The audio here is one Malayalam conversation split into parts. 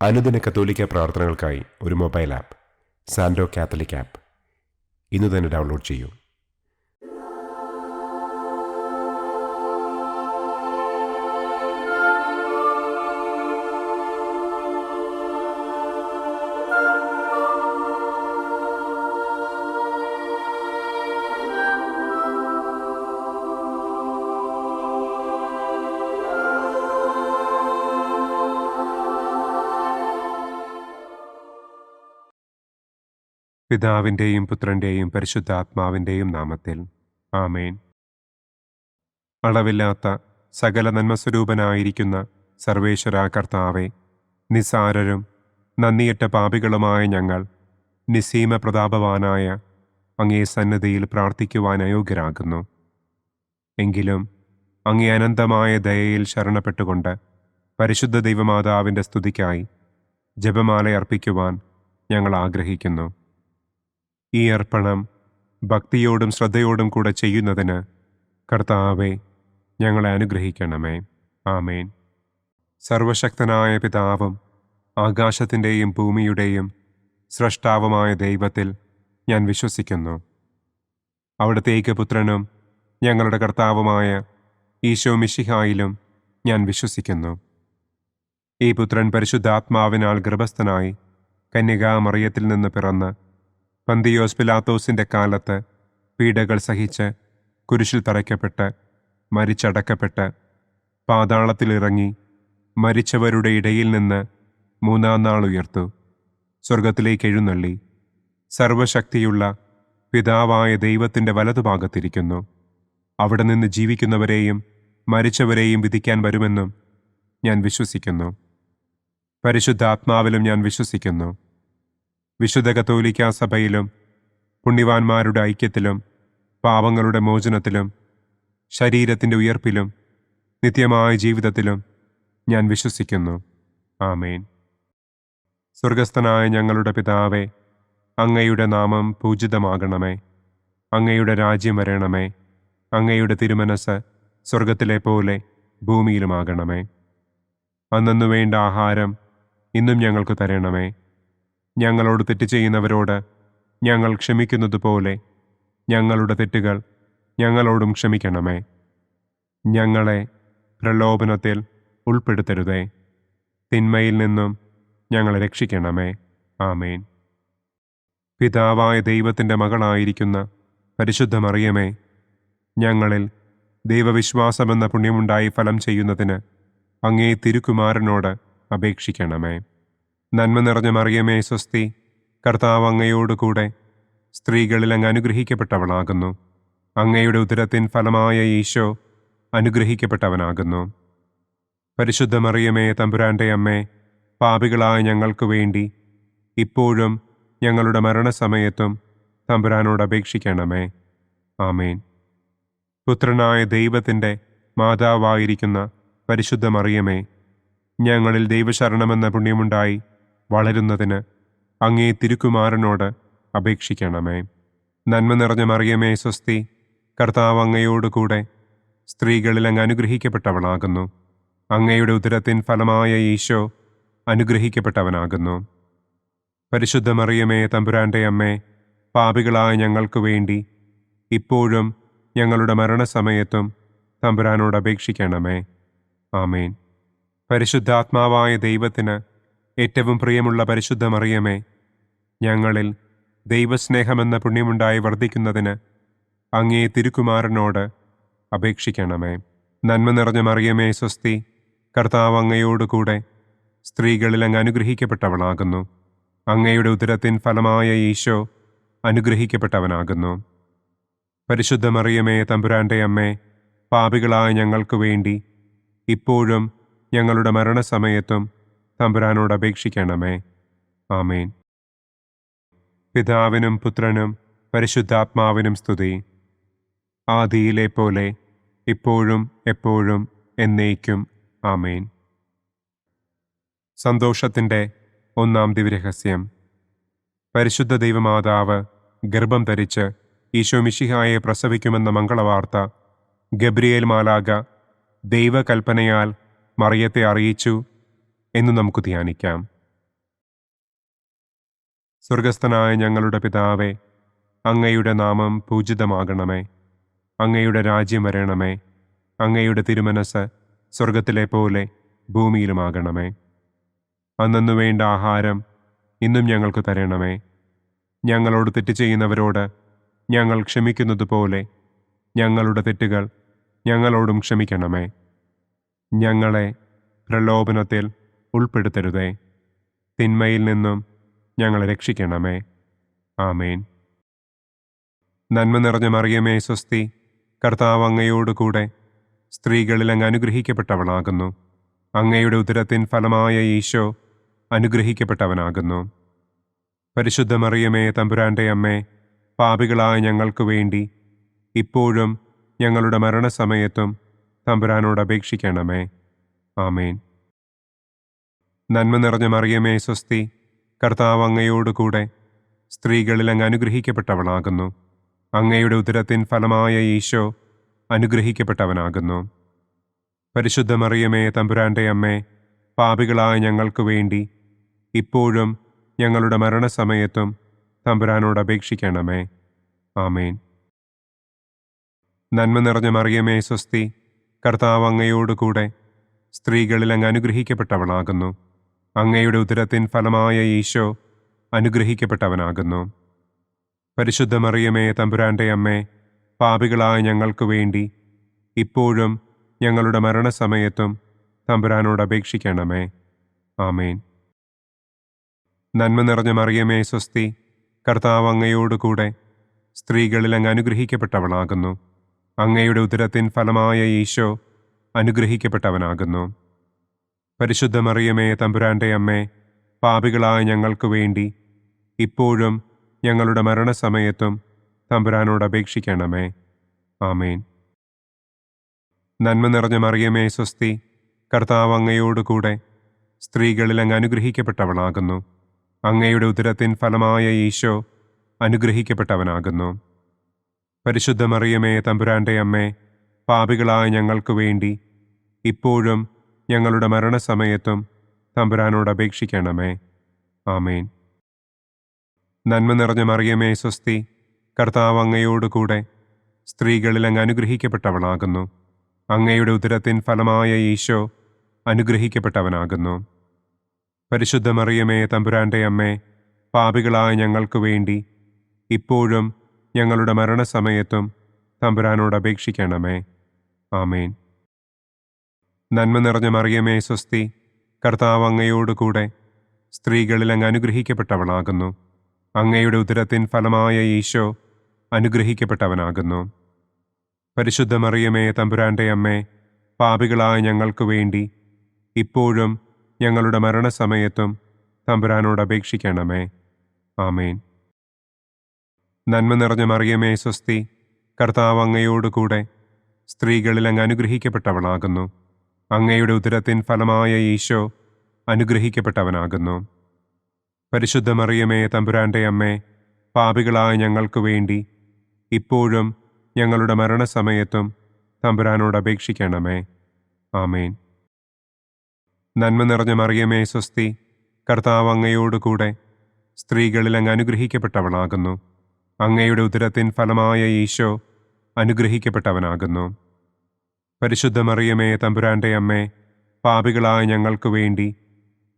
അനുദിന കത്തോലിക്ക പ്രാർത്ഥനകൾക്കായി ഒരു മൊബൈൽ ആപ്പ് സാൻഡോ കാത്തലിക് ആപ്പ് ഇന്ന് തന്നെ ഡൗൺലോഡ് ചെയ്യൂ. പിതാവിൻ്റെയും പുത്രൻ്റെയും പരിശുദ്ധാത്മാവിൻ്റെയും നാമത്തിൽ ആമേൻ. അളവില്ലാത്ത സകല നന്മസ്വരൂപനായിരിക്കുന്ന സർവേശ്വര കർത്താവെ, നിസ്സാരരും നന്ദിയറ്റ പാപികളുമായ ഞങ്ങൾ നിസ്സീമ പ്രതാപവാനായ അങ്ങേ സന്നിധിയിൽ പ്രാർത്ഥിക്കുവാൻ അയോഗ്യരാകുന്നു. എങ്കിലും അങ്ങേ അനന്തമായ ദയയിൽ ശരണപ്പെട്ടുകൊണ്ട് പരിശുദ്ധ ദൈവമാതാവിൻ്റെ സ്തുതിക്കായി ജപമാല അർപ്പിക്കുവാൻ ഞങ്ങൾ ആഗ്രഹിക്കുന്നു. ഈ അർപ്പണം ഭക്തിയോടും ശ്രദ്ധയോടും കൂടെ ചെയ്യുന്നതിന് കർത്താവെ ഞങ്ങളെ അനുഗ്രഹിക്കണമേ. ആമേൻ. സർവശക്തനായ പിതാവും ആകാശത്തിൻ്റെയും ഭൂമിയുടെയും സ്രഷ്ടാവുമായ ദൈവത്തിൽ ഞാൻ വിശ്വസിക്കുന്നു. അവിടുത്തെ ഏകപുത്രനും ഞങ്ങളുടെ കർത്താവുമായ ഈശോ മിശിഹായിലും ഞാൻ വിശ്വസിക്കുന്നു. ഈ പുത്രൻ പരിശുദ്ധാത്മാവിനാൽ ഗർഭസ്ഥനായി കന്യകാമറിയത്തിൽ നിന്ന് പിറന്ന് പന്തിയോസ് പിലാത്തോസിൻ്റെ കാലത്ത് പീഡകൾ സഹിച്ച് കുരിശിൽ തറയ്ക്കപ്പെട്ട് മരിച്ചടക്കപ്പെട്ട് പാതാളത്തിലിറങ്ങി മരിച്ചവരുടെ ഇടയിൽ നിന്ന് മൂന്നാം നാൾ ഉയർത്തു, സ്വർഗത്തിലേക്ക് എഴുന്നള്ളി സർവശക്തിയുള്ള പിതാവായ ദൈവത്തിൻ്റെ വലതുഭാഗത്തിരിക്കുന്നു. അവിടെ നിന്ന് ജീവിക്കുന്നവരെയും മരിച്ചവരെയും വിധിക്കാൻ വരുമെന്നും ഞാൻ വിശ്വസിക്കുന്നു. പരിശുദ്ധാത്മാവിലും ഞാൻ വിശ്വസിക്കുന്നു. വിശുദ്ധ കത്തോലിക്കാ സഭയിലും പുണ്യവാന്മാരുടെ ഐക്യത്തിലും പാപങ്ങളുടെ മോചനത്തിലും ശരീരത്തിൻ്റെ ഉയർപ്പിലും നിത്യമായ ജീവിതത്തിലും ഞാൻ വിശ്വസിക്കുന്നു. ആമേൻ. സ്വർഗസ്ഥനായ ഞങ്ങളുടെ പിതാവേ, അങ്ങയുടെ നാമം പൂജിതമാകണമേ. അങ്ങയുടെ രാജ്യം വരണമേ. അങ്ങയുടെ തിരുമനസ് സ്വർഗത്തിലെ പോലെ ഭൂമിയിലുമാകണമേ. അന്നന്നു വേണ്ട ആഹാരം ഇന്നും ഞങ്ങൾക്ക് തരണമേ. ഞങ്ങളോട് തെറ്റ് ചെയ്യുന്നവരോട് ഞങ്ങൾ ക്ഷമിക്കുന്നത് പോലെ ഞങ്ങളുടെ തെറ്റുകൾ ഞങ്ങളോടും ക്ഷമിക്കണമേ. ഞങ്ങളെ പ്രലോഭനത്തിൽ ഉൾപ്പെടുത്തരുതേ, തിന്മയിൽ നിന്നും ഞങ്ങളെ രക്ഷിക്കണമേ. ആമേൻ. പിതാവായ ദൈവത്തിൻ്റെ മകളായിരിക്കുന്ന പരിശുദ്ധ മറിയമേ, ഞങ്ങളിൽ ദൈവവിശ്വാസമെന്ന പുണ്യമുണ്ടായി ഫലം ചെയ്യുന്നതിന് അങ്ങേ തിരുക്കുമാരനോട് അപേക്ഷിക്കണമേ. നന്മ നിറഞ്ഞ മറിയമേ സ്വസ്തി, കർത്താവ് അങ്ങയോടുകൂടെ സ്ത്രീകളിൽ അങ്ങ് അനുഗ്രഹിക്കപ്പെട്ടവളാകുന്നു. അങ്ങയുടെ ഉദരത്തിൻ ഫലമായ ഈശോ അനുഗ്രഹിക്കപ്പെട്ടവനാകുന്നു. പരിശുദ്ധ മറിയമേ തമ്പുരാൻ്റെ അമ്മേ, പാപികളായ ഞങ്ങൾക്ക് വേണ്ടി ഇപ്പോഴും ഞങ്ങളുടെ മരണസമയത്തും തമ്പുരാനോട് അപേക്ഷിക്കണമേ. ആമേൻ. പുത്രനായ ദൈവത്തിൻ്റെ മാതാവായിരിക്കുന്ന പരിശുദ്ധ മറിയമേ, ഞങ്ങളിൽ ദൈവശരണമെന്ന പുണ്യമുണ്ടായി വളരുന്നതിന് അങ്ങേ തിരുക്കുമാരനോട് അപേക്ഷിക്കണമേ. നന്മ നിറഞ്ഞ മറിയമേ സ്വസ്തി, കർത്താവ് അങ്ങയോടുകൂടെ സ്ത്രീകളിൽ അങ്ങ് അനുഗ്രഹിക്കപ്പെട്ടവളാകുന്നു. അങ്ങയുടെ ഉദരത്തിൻ ഫലമായ ഈശോ അനുഗ്രഹിക്കപ്പെട്ടവനാകുന്നു. പരിശുദ്ധ മറിയമേ തമ്പുരാൻ്റെ അമ്മേ, പാപികളായ ഞങ്ങൾക്ക് വേണ്ടി ഇപ്പോഴും ഞങ്ങളുടെ മരണസമയത്തും തമ്പുരാനോട് അപേക്ഷിക്കണമേ. ആമേൻ. പരിശുദ്ധാത്മാവായ ദൈവത്തിന് ഏറ്റവും പ്രിയമുള്ള പരിശുദ്ധ മറിയമേ, ഞങ്ങളിൽ ദൈവസ്നേഹമെന്ന പുണ്യമുണ്ടായി വർദ്ധിക്കുന്നതിന് അങ്ങേ തിരുക്കുമാരനോട് അപേക്ഷിക്കണമേ. നന്മ നിറഞ്ഞ മറിയമേ സ്വസ്തി, കർത്താവ് അങ്ങയോടുകൂടെ സ്ത്രീകളിൽ അങ്ങ് അനുഗ്രഹിക്കപ്പെട്ടവളാകുന്നു. അങ്ങയുടെ ഉദരത്തിൻ ഫലമായ ഈശോ അനുഗ്രഹിക്കപ്പെട്ടവനാകുന്നു. പരിശുദ്ധ മറിയമേ തമ്പുരാൻ്റെ അമ്മേ, പാപികളായ ഞങ്ങൾക്ക് വേണ്ടി ഇപ്പോഴും ഞങ്ങളുടെ മരണസമയത്തും തമ്പുരാനോട് അപേക്ഷിക്കണമേ. ആമേൻ. പിതാവിനും പുത്രനും പരിശുദ്ധാത്മാവിനും സ്തുതി. ആദിയിലെ പോലെ ഇപ്പോഴും എപ്പോഴും എന്നേക്കും. ആമേൻ. സന്തോഷത്തിൻ്റെ ഒന്നാം ദിവ്യരഹസ്യം. പരിശുദ്ധ ദൈവമാതാവ് ഗർഭം ധരിച്ച് ഈശോ മിശിഹായെ പ്രസവിക്കുമെന്ന മംഗളവാർത്ത ഗബ്രിയേൽ മാലാഖ ദൈവകൽപ്പനയാൽ മറിയത്തെ അറിയിച്ചു എന്ന് നമുക്ക് ധ്യാനിക്കാം. സ്വർഗസ്ഥനായ ഞങ്ങളുടെ പിതാവേ, അങ്ങയുടെ നാമം പൂജിതമാകണമേ. അങ്ങയുടെ രാജ്യം വരണമേ. അങ്ങയുടെ തിരുമനസ് സ്വർഗത്തിലെ പോലെ ഭൂമിയിലുമാകണമേ. അന്നന്നു വേണ്ട ആഹാരം ഇന്നും ഞങ്ങൾക്ക് തരണമേ. ഞങ്ങളോട് തെറ്റ് ചെയ്യുന്നവരോട് ഞങ്ങൾ ക്ഷമിക്കുന്നതുപോലെ ഞങ്ങളുടെ തെറ്റുകൾ ഞങ്ങളോടും ക്ഷമിക്കണമേ. ഞങ്ങളെ പ്രലോഭനത്തിൽ ഉൾപ്പെടുത്തരുതേ. തിന്മയിൽ നിന്നും ഞങ്ങളെ രക്ഷിക്കണമേ. ആമേൻ. നന്മ നിറഞ്ഞ മറിയമേ സ്വസ്തി, കർത്താവ് അങ്ങയോടുകൂടെ സ്ത്രീകളിൽ അങ്ങ് അനുഗ്രഹിക്കപ്പെട്ടവളാകുന്നു. അങ്ങയുടെ ഉദരത്തിൻ ഫലമായ ഈശോ അനുഗ്രഹിക്കപ്പെട്ടവനാകുന്നു. പരിശുദ്ധ മറിയമേ തമ്പുരാന്റെ അമ്മേ, പാപികളായ ഞങ്ങൾക്ക് വേണ്ടി ഇപ്പോഴും ഞങ്ങളുടെ മരണസമയത്തും തമ്പുരാനോട് അപേക്ഷിക്കണമേ. ആമേൻ. നന്മ നിറഞ്ഞ മറിയമേ സ്വസ്തി, കർത്താവ് അങ്ങയോടുകൂടെ സ്ത്രീകളിൽ അങ്ങ് അനുഗ്രഹിക്കപ്പെട്ടവളാകുന്നു. അങ്ങയുടെ ഉദരത്തിൻ ഫലമായ ഈശോ അനുഗ്രഹിക്കപ്പെട്ടവനാകുന്നു. പരിശുദ്ധ മറിയമേ തമ്പുരാന്റെ അമ്മേ, പാപികളായ ഞങ്ങൾക്ക് വേണ്ടി ഇപ്പോഴും ഞങ്ങളുടെ മരണസമയത്തും തമ്പുരാനോട് അപേക്ഷിക്കണമേ. ആമേൻ. നന്മ നിറഞ്ഞ മറിയമേ സ്വസ്തി, കർത്താവ് അങ്ങയോടുകൂടെ സ്ത്രീകളിൽ അങ്ങ് അനുഗ്രഹിക്കപ്പെട്ടവളാകുന്നു. അങ്ങയുടെ ഉദരത്തിൻ ഫലമായ ഈശോ അനുഗ്രഹിക്കപ്പെട്ടവനാകുന്നു. പരിശുദ്ധ മറിയമേ തമ്പുരാന്റെ അമ്മേ, പാപികളായ ഞങ്ങൾക്ക് വേണ്ടി ഇപ്പോഴും ഞങ്ങളുടെ മരണസമയത്തും തമ്പുരാനോട് അപേക്ഷിക്കണമേ. ആമേൻ. നന്മ നിറഞ്ഞ മറിയമേ സ്വസ്തി, കർത്താവ് അങ്ങയോടുകൂടെ സ്ത്രീകളിൽ അങ്ങ് അനുഗ്രഹിക്കപ്പെട്ടവളാകുന്നു. അങ്ങയുടെ ഉദരത്തിൻ ഫലമായ ഈശോ അനുഗ്രഹിക്കപ്പെട്ടവനാകുന്നു. പരിശുദ്ധ മറിയമേ തമ്പുരാന്റെ അമ്മേ, പാപികളായ ഞങ്ങൾക്ക് വേണ്ടി ഇപ്പോഴും ഞങ്ങളുടെ മരണസമയത്തും തമ്പുരാനോട് അപേക്ഷിക്കണമേ. ആമേൻ. നന്മ നിറഞ്ഞ മറിയമേ സ്വസ്തി, കർത്താവ് അങ്ങയോടുകൂടെ സ്ത്രീകളിൽ അങ്ങ് അനുഗ്രഹിക്കപ്പെട്ടവളാകുന്നു. അങ്ങയുടെ ഉദരത്തിൻ ഫലമായ ഈശോ അനുഗ്രഹിക്കപ്പെട്ടവനാകുന്നു. പരിശുദ്ധ മറിയമേ തമ്പുരാന്റെ അമ്മേ, പാപികളായ ഞങ്ങൾക്ക് വേണ്ടി ഇപ്പോഴും ഞങ്ങളുടെ മരണസമയത്തും തമ്പുരാനോട് അപേക്ഷിക്കണമേ. ആമേൻ. നന്മ നിറഞ്ഞ മറിയമേ സ്വസ്തി, കർത്താവ് അങ്ങയോടുകൂടെ സ്ത്രീകളിൽ അങ്ങ് അനുഗ്രഹിക്കപ്പെട്ടവളാകുന്നു. അങ്ങയുടെ ഉദരത്തിൻ ഫലമായ ഈശോ അനുഗ്രഹിക്കപ്പെട്ടവനാകുന്നു. പരിശുദ്ധ മറിയമേ തമ്പുരാന്റെ അമ്മേ, പാപികളായ ഞങ്ങൾക്ക് വേണ്ടി ഇപ്പോഴും ഞങ്ങളുടെ മരണസമയത്തും തമ്പുരാനോട് അപേക്ഷിക്കണമേ. ആമേൻ. നന്മ നിറഞ്ഞ മറിയമേ സ്വസ്തി, കർത്താവ് അങ്ങയോടുകൂടെ സ്ത്രീകളിൽ അങ്ങ് അനുഗ്രഹിക്കപ്പെട്ടവളാകുന്നു. അങ്ങയുടെ ഉദരത്തിൻ ഫലമായ ഈശോ അനുഗ്രഹിക്കപ്പെട്ടവനാകുന്നു. പരിശുദ്ധ മറിയമേ തമ്പുരാന്റെ അമ്മേ, പാപികളായ ഞങ്ങൾക്ക് വേണ്ടി ഇപ്പോഴും ഞങ്ങളുടെ മരണസമയത്തും തമ്പുരാനോട് അപേക്ഷിക്കണമേ. ആമേൻ. നന്മ നിറഞ്ഞ മറിയമേ സ്വസ്തി, കർത്താവ് അങ്ങയോടുകൂടെ സ്ത്രീകളിൽ അങ്ങ് അനുഗ്രഹിക്കപ്പെട്ടവളാകുന്നു. അങ്ങയുടെ ഉദരത്തിൻ ഫലമായ ഈശോ അനുഗ്രഹിക്കപ്പെട്ടവനാകുന്നു. പരിശുദ്ധ മറിയമേ തമ്പുരാന്റെ അമ്മേ, പാപികളായ ഞങ്ങൾക്ക് വേണ്ടി ഇപ്പോഴും ഞങ്ങളുടെ മരണസമയത്തും തമ്പുരാനോട് അപേക്ഷിക്കണമേ. ആമേൻ. നന്മ നിറഞ്ഞ മറിയമേ സ്വസ്തി, കർത്താവ് അങ്ങയോടുകൂടെ സ്ത്രീകളിൽ അങ്ങ് അനുഗ്രഹിക്കപ്പെട്ടവളാകുന്നു. അങ്ങയുടെ ഉദരത്തിൻ ഫലമായ ഈശോ അനുഗ്രഹിക്കപ്പെട്ടവനാകുന്നു. പരിശുദ്ധ മറിയമേ തമ്പുരാന്റെ അമ്മേ, പാപികളായ ഞങ്ങൾക്ക് വേണ്ടി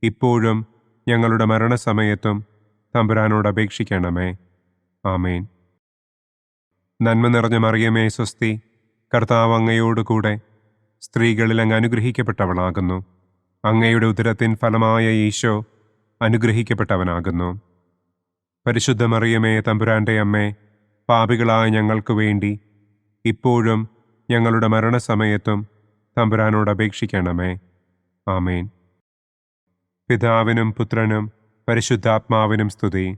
ഇപ്പോഴും ഞങ്ങളുടെ മരണസമയത്തും തമ്പുരാനോട് അപേക്ഷിക്കണമേ. ആമേൻ. നന്മ നിറഞ്ഞ മറിയമേ സ്വസ്തി, കർത്താവ് അങ്ങയോടുകൂടെ സ്ത്രീകളിൽ അങ്ങ് അനുഗ്രഹിക്കപ്പെട്ടവളാകുന്നു. അങ്ങയുടെ ഉദരത്തിൻ ഫലമായ ഈശോ അനുഗ്രഹിക്കപ്പെട്ടവനാകുന്നു. പരിശുദ്ധ മറിയമേ തമ്പുരാന്റെ അമ്മേ, പാപികളായ ഞങ്ങൾക്ക് വേണ്ടി ഇപ്പോഴും ഞങ്ങളുടെ മരണസമയത്തും തമ്പുരാനോട് അപേക്ഷിക്കണമേ. ആമേൻ. പിതാവിനും പുത്രനും പരിശുദ്ധാത്മാവിനും സ്തുതി.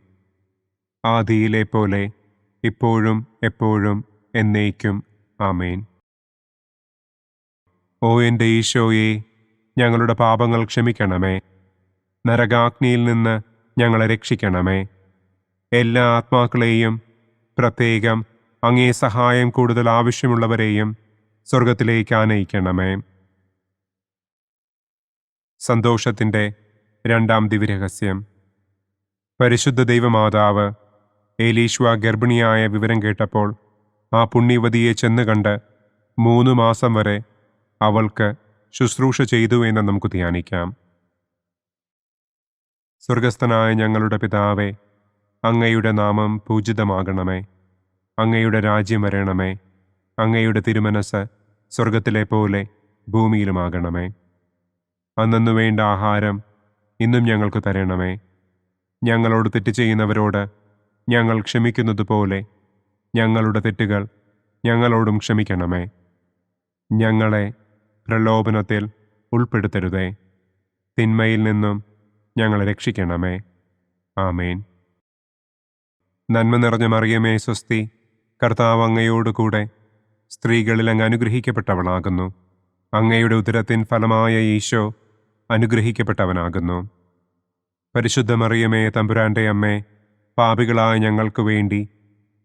ആദിയിലെ പോലെ ഇപ്പോഴും എപ്പോഴും എന്നേക്കും. ആമേൻ. ഓ എൻ്റെ ഈശോയെ, ഞങ്ങളുടെ പാപങ്ങൾ ക്ഷമിക്കണമേ. നരകാഗ്നിയിൽ നിന്ന് ഞങ്ങളെ രക്ഷിക്കണമേ. എല്ലാ ആത്മാക്കളെയും, പ്രത്യേകം അങ്ങേ സഹായം കൂടുതൽ ആവശ്യമുള്ളവരെയും സ്വർഗത്തിലേക്ക് ആനയിക്കണമേ. സന്തോഷത്തിൻ്റെ രണ്ടാം ദിവ്യരഹസ്യം. പരിശുദ്ധ ദൈവമാതാവ് ഏലീശ്വ ഗർഭിണിയായ വിവരം കേട്ടപ്പോൾ ആ പുണ്യവതിയെ ചെന്ന് കണ്ട് 3 മാസം വരെ അവൾക്ക് ശുശ്രൂഷ ചെയ്തു എന്ന് നമുക്ക് ധ്യാനിക്കാം. സ്വർഗസ്ഥനായ ഞങ്ങളുടെ പിതാവേ, അങ്ങയുടെ നാമം പൂജിതമാകണമേ. അങ്ങയുടെ രാജ്യം വരണമേ. അങ്ങയുടെ തിരുമനസ് സ്വർഗത്തിലെ പോലെ ഭൂമിയിലുമാകണമേ. അന്നന്നു വേണ്ട ആഹാരം ഇന്നും ഞങ്ങൾക്ക് തരണമേ. ഞങ്ങളോട് തെറ്റ് ചെയ്യുന്നവരോട് ഞങ്ങൾ ക്ഷമിക്കുന്നത് പോലെ ഞങ്ങളുടെ തെറ്റുകൾ ഞങ്ങളോടും ക്ഷമിക്കണമേ. ഞങ്ങളെ പ്രലോഭനത്തിൽ ഉൾപ്പെടുത്തരുതേ. തിന്മയിൽ നിന്നും ഞങ്ങളെ രക്ഷിക്കണമേ. ആമേൻ. നന്മ നിറഞ്ഞ മറിയമേ സ്വസ്തി, കർത്താവ് അങ്ങയോടുകൂടെ സ്ത്രീകളിൽ അങ്ങ് അനുഗ്രഹിക്കപ്പെട്ടവളാകുന്നു. അങ്ങയുടെ ഉദരത്തിൻ ഫലമായ ഈശോ അനുഗ്രഹിക്കപ്പെട്ടവനാകുന്നു. പരിശുദ്ധ മറിയമേ തമ്പുരാൻ്റെ അമ്മേ, പാപികളായ ഞങ്ങൾക്ക് വേണ്ടി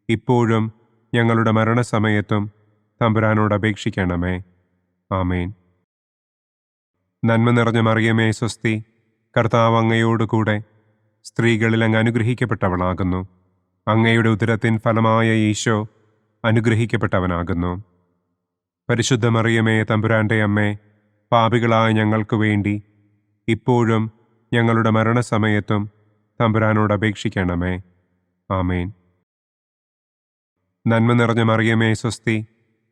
ഇപ്പോഴും ഞങ്ങളുടെ മരണസമയത്തും തമ്പുരാനോട് അപേക്ഷിക്കണമേ. ആമേൻ. നന്മ നിറഞ്ഞ മറിയമേ സ്വസ്തി, കർത്താവ് അങ്ങയോടുകൂടെ സ്ത്രീകളിൽ അങ്ങ് അനുഗ്രഹിക്കപ്പെട്ടവളാകുന്നു. അങ്ങയുടെ ഉദരത്തിൻ ഫലമായ ഈശോ അനുഗ്രഹിക്കപ്പെട്ടവനാകുന്നു. പരിശുദ്ധ മറിയമേ തമ്പുരാൻ്റെ അമ്മേ, പാപികളായ ഞങ്ങൾക്ക് വേണ്ടി ഇപ്പോഴും ഞങ്ങളുടെ മരണസമയത്തും തമ്പുരാനോട് അപേക്ഷിക്കണമേ. ആമേൻ. നന്മ നിറഞ്ഞ മറിയമേ സ്വസ്തി,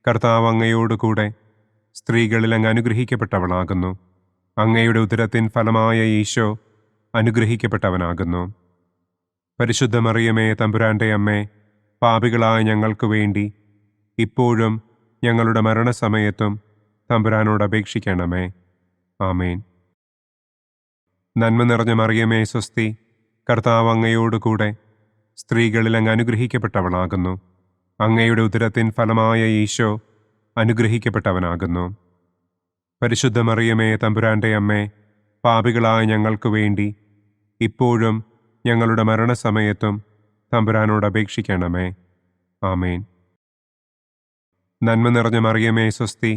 കർത്താവ് അങ്ങയോടുകൂടെ സ്ത്രീകളിൽ അങ്ങ് അനുഗ്രഹിക്കപ്പെട്ടവളാകുന്നു. അങ്ങയുടെ ഉദരത്തിൻ ഫലമായ ഈശോ അനുഗ്രഹിക്കപ്പെട്ടവനാകുന്നു. പരിശുദ്ധ മറിയമേ തമ്പുരാൻ്റെ അമ്മേ, പാപികളായ ഞങ്ങൾക്ക് വേണ്ടി ഇപ്പോഴും ഞങ്ങളുടെ മരണസമയത്തും തമ്പുരാനോട് അപേക്ഷിക്കണമേ. ആമേൻ. നന്മ നിറഞ്ഞ മറിയമേ സ്വസ്തി, കർത്താവ് അങ്ങയോടുകൂടെ സ്ത്രീകളിൽ അങ്ങ് അനുഗ്രഹിക്കപ്പെട്ടവളാകുന്നു. അങ്ങയുടെ ഉദരത്തിൻ ഫലമായ ഈശോ അനുഗ്രഹിക്കപ്പെട്ടവനാകുന്നു. പരിശുദ്ധ മറിയമേ തമ്പുരാൻ്റെ അമ്മേ, പാപികളായ ഞങ്ങൾക്ക് വേണ്ടി ഇപ്പോഴും ഞങ്ങളുടെ മരണസമയത്തും തമ്പുരാനോട് അപേക്ഷിക്കണമേ. ആമേൻ. നന്മ നിറഞ്ഞ മറിയമേ സ്വസ്തി,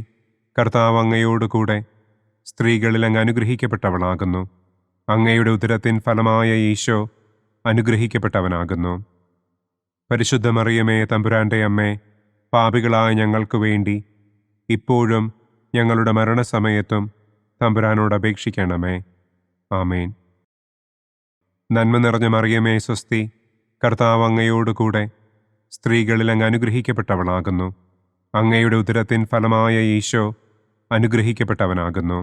കർത്താവ് അങ്ങയോടുകൂടെ സ്ത്രീകളിൽ അങ്ങ് അനുഗ്രഹിക്കപ്പെട്ടവളാകുന്നു. അങ്ങയുടെ ഉദരത്തിൻ ഫലമായ ഈശോ അനുഗ്രഹിക്കപ്പെട്ടവനാകുന്നു. പരിശുദ്ധ മറിയമേ തമ്പുരാൻ്റെ അമ്മേ, പാപികളായ ഞങ്ങൾക്ക് വേണ്ടി ഇപ്പോഴും ഞങ്ങളുടെ മരണസമയത്തും തമ്പുരാനോട് അപേക്ഷിക്കണമേ. ആമേൻ. നന്മ നിറഞ്ഞ മറിയമേ സ്വസ്തി, കർത്താവ് അങ്ങയോടുകൂടെ സ്ത്രീകളിൽ അങ്ങ് അനുഗ്രഹിക്കപ്പെട്ടവളാകുന്നു. അങ്ങയുടെ ഉദരത്തിൻ ഫലമായ ഈശോ അനുഗ്രഹിക്കപ്പെട്ടവനാകുന്നു.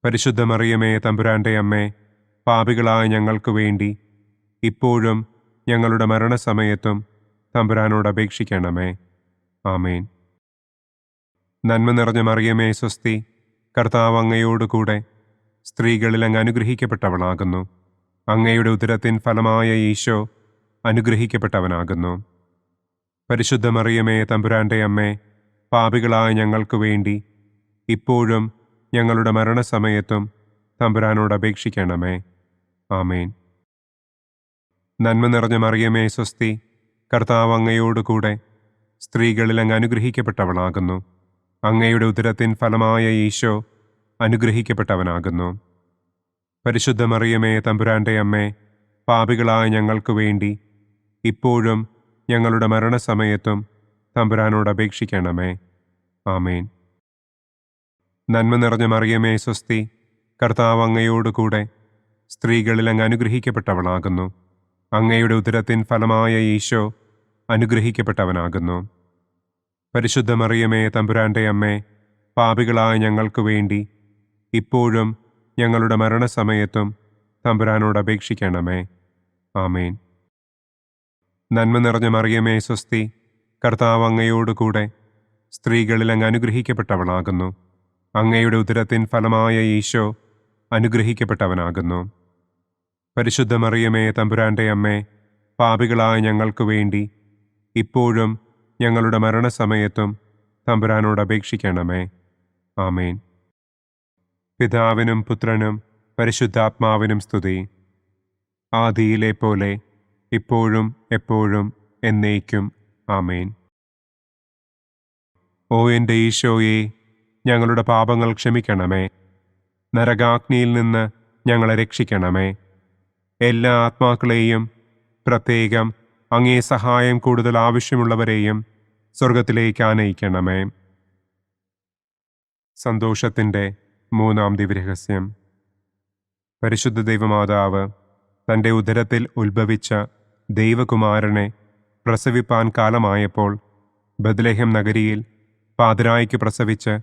പരിശുദ്ധ മറിയമേ തമ്പുരാൻ്റെ അമ്മേ, പാപികളായ ഞങ്ങൾക്ക് വേണ്ടി ഇപ്പോഴും ഞങ്ങളുടെ മരണസമയത്തും തമ്പുരാനോട് അപേക്ഷിക്കണമേ. ആമേൻ. നന്മ നിറഞ്ഞ മറിയമേ സ്വസ്തി, കർത്താവ് അങ്ങയോടുകൂടെ സ്ത്രീകളിൽ അങ്ങ് അനുഗ്രഹിക്കപ്പെട്ടവളാകുന്നു. അങ്ങയുടെ ഉദരത്തിൻ ഫലമായ ഈശോ അനുഗ്രഹിക്കപ്പെട്ടവനാകുന്നു. പരിശുദ്ധ മറിയമേ തമ്പുരാൻ്റെ അമ്മേ, പാപികളായ ഞങ്ങൾക്ക് വേണ്ടി ഇപ്പോഴും ഞങ്ങളുടെ മരണസമയത്തും തമ്പുരാനോട് അപേക്ഷിക്കണമേ. ആമേൻ. നന്മ നിറഞ്ഞ മറിയമേ സ്വസ്തി, കർത്താവ് അങ്ങയോടുകൂടെ സ്ത്രീകളിൽ അങ്ങ് അനുഗ്രഹിക്കപ്പെട്ടവളാകുന്നു. അങ്ങയുടെ ഉദരത്തിൻ ഫലമായ ഈശോ അനുഗ്രഹിക്കപ്പെട്ടവനാകുന്നു. പരിശുദ്ധ മറിയമേ തമ്പുരാൻ്റെ അമ്മേ, പാപികളായ ഞങ്ങൾക്ക് വേണ്ടി ഇപ്പോഴും ഞങ്ങളുടെ മരണസമയത്തും തമ്പുരാനോട് അപേക്ഷിക്കണമേ. ആമേൻ. നന്മ നിറഞ്ഞ മറിയമേ സ്വസ്തി, കർത്താവ് അങ്ങയോടുകൂടെ സ്ത്രീകളിൽ അങ്ങ് അനുഗ്രഹിക്കപ്പെട്ടവളാകുന്നു. അങ്ങയുടെ ഉദരത്തിൻ ഫലമായ ഈശോ അനുഗ്രഹിക്കപ്പെട്ടവനാകുന്നു. പരിശുദ്ധ മറിയമേ തമ്പുരാൻ്റെ അമ്മേ, പാപികളായ ഞങ്ങൾക്ക് വേണ്ടി ഇപ്പോഴും ഞങ്ങളുടെ മരണസമയത്തും തമ്പുരാനോട് അപേക്ഷിക്കണമേ. ആമേൻ. നന്മ നിറഞ്ഞ മറിയമേ സ്വസ്തി, കർത്താവ് അങ്ങയോടുകൂടെ സ്ത്രീകളിൽ അങ്ങ് അനുഗ്രഹിക്കപ്പെട്ടവളാകുന്നു. അങ്ങയുടെ ഉദരത്തിൻ ഫലമായ ഈശോ അനുഗ്രഹിക്കപ്പെട്ടവനാകുന്നു. പരിശുദ്ധ മറിയമേ തമ്പുരാൻ്റെ അമ്മേ, പാപികളായ ഞങ്ങൾക്ക് വേണ്ടി ഇപ്പോഴും ഞങ്ങളുടെ മരണസമയത്തും തമ്പുരാനോട് അപേക്ഷിക്കണമേ. ആമേൻ. പിതാവിനും പുത്രനും പരിശുദ്ധാത്മാവിനും സ്തുതി. ആദിയിലെ പോലെ ഇപ്പോഴും എപ്പോഴും എന്നേക്കും. ആമേൻ. ഓ എൻ്റെ ഈശോയെ, ഞങ്ങളുടെ പാപങ്ങൾ ക്ഷമിക്കണമേ. നരകാഗ്നിയിൽ നിന്ന് ഞങ്ങളെ രക്ഷിക്കണമേ. എല്ലാ ആത്മാക്കളെയും, പ്രത്യേകം അങ്ങേ സഹായം കൂടുതൽ ആവശ്യമുള്ളവരെയും സ്വർഗത്തിലേക്ക് ആനയിക്കണമേ. സന്തോഷത്തിൻ്റെ മൂന്നാം ദിവ്യരഹസ്യം. പരിശുദ്ധ ദൈവമാതാവ് തൻ്റെ ഉദരത്തിൽ ഉത്ഭവിച്ച ദൈവകുമാരനെ പ്രസവിപ്പാൻ കാലമായപ്പോൾ ബത്ലഹേം നഗരിയിൽ പാതിരായ്ക്ക് പ്രസവിച്ച്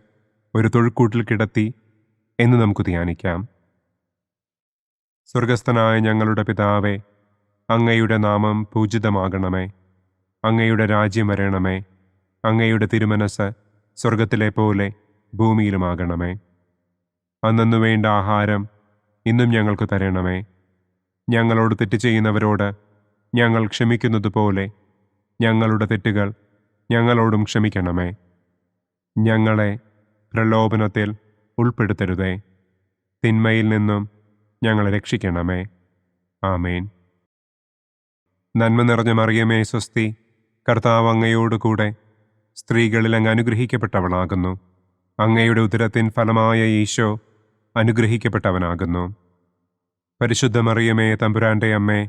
ഒരു തൊഴുക്കൂട്ടിൽ കിടത്തി എന്ന് നമുക്ക് ധ്യാനിക്കാം. സ്വർഗസ്ഥനായ ഞങ്ങളുടെ പിതാവേ, അങ്ങയുടെ നാമം പൂജിതമാകണമേ. അങ്ങയുടെ രാജ്യം വരണമേ. അങ്ങയുടെ തിരുമനസ് സ്വർഗത്തിലെ പോലെ ഭൂമിയിലുമാകണമേ. അന്നന്നു വേണ്ട ആഹാരം ഇന്നും ഞങ്ങൾക്ക് തരണമേ. ഞങ്ങളോട് തെറ്റ് ചെയ്യുന്നവരോട് ഞങ്ങൾ ക്ഷമിക്കുന്നത് പോലെ ഞങ്ങളുടെ തെറ്റുകൾ ഞങ്ങളോടും ക്ഷമിക്കണമേ. ഞങ്ങളെ പ്രലോഭനത്തിൽ ഉൾപ്പെടുത്തരുതേ. തിന്മയിൽ നിന്നും ഞങ്ങളെ രക്ഷിക്കണമേ. ആമേൻ. നന്മ നിറഞ്ഞ മറിയമേ സ്വസ്തി, കർത്താവ് അങ്ങയോടുകൂടെ സ്ത്രീകളിൽ അങ്ങ് അനുഗ്രഹിക്കപ്പെട്ടവളാകുന്നു. അങ്ങയുടെ ഉദരത്തിൻ ഫലമായ ഈശോ അനുഗ്രഹിക്കപ്പെട്ടവനാകുന്നു. പരിശുദ്ധ മറിയമേ തമ്പുരാൻ്റെ അമ്മേ,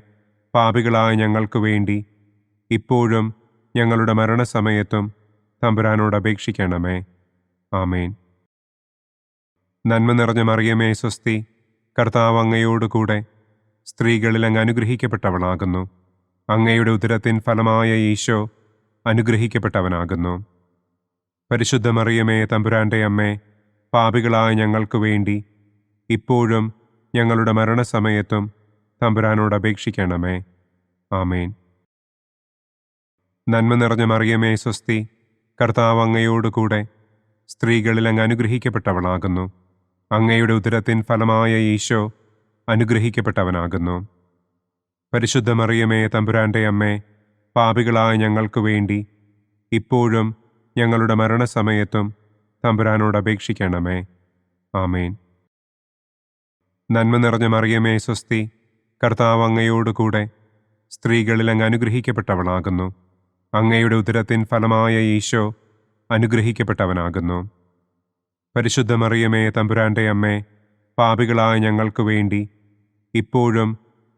പാപികളായ ഞങ്ങൾക്ക് വേണ്ടി ഇപ്പോഴും ഞങ്ങളുടെ മരണസമയത്തും തമ്പുരാനോട് അപേക്ഷിക്കണമേ. ആമേൻ. നന്മ നിറഞ്ഞ മറിയമേ സ്വസ്തി, കർത്താവ് അങ്ങയോടുകൂടെ സ്ത്രീകളിൽ അങ്ങ് അനുഗ്രഹിക്കപ്പെട്ടവളാകുന്നു. അങ്ങയുടെ ഉദരത്തിൻ ഫലമായ ഈശോ അനുഗ്രഹിക്കപ്പെട്ടവനാകുന്നു. പരിശുദ്ധ മറിയമേ തമ്പുരാൻ്റെ അമ്മേ, പാപികളായ ഞങ്ങൾക്ക് വേണ്ടി ഇപ്പോഴും ഞങ്ങളുടെ മരണസമയത്തും തമ്പുരാനോട് അപേക്ഷിക്കണമേ. ആമേൻ. നന്മ നിറഞ്ഞ മറിയമേ സ്വസ്തി, കർത്താവ് അങ്ങയോടുകൂടെ സ്ത്രീകളിൽ അങ്ങ് അനുഗ്രഹിക്കപ്പെട്ടവളാകുന്നു. അങ്ങയുടെ ഉദരത്തിൻ ഫലമായ ഈശോ അനുഗ്രഹിക്കപ്പെട്ടവനാകുന്നു. പരിശുദ്ധ മറിയമേ തമ്പുരാൻ്റെ അമ്മേ, പാപികളായ ഞങ്ങൾക്ക് വേണ്ടി ഇപ്പോഴും ഞങ്ങളുടെ മരണസമയത്തും തമ്പുരാനോട് അപേക്ഷിക്കണമേ. ആമേൻ. നന്മ നിറഞ്ഞ മറിയമേ സ്വസ്തി, കർത്താവ് അങ്ങയോടുകൂടെ സ്ത്രീകളിൽ അങ്ങ് അനുഗ്രഹിക്കപ്പെട്ടവളാകുന്നു. അങ്ങയുടെ ഉദരത്തിൻ ഫലമായ ഈശോ അനുഗ്രഹിക്കപ്പെട്ടവനാകുന്നു. പരിശുദ്ധ മറിയമേ തമ്പുരാൻ്റെ അമ്മേ, പാപികളായ ഞങ്ങൾക്ക് വേണ്ടി ഇപ്പോഴും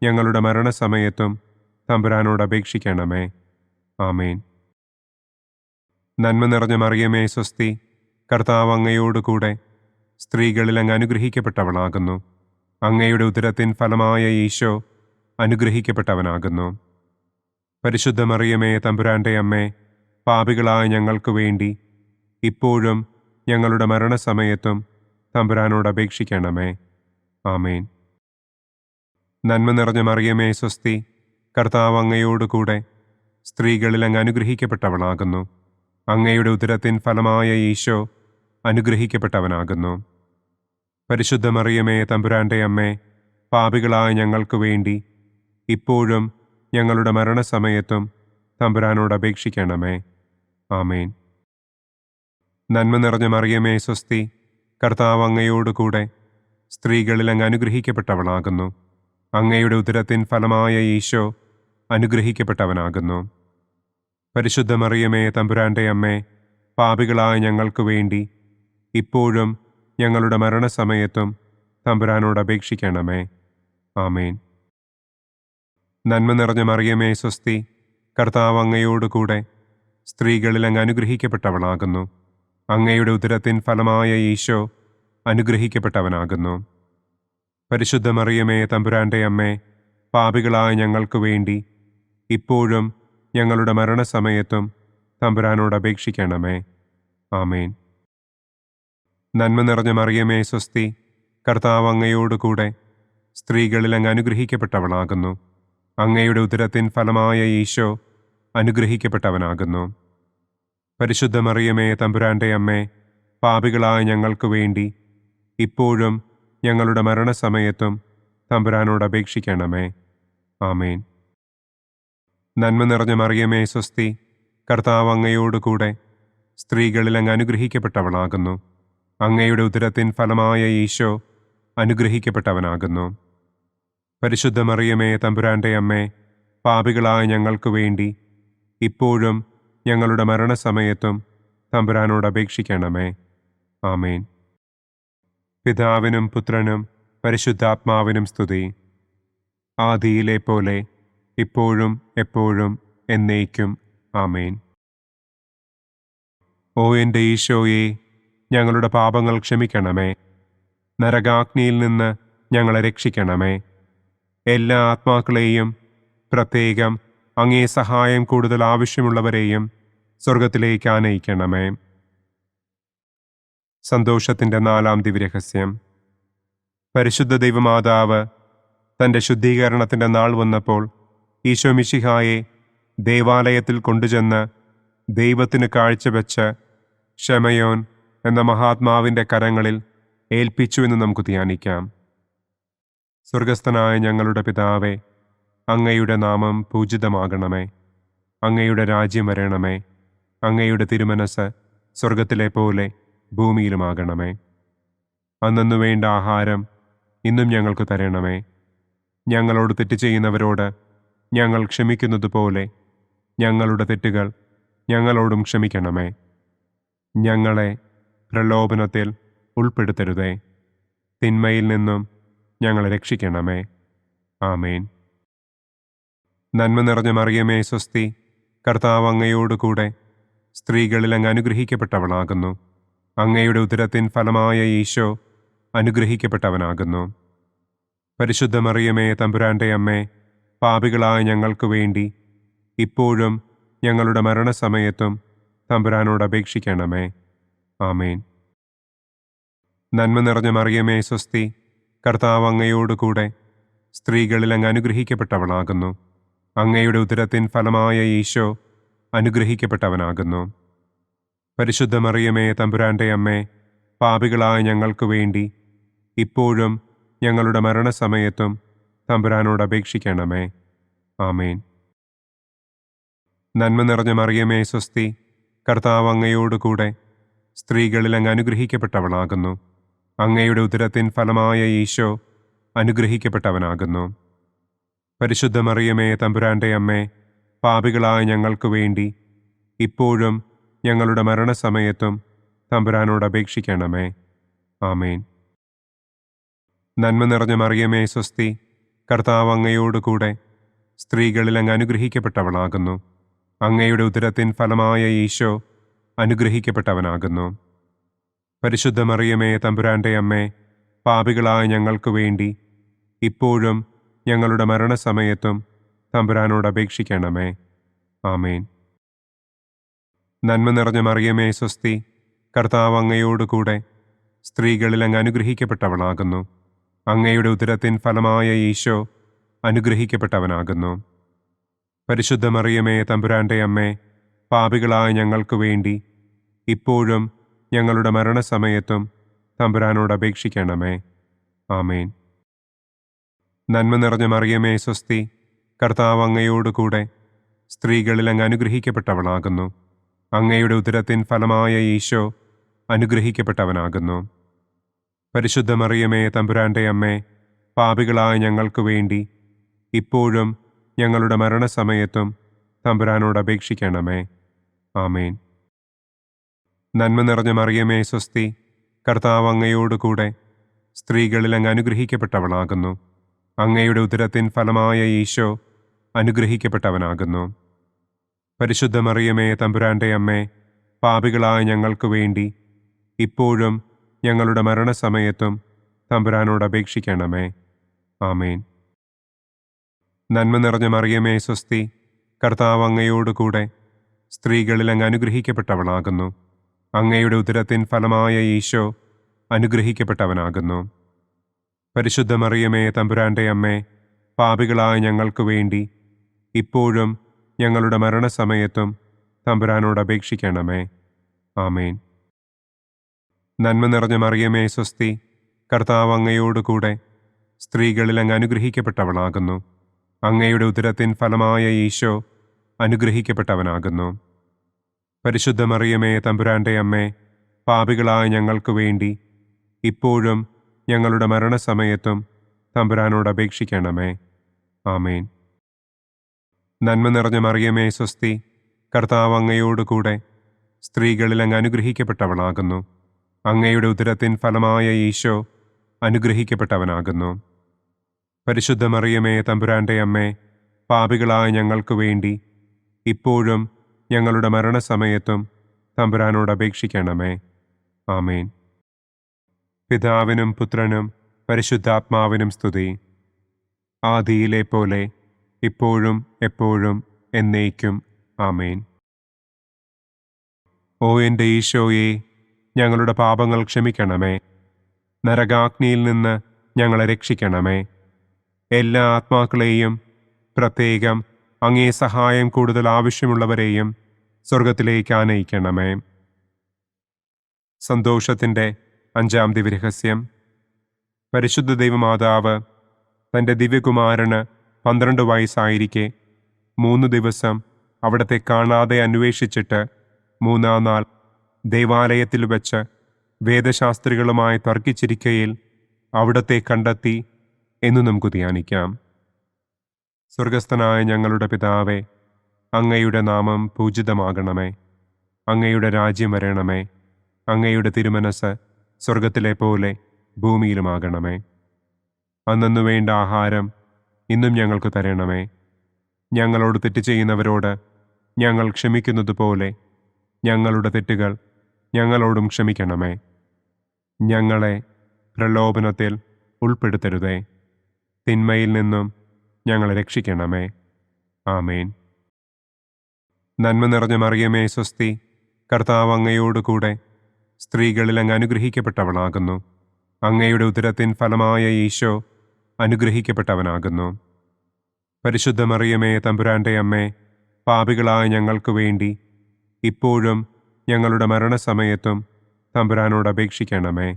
ഞങ്ങളുടെ മരണസമയത്തും തമ്പുരാനോട് അപേക്ഷിക്കണമേ. ആമേൻ. നന്മ നിറഞ്ഞ മറിയമേ സ്വസ്തി, കർത്താവ് അങ്ങയോടുകൂടെ സ്ത്രീകളിൽ അങ്ങ് അനുഗ്രഹിക്കപ്പെട്ടവളാകുന്നു. അങ്ങയുടെ ഉദരത്തിൻ ഫലമായ ഈശോ അനുഗ്രഹിക്കപ്പെട്ടവനാകുന്നു. പരിശുദ്ധ മറിയമേ തമ്പുരാൻ്റെ അമ്മേ, പാപികളായ ഞങ്ങൾക്ക് വേണ്ടി ഇപ്പോഴും ഞങ്ങളുടെ മരണസമയത്തും തമ്പുരാനോട് അപേക്ഷിക്കണമേ. ആമേൻ. നന്മ നിറഞ്ഞ മറിയമേ സ്വസ്തി, കർത്താവ് അങ്ങയോടുകൂടെ സ്ത്രീകളിൽ അങ്ങ് അനുഗ്രഹിക്കപ്പെട്ടവളാകുന്നു. അങ്ങയുടെ ഉദരത്തിൻ ഫലമായ ഈശോ അനുഗ്രഹിക്കപ്പെട്ടവനാകുന്നു. പരിശുദ്ധ മറിയമേ തമ്പുരാൻ്റെ അമ്മേ, പാപികളായ ഞങ്ങൾക്ക് വേണ്ടി ഇപ്പോഴും ഞങ്ങളുടെ മരണസമയത്തും തമ്പുരാനോട് അപേക്ഷിക്കണമേ. ആമേൻ. നന്മ നിറഞ്ഞ മറിയമേ സ്വസ്തി, കർത്താവ് അങ്ങയോടുകൂടെ സ്ത്രീകളിൽ അങ്ങ് അനുഗ്രഹിക്കപ്പെട്ടവളാകുന്നു. അങ്ങയുടെ ഉദരത്തിൻ ഫലമായ ഈശോ അനുഗ്രഹിക്കപ്പെട്ടവനാകുന്നു. പരിശുദ്ധ മറിയമേ തമ്പുരാൻ്റെ അമ്മേ, പാപികളായ ഞങ്ങൾക്ക് വേണ്ടി ഇപ്പോഴും ഞങ്ങളുടെ മരണസമയത്തും തമ്പുരാനോട് അപേക്ഷിക്കണമേ. ആമേൻ. നന്മ നിറഞ്ഞ മറിയമേ സ്വസ്തി, കർത്താവ് അങ്ങയോടുകൂടെ സ്ത്രീകളിൽ അങ്ങ് അനുഗ്രഹിക്കപ്പെട്ടവളാകുന്നു. അങ്ങയുടെ ഉദരത്തിൻ ഫലമായ ഈശോ അനുഗ്രഹിക്കപ്പെട്ടവനാകുന്നു. പരിശുദ്ധ മറിയമേ തമ്പുരാൻ്റെ അമ്മേ, പാപികളായ ഞങ്ങൾക്ക് വേണ്ടി ഇപ്പോഴും ഞങ്ങളുടെ മരണസമയത്തും തമ്പുരാനോട് അപേക്ഷിക്കണമേ. ആമേൻ. നന്മ നിറഞ്ഞ മറിയമേ സ്വസ്തി, കർത്താവ് അങ്ങയോടുകൂടെ സ്ത്രീകളിൽ അങ്ങ് അനുഗ്രഹിക്കപ്പെട്ടവളാകുന്നു. അങ്ങയുടെ ഉദരത്തിൻ ഫലമായ ഈശോ അനുഗ്രഹിക്കപ്പെട്ടവനാകുന്നു. പരിശുദ്ധ മറിയമേ തമ്പുരാൻ്റെ അമ്മേ, പാപികളായ ഞങ്ങൾക്ക് വേണ്ടി ഇപ്പോഴും ഞങ്ങളുടെ മരണസമയത്തും തമ്പുരാനോട് അപേക്ഷിക്കണമേ. ആമേൻ. നന്മ നിറഞ്ഞ മറിയമേ സ്വസ്തി, കർത്താവ് അങ്ങയോടുകൂടെ സ്ത്രീകളിൽ അങ്ങ് അനുഗ്രഹിക്കപ്പെട്ടവളാകുന്നു. അങ്ങയുടെ ഉദരത്തിൻ ഫലമായ ഈശോ അനുഗ്രഹിക്കപ്പെട്ടവനാകുന്നു. പരിശുദ്ധ മറിയമേ തമ്പുരാൻ്റെ അമ്മേ, പാപികളായ ഞങ്ങൾക്ക് വേണ്ടി ഇപ്പോഴും ഞങ്ങളുടെ മരണസമയത്തും തമ്പുരാനോട് അപേക്ഷിക്കണമേ. ആമേൻ. പിതാവിനും പുത്രനും പരിശുദ്ധാത്മാവിനും സ്തുതി. ആദിയിലെ പോലെ ഇപ്പോഴും എപ്പോഴും എന്നേക്കും. ആമേൻ. ഓ എൻ്റെ ഈശോയെ, ഞങ്ങളുടെ പാപങ്ങൾ ക്ഷമിക്കണമേ. നരകാഗ്നിയിൽ നിന്ന് ഞങ്ങളെ രക്ഷിക്കണമേ. എല്ലാ ആത്മാക്കളെയും, പ്രത്യേകം അങ്ങേ സഹായം കൂടുതൽ ആവശ്യമുള്ളവരെയും സ്വർഗത്തിലേക്ക് ആനയിക്കണമേ. സന്തോഷത്തിൻ്റെ 4-ാം ദിവ്യരഹസ്യം. പരിശുദ്ധ ദൈവമാതാവ് തൻ്റെ ശുദ്ധീകരണത്തിൻ്റെ നാൾ വന്നപ്പോൾ ഈശോ മിശിഹായെ ദേവാലയത്തിൽ കൊണ്ടുചെന്ന് ദൈവത്തിന് കാഴ്ചവെച്ച് ശമയോൻ എന്ന മഹാത്മാവിൻ്റെ കരങ്ങളിൽ ഏൽപ്പിച്ചു എന്ന് നമുക്ക് ധ്യാനിക്കാം. സ്വർഗസ്ഥനായ ഞങ്ങളുടെ പിതാവേ, അങ്ങയുടെ നാമം പൂജിതമാകണമേ. അങ്ങയുടെ രാജ്യം വരണമേ. അങ്ങയുടെ തിരുമനസ് സ്വർഗത്തിലെ പോലെ ഭൂമിയിലുമാകണമേ. അന്നന്നു വേണ്ട ആഹാരം ഇന്നും ഞങ്ങൾക്ക് തരണമേ. ഞങ്ങളോട് തെറ്റ് ചെയ്യുന്നവരോട് ഞങ്ങൾ ക്ഷമിക്കുന്നത് പോലെ ഞങ്ങളുടെ തെറ്റുകൾ ഞങ്ങളോടും ക്ഷമിക്കണമേ. ഞങ്ങളെ പ്രലോഭനത്തിൽ ഉൾപ്പെടുത്തരുതേ. തിന്മയിൽ നിന്നും ഞങ്ങളെ രക്ഷിക്കണമേ. ആമേൻ. നന്മ നിറഞ്ഞ മറിയമേ സ്വസ്തി, കർത്താവ് അങ്ങയോടുകൂടെ സ്ത്രീകളിൽ അങ്ങ് അനുഗ്രഹിക്കപ്പെട്ടവളാകുന്നു. അങ്ങയുടെ ഉദരത്തിൻ ഫലമായ ഈശോ അനുഗ്രഹിക്കപ്പെട്ടവനാകുന്നു. പരിശുദ്ധ മറിയമേ തമ്പുരാൻ്റെ അമ്മേ, പാപികളായ ഞങ്ങൾക്ക് വേണ്ടി ഇപ്പോഴും ഞങ്ങളുടെ മരണസമയത്തും തമ്പുരാനോട് അപേക്ഷിക്കണമേ. ആമേൻ. നന്മ നിറഞ്ഞ മറിയമേ സ്വസ്തി, കർത്താവ് അങ്ങയോടുകൂടെ സ്ത്രീകളിൽ അങ്ങ് അനുഗ്രഹിക്കപ്പെട്ടവളാകുന്നു. അങ്ങയുടെ ഉദരത്തിൻ ഫലമായ ഈശോ അനുഗ്രഹിക്കപ്പെട്ടവനാകുന്നു. പരിശുദ്ധ മറിയമേ തമ്പുരാൻ്റെ അമ്മേ, പാപികളായ ഞങ്ങൾക്ക് വേണ്ടി ഇപ്പോഴും ഞങ്ങളുടെ മരണസമയത്തും തമ്പുരാനോട് അപേക്ഷിക്കണമേ. ആമേൻ. നന്മ നിറഞ്ഞ മറിയമേ സ്വസ്തി, കർത്താവ് അങ്ങയോടുകൂടെ സ്ത്രീകളിൽ അങ്ങ് അനുഗ്രഹിക്കപ്പെട്ടവളാകുന്നു. അങ്ങയുടെ ഉദരത്തിൻ ഫലമായ ഈശോ അനുഗ്രഹിക്കപ്പെട്ടവനാകുന്നു. പരിശുദ്ധ മറിയമേ തമ്പുരാൻ്റെ അമ്മേ, പാപികളായ ഞങ്ങൾക്ക് വേണ്ടി ഇപ്പോഴും ഞങ്ങളുടെ മരണസമയത്തും തമ്പുരാനോട് അപേക്ഷിക്കണമേ. ആമേൻ. നന്മ നിറഞ്ഞ മറിയമേ സ്വസ്തി, കർത്താവ് അങ്ങയോടുകൂടെ സ്ത്രീകളിൽ അങ്ങ് അനുഗ്രഹിക്കപ്പെട്ടവളാകുന്നു. അങ്ങയുടെ ഉദരത്തിൻ ഫലമായ ഈശോ അനുഗ്രഹിക്കപ്പെട്ടവനാകുന്നു. പരിശുദ്ധ മറിയമേ തമ്പുരാൻ്റെ അമ്മേ, പാപികളായ ഞങ്ങൾക്ക് വേണ്ടി ഇപ്പോഴും ഞങ്ങളുടെ മരണസമയത്തും തമ്പുരാനോട് അപേക്ഷിക്കണമേ. ആമേൻ. നന്മ നിറഞ്ഞ മറിയമേ സ്വസ്തി, കർത്താവ് അങ്ങയോടുകൂടെ സ്ത്രീകളിൽ അങ്ങ് അനുഗ്രഹിക്കപ്പെട്ടവളാകുന്നു. അങ്ങയുടെ ഉദരത്തിൻ ഫലമായ ഈശോ അനുഗ്രഹിക്കപ്പെട്ടവനാകുന്നു. പരിശുദ്ധ മറിയമേ തമ്പുരാൻ്റെ അമ്മേ, പാപികളായ ഞങ്ങൾക്ക് വേണ്ടി ഇപ്പോഴും ഞങ്ങളുടെ മരണസമയത്തും തമ്പുരാനോട് അപേക്ഷിക്കണമേ. ആമേൻ. നന്മ നിറഞ്ഞ മറിയമേ സ്വസ്തി, കർത്താവ് അങ്ങയോടുകൂടെ സ്ത്രീകളിൽ അങ്ങ് അനുഗ്രഹിക്കപ്പെട്ടവളാകുന്നു. അങ്ങയുടെ ഉദരത്തിൻ ഫലമായ ഈശോ അനുഗ്രഹിക്കപ്പെട്ടവനാകുന്നു. പരിശുദ്ധ മറിയമേ തമ്പുരാൻ്റെ അമ്മേ, പാപികളായ ഞങ്ങൾക്ക് വേണ്ടി ഇപ്പോഴും ഞങ്ങളുടെ മരണസമയത്തും തമ്പുരാനോട് അപേക്ഷിക്കണമേ. ആമേൻ. നന്മ നിറഞ്ഞ മറിയമേ സ്വസ്തി, കർത്താവ് അങ്ങയോടുകൂടെ സ്ത്രീകളിൽ അങ്ങ് അനുഗ്രഹിക്കപ്പെട്ടവളാകുന്നു. അങ്ങയുടെ ഉദരത്തിൻ ഫലമായ ഈശോ അനുഗ്രഹിക്കപ്പെട്ടവനാകുന്നു. പരിശുദ്ധ മറിയമേ തമ്പുരാൻ്റെ അമ്മേ, പാപികളായ ഞങ്ങൾക്ക് വേണ്ടി ഇപ്പോഴും ഞങ്ങളുടെ മരണസമയത്തും തമ്പുരാനോട് അപേക്ഷിക്കണമേ. ആമേൻ. നന്മ നിറഞ്ഞ മറിയമേ സ്വസ്തി, കർത്താവ് അങ്ങയോടുകൂടെ സ്ത്രീകളിൽ അങ്ങ് അനുഗ്രഹിക്കപ്പെട്ടവളാകുന്നു. അങ്ങയുടെ ഉദരത്തിൻ ഫലമായ ഈശോ അനുഗ്രഹിക്കപ്പെട്ടവനാകുന്നു. പരിശുദ്ധ മറിയമേ തമ്പുരാൻ്റെ അമ്മേ, പാപികളായ ഞങ്ങൾക്ക് വേണ്ടി ഇപ്പോഴും ഞങ്ങളുടെ മരണസമയത്തും തമ്പുരാനോട് അപേക്ഷിക്കണമേ. ആമേൻ. നന്മ നിറഞ്ഞ മറിയമേ സ്വസ്തി, കർത്താവ് അങ്ങയോടുകൂടെ സ്ത്രീകളിൽ അങ്ങ് അനുഗ്രഹിക്കപ്പെട്ടവളാകുന്നു. അങ്ങയുടെ ഉദരത്തിൻ ഫലമായ ഈശോ അനുഗ്രഹിക്കപ്പെട്ടവനാകുന്നു. പരിശുദ്ധ മറിയമേ തമ്പുരാൻ്റെ അമ്മേ, പാപികളായ ഞങ്ങൾക്ക് വേണ്ടി ഇപ്പോഴും ഞങ്ങളുടെ മരണസമയത്തും തമ്പുരാനോട് അപേക്ഷിക്കണമേ. ആമേൻ. നന്മ നിറഞ്ഞ മറിയമേ സ്വസ്തി, കർത്താവ് അങ്ങയോടുകൂടെ സ്ത്രീകളിൽ അങ്ങ് അനുഗ്രഹിക്കപ്പെട്ടവളാകുന്നു. അങ്ങയുടെ ഉദരത്തിൻ ഫലമായ ഈശോ അനുഗ്രഹിക്കപ്പെട്ടവനാകുന്നു. പരിശുദ്ധ മറിയമേ തമ്പുരാന്റെ അമ്മേ, പാപികളായ ഞങ്ങൾക്ക് വേണ്ടി ഇപ്പോഴും ഞങ്ങളുടെ മരണസമയത്തും തമ്പുരാനോട് അപേക്ഷിക്കണമേ. ആമേൻ. പിതാവിനും പുത്രനും പരിശുദ്ധാത്മാവിനും സ്തുതി. ആദിയിലെ പോലെ ഇപ്പോഴും എപ്പോഴും എന്നേക്കും. ആമേൻ. ഓ എൻ്റെ ഈശോയെ, ഞങ്ങളുടെ പാപങ്ങൾ ക്ഷമിക്കണമേ. നരകാഗ്നിയിൽ നിന്ന് ഞങ്ങളെ രക്ഷിക്കണമേ. എല്ലാ ആത്മാക്കളെയും, പ്രത്യേകം അങ്ങേ സഹായം കൂടുതൽ ആവശ്യമുള്ളവരെയും സ്വർഗത്തിലേക്ക് ആനയിക്കണമേ. സന്തോഷത്തിൻ്റെ 5-ാം ദിവ്യരഹസ്യം. പരിശുദ്ധ ദൈവമാതാവ് തൻ്റെ ദിവ്യകുമാരന് 12 വയസ്സായിരിക്കെ 3 ദിവസം അവിടത്തെ കാണാതെ അന്വേഷിച്ചിട്ട് 3-ാം നാൾ ദേവാലയത്തിൽ വച്ച് വേദശാസ്ത്രികളുമായി തർക്കിച്ചിരിക്കയിൽ അവിടത്തെ കണ്ടെത്തി എന്ന് നമുക്ക് ധ്യാനിക്കാം. സ്വർഗസ്ഥനായ ഞങ്ങളുടെ പിതാവേ, അങ്ങയുടെ നാമം പൂജിതമാകണമേ. അങ്ങയുടെ രാജ്യം വരണമേ. അങ്ങയുടെ തിരുമനസ് സ്വർഗത്തിലെ പോലെ ഭൂമിയിലുമാകണമേ. അന്നു വേണ്ട ആഹാരം ഇന്നും ഞങ്ങൾക്ക് തരണമേ. ഞങ്ങളോട് തെറ്റ് ചെയ്യുന്നവരോട് ഞങ്ങൾ ക്ഷമിക്കുന്നത് പോലെ ഞങ്ങളുടെ തെറ്റുകൾ ഞങ്ങളോടും ക്ഷമിക്കണമേ. ഞങ്ങളെ പ്രലോഭനത്തിൽ ഉൾപ്പെടുത്തരുതേ. തിന്മയിൽ നിന്നും ഞങ്ങളെ രക്ഷിക്കണമേ. ആമേൻ. നന്മ നിറഞ്ഞ മറിയമേ സ്വസ്തി, കർത്താവ് അങ്ങയോടുകൂടെ സ്ത്രീകളിൽ അങ്ങ് അനുഗ്രഹിക്കപ്പെട്ടവളാകുന്നു. അങ്ങയുടെ ഉദരത്തിൻ ഫലമായ ഈശോ അനുഗ്രഹിക്കപ്പെട്ടവനാകുന്നു. പരിശുദ്ധ മറിയമേ തമ്പുരാന്റെ അമ്മേ, പാപികളായ ഞങ്ങൾക്ക് വേണ്ടി ഇപ്പോഴും ഞങ്ങളുടെ മരണസമയത്തും തമ്പുരാനോട് അപേക്ഷിക്കണമേ.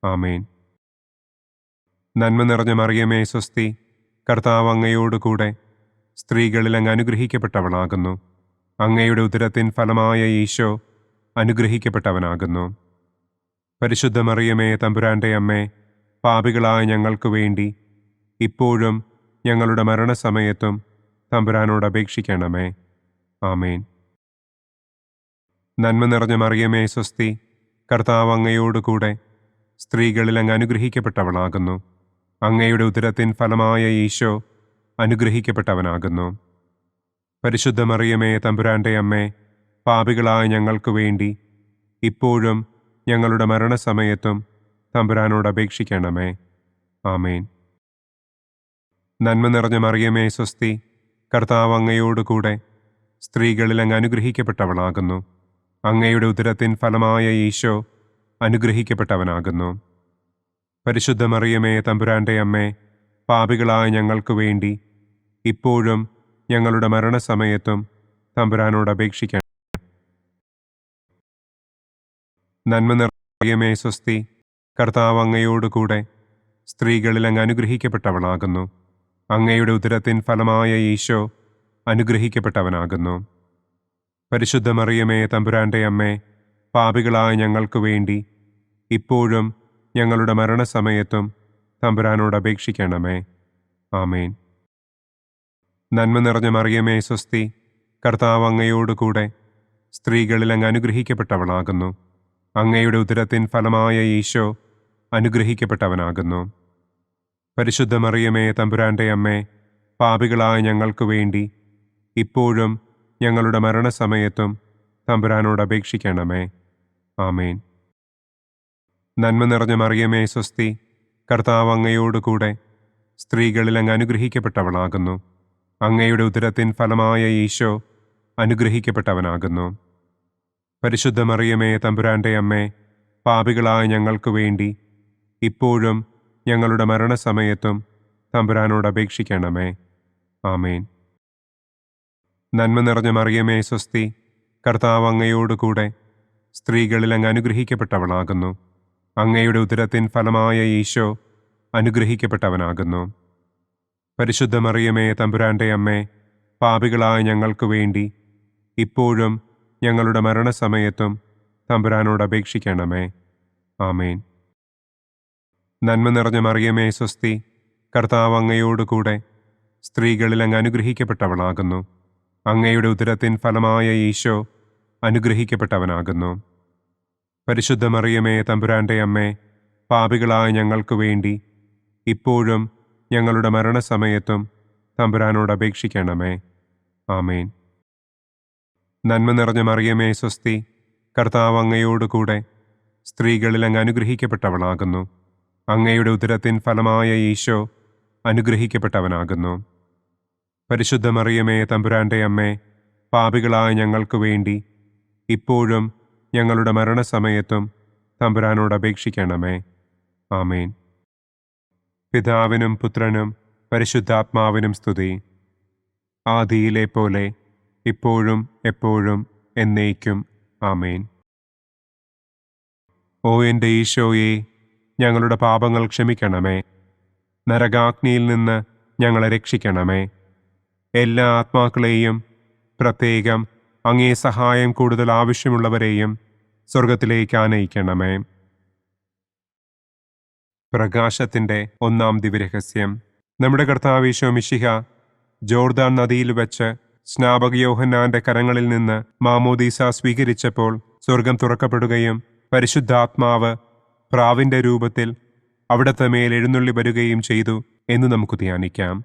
ആമേൻ. നന്മ നിറഞ്ഞ മറിയമേ സ്വസ്തി, കർത്താവ് അങ്ങയോടുകൂടെ സ്ത്രീകളിൽ അങ്ങ് അനുഗ്രഹിക്കപ്പെട്ടവളാകുന്നു. അങ്ങയുടെ ഉദരത്തിൻ ഫലമായ ഈശോ അനുഗ്രഹിക്കപ്പെട്ടവനാകുന്നു. പരിശുദ്ധ മറിയമേ തമ്പുരാന്റെ അമ്മേ, പാപികളായ ഞങ്ങൾക്ക് വേണ്ടി ഇപ്പോഴും ഞങ്ങളുടെ മരണസമയത്തും തമ്പുരാനോട് അപേക്ഷിക്കണമേ. ആമേൻ. നന്മ നിറഞ്ഞ മറിയമേ സ്വസ്തി, കർത്താവ് അങ്ങയോടുകൂടെ സ്ത്രീകളിൽ അങ്ങ് അനുഗ്രഹിക്കപ്പെട്ടവളാകുന്നു. അങ്ങയുടെ ഉദരത്തിൻ ഫലമായ ഈശോ അനുഗ്രഹിക്കപ്പെട്ടവനാകുന്നു. പരിശുദ്ധ മറിയമേ തമ്പുരാന്റെ അമ്മേ, പാപികളായ ഞങ്ങൾക്ക് വേണ്ടി ഇപ്പോഴും ഞങ്ങളുടെ മരണസമയത്തും തമ്പുരാനോട് അപേക്ഷിക്കണമേ. ആമേൻ. നന്മ നിറഞ്ഞ മറിയമേ സ്വസ്തി, കർത്താവ് അങ്ങയോടുകൂടെ സ്ത്രീകളിൽ അങ്ങ് അനുഗ്രഹിക്കപ്പെട്ടവളാകുന്നു. അങ്ങയുടെ ഉദരത്തിൻ ഫലമായ ഈശോ അനുഗ്രഹിക്കപ്പെട്ടവനാകുന്നു. പരിശുദ്ധ മറിയമേ തമ്പുരാന്റെ അമ്മേ, പാപികളായ ഞങ്ങൾക്ക് വേണ്ടി ഇപ്പോഴും ഞങ്ങളുടെ മരണസമയത്തും തമ്പുരാനോട് അപേക്ഷിക്കണം. നന്മ നിറഞ്ഞ മറിയമേ സ്വസ്തി, കർത്താവ് അങ്ങയോടുകൂടെ സ്ത്രീകളിൽ അങ്ങ് അനുഗ്രഹിക്കപ്പെട്ടവളാകുന്നു. അങ്ങയുടെ ഉദരത്തിൻ ഫലമായ ഈശോ അനുഗ്രഹിക്കപ്പെട്ടവനാകുന്നു. പരിശുദ്ധ മറിയമേ തമ്പുരാന്റെ അമ്മേ, പാപികളായ ഞങ്ങൾക്ക് വേണ്ടി ഇപ്പോഴും ഞങ്ങളുടെ മരണസമയത്തും തമ്പുരാനോട് അപേക്ഷിക്കണമേ. ആമേൻ. നന്മ നിറഞ്ഞ മറിയമേ സ്വസ്തി, കർത്താവ് അങ്ങയോടുകൂടെ സ്ത്രീകളിൽ അങ്ങ് അനുഗ്രഹിക്കപ്പെട്ടവളാകുന്നു. അങ്ങയുടെ ഉദരത്തിൻ ഫലമായ ഈശോ അനുഗ്രഹിക്കപ്പെട്ടവനാകുന്നു. പരിശുദ്ധ മറിയമേ തമ്പുരാന്റെ അമ്മേ, പാപികളായ ഞങ്ങൾക്ക് വേണ്ടി ഇപ്പോഴും ഞങ്ങളുടെ മരണസമയത്തും തമ്പുരാനോട് അപേക്ഷിക്കണമേ. ആമേൻ. നന്മ നിറഞ്ഞ മറിയമേ സ്വസ്തി, കർത്താവ് അങ്ങയോടുകൂടെ സ്ത്രീകളിൽ അങ്ങ് അനുഗ്രഹിക്കപ്പെട്ടവളാകുന്നു. അങ്ങയുടെ ഉദരത്തിൻ ഫലമായ ഈശോ അനുഗ്രഹിക്കപ്പെട്ടവനാകുന്നു. പരിശുദ്ധ മറിയമേ തമ്പുരാന്റെ അമ്മേ, പാപികളായ ഞങ്ങൾക്ക് വേണ്ടി ഇപ്പോഴും ഞങ്ങളുടെ മരണസമയത്തും തമ്പുരാനോട് അപേക്ഷിക്കണമേ. ആമേൻ. നന്മ നിറഞ്ഞ മറിയമേ സ്വസ്തി, കർത്താവ് അങ്ങയോടുകൂടെ സ്ത്രീകളിൽ അങ്ങ് അനുഗ്രഹിക്കപ്പെട്ടവളാകുന്നു. അങ്ങയുടെ ഉദരത്തിൻ ഫലമായ ഈശോ അനുഗ്രഹിക്കപ്പെട്ടവനാകുന്നു. പരിശുദ്ധ മറിയമേ തമ്പുരാന്റെ അമ്മേ, പാപികളായ ഞങ്ങൾക്ക് വേണ്ടി ഇപ്പോഴും ഞങ്ങളുടെ മരണസമയത്തും തമ്പുരാനോട് അപേക്ഷിക്കണമേ. ആമേൻ. നന്മ നിറഞ്ഞ മറിയമേ സ്വസ്തി, കർത്താവ് അങ്ങയോടുകൂടെ സ്ത്രീകളിൽ അങ്ങ് അനുഗ്രഹിക്കപ്പെട്ടവളാകുന്നു. അങ്ങയുടെ ഉദരത്തിൻ ഫലമായ ഈശോ അനുഗ്രഹിക്കപ്പെട്ടവനാകുന്നു. പരിശുദ്ധ മറിയമേ തമ്പുരാന്റെ അമ്മേ, പാപികളായ ഞങ്ങൾക്ക് വേണ്ടി ഇപ്പോഴും ഞങ്ങളുടെ മരണസമയത്തും തമ്പുരാനോട് അപേക്ഷിക്കണമേ. ആമേൻ. നന്മ നിറഞ്ഞ മറിയമേ സ്വസ്തി, കർത്താവ് അങ്ങയോടുകൂടെ സ്ത്രീകളിൽ അങ്ങ് അനുഗ്രഹിക്കപ്പെട്ടവളാകുന്നു. അങ്ങയുടെ ഉദരത്തിൻ ഫലമായ ഈശോ അനുഗ്രഹിക്കപ്പെട്ടവനാകുന്നു. പരിശുദ്ധ മറിയമേ തമ്പുരാന്റെ അമ്മേ, പാപികളായ ഞങ്ങൾക്ക് വേണ്ടി ഇപ്പോഴും ഞങ്ങളുടെ മരണസമയത്തും തമ്പുരാനോട് അപേക്ഷിക്കണമേ. ആമേൻ. പിതാവിനും പുത്രനും പരിശുദ്ധാത്മാവിനും സ്തുതി. ആദിയിലെ പോലെ ഇപ്പോഴും എപ്പോഴും എന്നേക്കും. ആമേൻ. ഓ എൻ്റെ ഈശോയെ, ഞങ്ങളുടെ പാപങ്ങൾ ക്ഷമിക്കണമേ. നരകാഗ്നിയിൽ നിന്ന് ഞങ്ങളെ രക്ഷിക്കണമേ. എല്ലാ ആത്മാക്കളെയും, പ്രത്യേകം അങ്ങേ സഹായം കൂടുതൽ ആവശ്യമുള്ളവരെയും സ്വർഗത്തിലേക്ക് ആനയിക്കണമേ. പ്രകാശത്തിൻ്റെ ഒന്നാം ദിവ്യരഹസ്യം. നമ്മുടെ കർത്താവ് ഈശോ മിശിഹ ജോർദാൻ നദിയിൽ വെച്ച് സ്നാപക യോഹന്നാന്റെ കരങ്ങളിൽ നിന്ന് മാമോദീസ സ്വീകരിച്ചപ്പോൾ സ്വർഗം തുറക്കപ്പെടുകയും പരിശുദ്ധാത്മാവ് പ്രാവിന്റെ രൂപത്തിൽ അവിടത്തെ മേൽ എഴുന്നള്ളി വരികയും ചെയ്തു എന്ന് നമുക്ക് ധ്യാനിക്കാം.